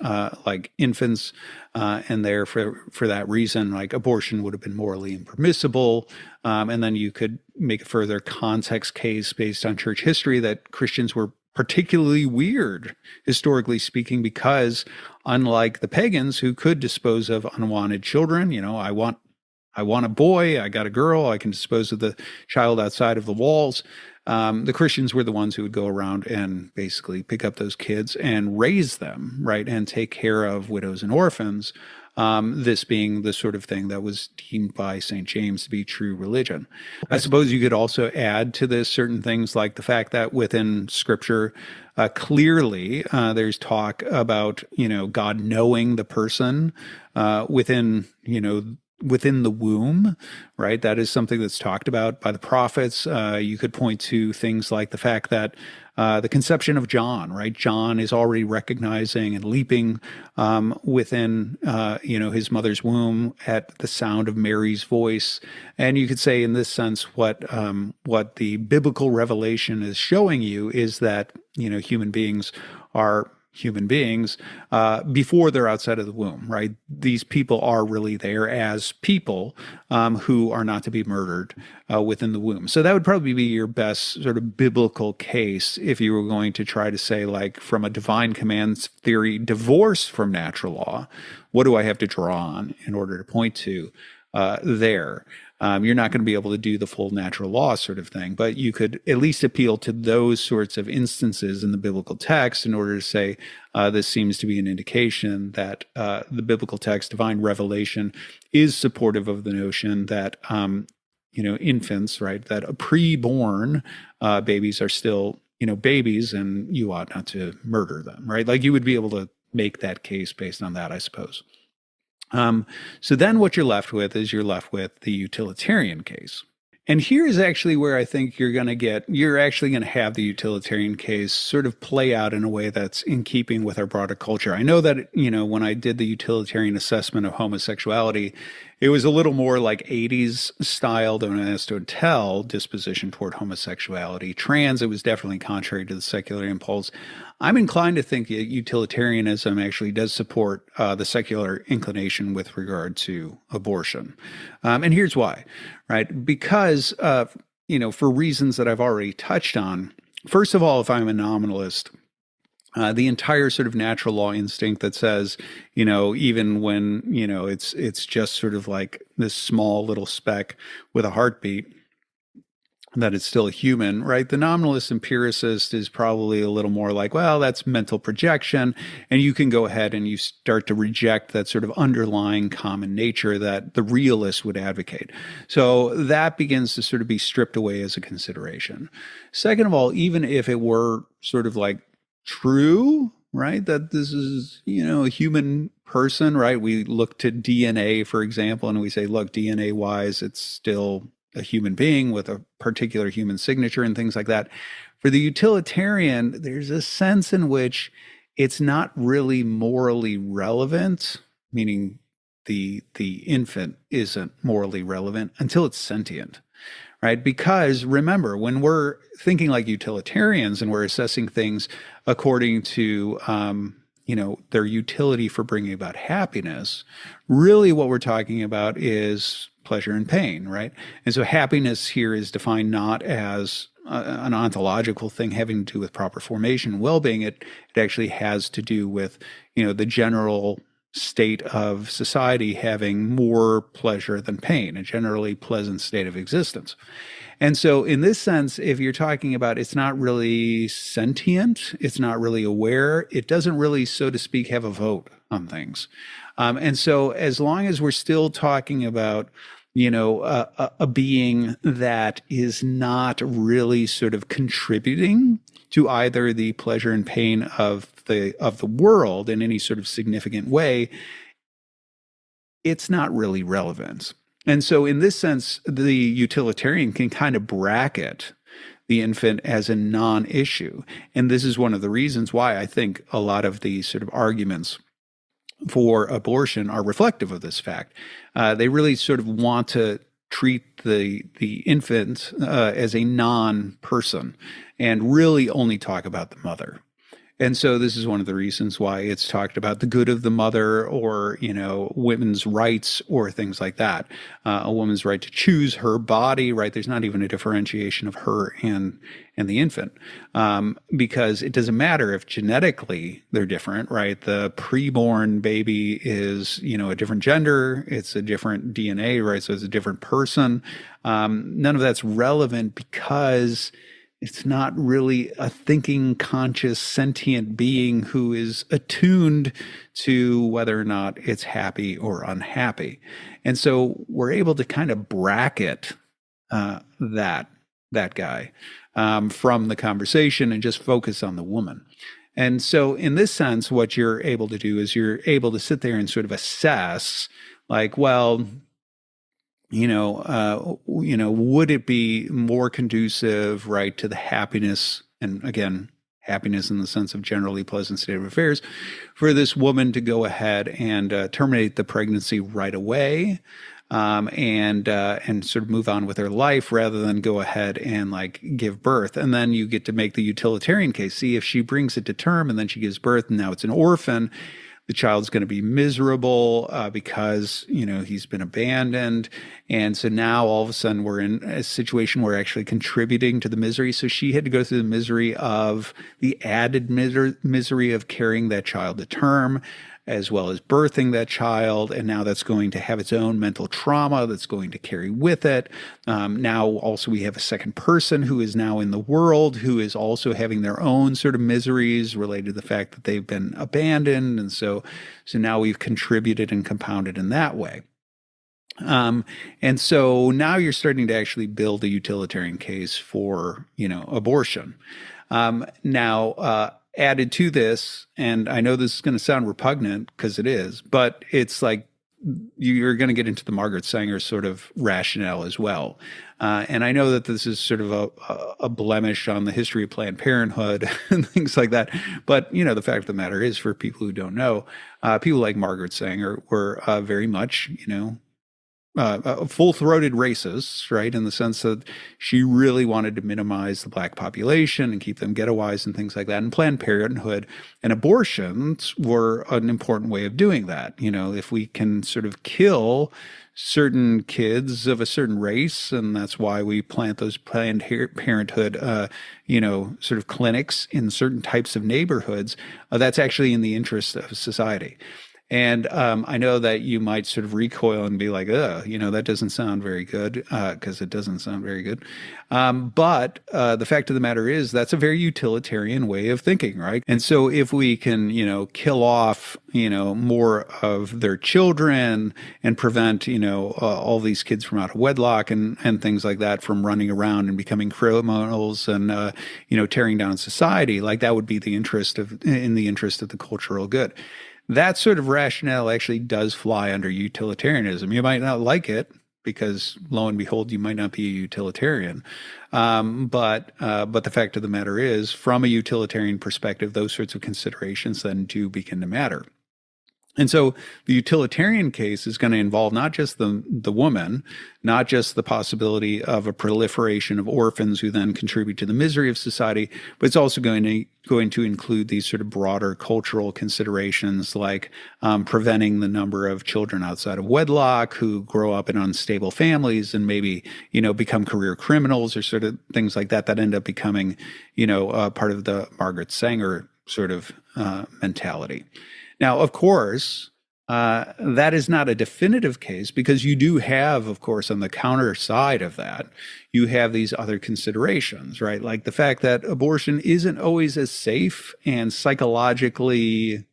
like infants, and there for that reason, like abortion would have been morally impermissible. And then you could make a further context case based on church history that Christians were particularly weird, historically speaking, because unlike the pagans who could dispose of unwanted children, I want a boy, I got a girl, I can dispose of the child outside of the walls. The Christians were the ones who would go around and basically pick up those kids and raise them, right, and take care of widows and orphans, this being the sort of thing that was deemed by St. James to be true religion. I suppose you could also add to this certain things like the fact that within Scripture, clearly there's talk about, God knowing the person within the womb, right? That is something that's talked about by the prophets. You could point to things like the fact that the conception of John, right? John is already recognizing and leaping within, his mother's womb at the sound of Mary's voice. And you could say, in this sense, what the biblical revelation is showing you is that, human beings are human beings before they're outside of the womb, right? These people are really there as people who are not to be murdered within the womb. So that would probably be your best sort of biblical case if you were going to try to say, like, from a divine commands theory, divorce from natural law, what do I have to draw on in order to point to there? You're not going to be able to do the full natural law sort of thing, but you could at least appeal to those sorts of instances in the biblical text in order to say this seems to be an indication that the biblical text, divine revelation, is supportive of the notion that infants, right, that preborn babies are still babies, and you ought not to murder them, right? Like you would be able to make that case based on that, I suppose. So then what you're left with is the utilitarian case. And here is actually where I think you're actually going to have the utilitarian case sort of play out in a way that's in keeping with our broader culture. I know that, when I did the utilitarian assessment of homosexuality, it was a little more like 80s style Don't Ask, Don't Tell disposition toward homosexuality. Trans, it was definitely contrary to the secular impulse. I'm inclined to think that utilitarianism actually does support the secular inclination with regard to abortion. And here's why, right? Because, for reasons that I've already touched on, first of all, if I'm a nominalist, the entire sort of natural law instinct that says, even when, it's just sort of like this small little speck with a heartbeat, that it's still a human, right? The nominalist empiricist is probably a little more like, well, that's mental projection. And you can go ahead and you start to reject that sort of underlying common nature that the realist would advocate. So that begins to sort of be stripped away as a consideration. Second of all, even if it were sort of like true, right, that this is, a human person, right? We look to DNA, for example, and we say, look, DNA wise, it's still a human being with a particular human signature and things like that. For the utilitarian, there's a sense in which it's not really morally relevant, meaning the infant isn't morally relevant until it's sentient, right? Because remember, when we're thinking like utilitarians and we're assessing things according to their utility for bringing about happiness, really what we're talking about is pleasure and pain, right? And so happiness here is defined not as an ontological thing having to do with proper formation and well-being. It actually has to do with, the general state of society having more pleasure than pain, a generally pleasant state of existence. And so, in this sense, if you're talking about it's not really sentient, it's not really aware, it doesn't really, so to speak, have a vote on things. And so, as long as we're still talking about, a being that is not really sort of contributing to either the pleasure and pain of the world in any sort of significant way, it's not really relevant. And so, in this sense, the utilitarian can kind of bracket the infant as a non-issue. And this is one of the reasons why I think a lot of the sort of arguments for abortion are reflective of this fact. They really sort of want to treat the infant as a non-person and really only talk about the mother. And so this is one of the reasons why it's talked about the good of the mother, or, women's rights or things like that. A woman's right to choose her body, right? There's not even a differentiation of her and the infant, because it doesn't matter if genetically they're different, right? The preborn baby is, a different gender. It's a different DNA, right? So it's a different person. None of that's relevant because it's not really a thinking, conscious, sentient being who is attuned to whether or not it's happy or unhappy. And so we're able to kind of bracket that guy from the conversation and just focus on the woman. And so in this sense, what you're able to do is you're able to sit there and sort of assess, like, well, would it be more conducive, right, to the happiness, and again, happiness in the sense of generally pleasant state of affairs, for this woman to go ahead and terminate the pregnancy right away, and sort of move on with her life rather than go ahead and like give birth. And then you get to make the utilitarian case. See, if she brings it to term and then she gives birth and now it's an orphan, the child's going to be miserable because, he's been abandoned. And so now all of a sudden we're in a situation where we're actually contributing to the misery. So she had to go through the misery of the added misery of carrying that child to term, as well as birthing that child. And now that's going to have its own mental trauma that's going to carry with it. Now also we have a second person who is now in the world, who is also having their own sort of miseries related to the fact that they've been abandoned. And so now we've contributed and compounded in that way. And so now you're starting to actually build a utilitarian case for, abortion. Added to this, and I know this is going to sound repugnant because it is, but it's like you're going to get into the Margaret Sanger sort of rationale as well. And I know that this is sort of a blemish on the history of Planned Parenthood and things like that. But, the fact of the matter is, for people who don't know, people like Margaret Sanger were very much, full-throated racists, right? In the sense that she really wanted to minimize the black population and keep them ghettoized and things like that. And Planned Parenthood and abortions were an important way of doing that. If we can sort of kill certain kids of a certain race, and that's why we plant those Planned Parenthood, sort of clinics in certain types of neighborhoods, that's actually in the interest of society. And I know that you might sort of recoil and be like, that doesn't sound very good, because it doesn't sound very good. But the fact of the matter is that's a very utilitarian way of thinking, right? And so if we can, kill off, more of their children and prevent, all these kids from out of wedlock and things like that from running around and becoming criminals and, tearing down society, like that would be in the interest of the cultural good. That sort of rationale actually does fly under utilitarianism. You might not like it because, lo and behold, you might not be a utilitarian. But the fact of the matter is, from a utilitarian perspective, those sorts of considerations then do begin to matter. And so the utilitarian case is going to involve not just the woman, not just the possibility of a proliferation of orphans who then contribute to the misery of society, but it's also going to include these sort of broader cultural considerations like preventing the number of children outside of wedlock who grow up in unstable families and maybe, become career criminals or sort of things like that end up becoming, part of the Margaret Sanger sort of mentality. Now, of course, That is not a definitive case because you do have, of course, on the counter side of that, you have these other considerations, right? Like the fact that abortion isn't always as safe and psychologically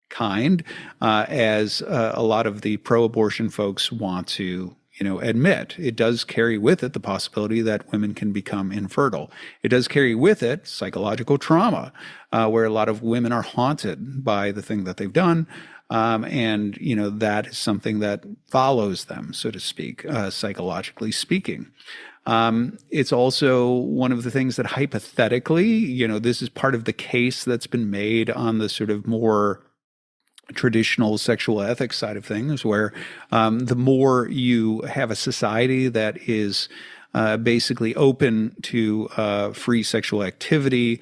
kind as a lot of the pro-abortion folks want to, admit. It does carry with it the possibility that women can become infertile. It does carry with it psychological trauma, where a lot of women are haunted by the thing that they've done. And, that is something that follows them, so to speak, psychologically speaking. It's also one of the things that hypothetically, this is part of the case that's been made on the sort of more traditional sexual ethics side of things, where the more you have a society that is basically open to free sexual activity,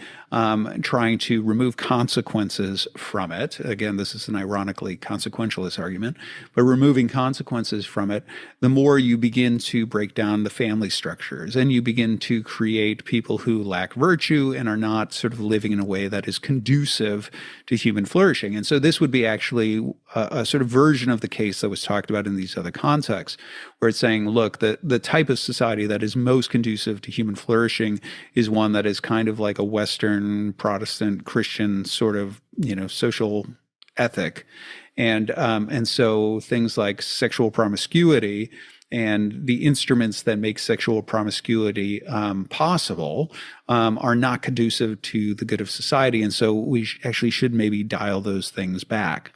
trying to remove consequences from it. Again, this is an ironically consequentialist argument, but removing consequences from it, the more you begin to break down the family structures and you begin to create people who lack virtue and are not sort of living in a way that is conducive to human flourishing. And so this would be actually a sort of version of the case that was talked about in these other contexts, where it's saying, look, the type of society that is most conducive to human flourishing is one that is kind of like a Western Protestant Christian sort of, social ethic. And so things like sexual promiscuity and the instruments that make sexual promiscuity possible are not conducive to the good of society. And so we actually should maybe dial those things back.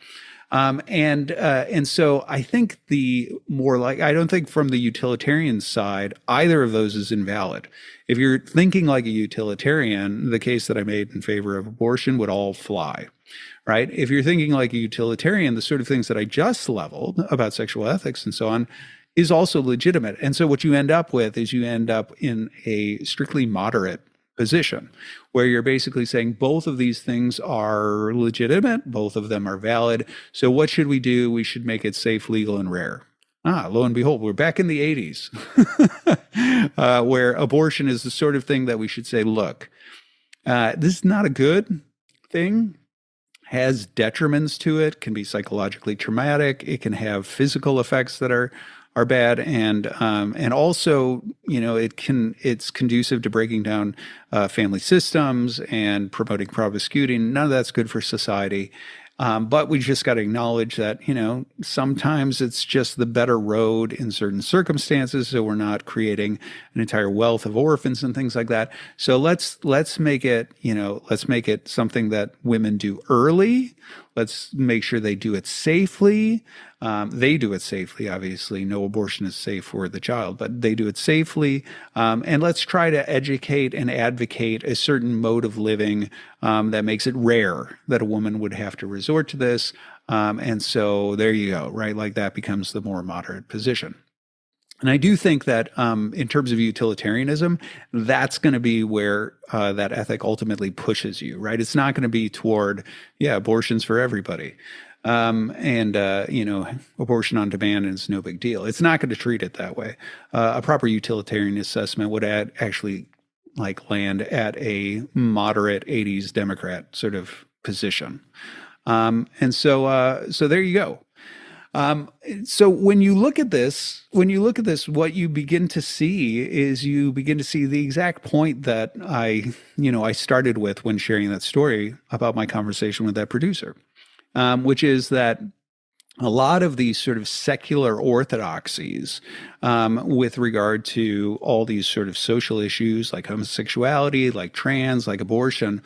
And so I think I don't think from the utilitarian side, either of those is invalid. If you're thinking like a utilitarian, the case that I made in favor of abortion would all fly, right? If you're thinking like a utilitarian, the sort of things that I just leveled about sexual ethics and so on is also legitimate. And so what you end up with is you end up in a strictly moderate position where you're basically saying both of these things are legitimate, both of them are valid. So what should we do? We should make it safe, legal, and rare. Lo and behold, we're back in the 80s where abortion is the sort of thing that we should say, look, this is not a good thing, has detriments to it, can be psychologically traumatic. It can have physical effects that are bad, and also it's conducive to breaking down family systems and promoting promiscuity. None of that's good for society. But we just got to acknowledge that, sometimes it's just the better road in certain circumstances. So we're not creating an entire wealth of orphans and things like that. So let's make it, let's make it something that women do early. Let's make sure they do it safely. They do it safely, obviously. No abortion is safe for the child, but they do it safely. And let's try to educate and advocate a certain mode of living that makes it rare that a woman would have to resort to this. And so there you go, right? Like that becomes the more moderate position. And I do think that in terms of utilitarianism, that's going to be where that ethic ultimately pushes you, right? It's not going to be toward, abortions for everybody. Abortion on demand is no big deal. It's not going to treat it that way. A proper utilitarian assessment would actually land at a moderate 80s Democrat sort of position. So there you go. So when you look at this, what you begin to see is the exact point that I started with when sharing that story about my conversation with that producer, which is that a lot of these sort of secular orthodoxies with regard to all these sort of social issues like homosexuality, like trans, like abortion,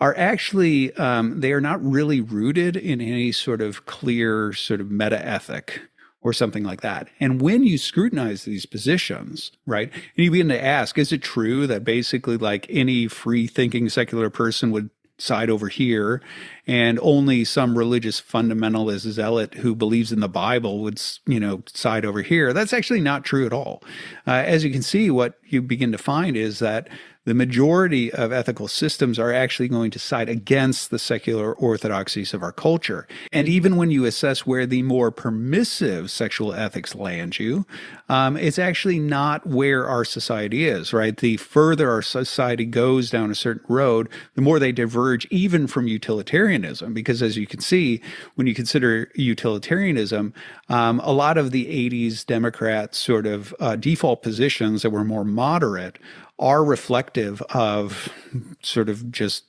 are actually, they are not really rooted in any sort of clear sort of meta-ethic or something like that. And when you scrutinize these positions, right, and you begin to ask, is it true that basically like any free-thinking secular person would side over here, and only some religious fundamentalist zealot who believes in the Bible would, side over here? That's actually not true at all. As you can see, what you begin to find is that the majority of ethical systems are actually going to side against the secular orthodoxies of our culture. And even when you assess where the more permissive sexual ethics land you, it's actually not where our society is, right? The further our society goes down a certain road, the more they diverge even from utilitarianism. Because as you can see, when you consider utilitarianism, a lot of the 80s Democrats' sort of default positions that were more moderate are reflective of sort of just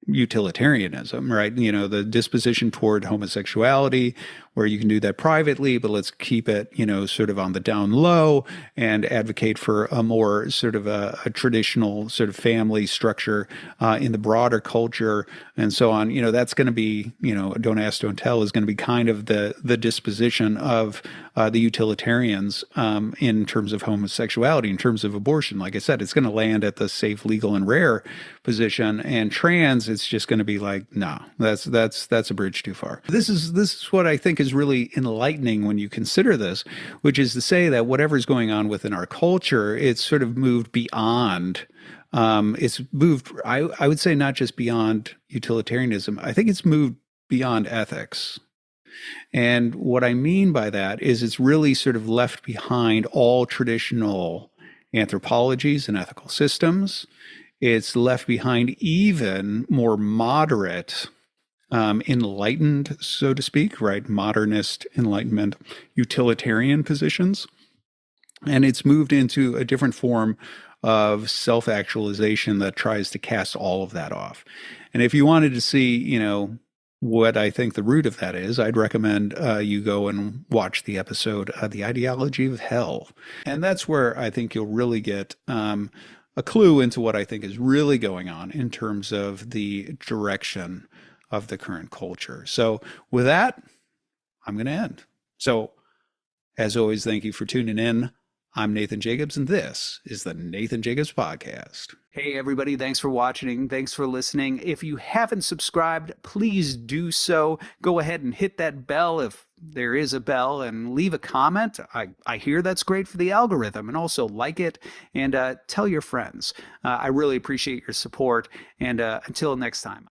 utilitarianism, right? You know, the disposition toward homosexuality, where you can do that privately, but let's keep it, you know, sort of on the down low and advocate for a more sort of a traditional sort of family structure in the broader culture and so on. You know, that's going to be, you know, don't ask, don't tell is going to be kind of the disposition of the utilitarians in terms of homosexuality, in terms of abortion. Like I said, it's going to land at the safe, legal, and rare position, and trans, it's just going to be like, no, that's a bridge too far. This is what I think is really enlightening when you consider this, which is to say that whatever's going on within our culture, it's sort of moved beyond. It's moved, I would say, not just beyond utilitarianism. I think it's moved beyond ethics. And what I mean by that is it's really sort of left behind all traditional anthropologies and ethical systems. It's left behind even more moderate, enlightened, so to speak, right? Modernist, Enlightenment, utilitarian positions. And it's moved into a different form of self-actualization that tries to cast all of that off. And if you wanted to see, you know, what I think the root of that is, I'd recommend you go and watch the episode, The Ideology of Hell. And that's where I think you'll really get a clue into what I think is really going on in terms of the direction of the current culture. So with that, I'm going to end. So as always, thank you for tuning in. I'm Nathan Jacobs, and this is the Nathan Jacobs Podcast. Hey, everybody. Thanks for watching. Thanks for listening. If you haven't subscribed, please do so. Go ahead and hit that bell if there is a bell, and leave a comment. I hear that's great for the algorithm. And also like it and tell your friends. I really appreciate your support. And until next time.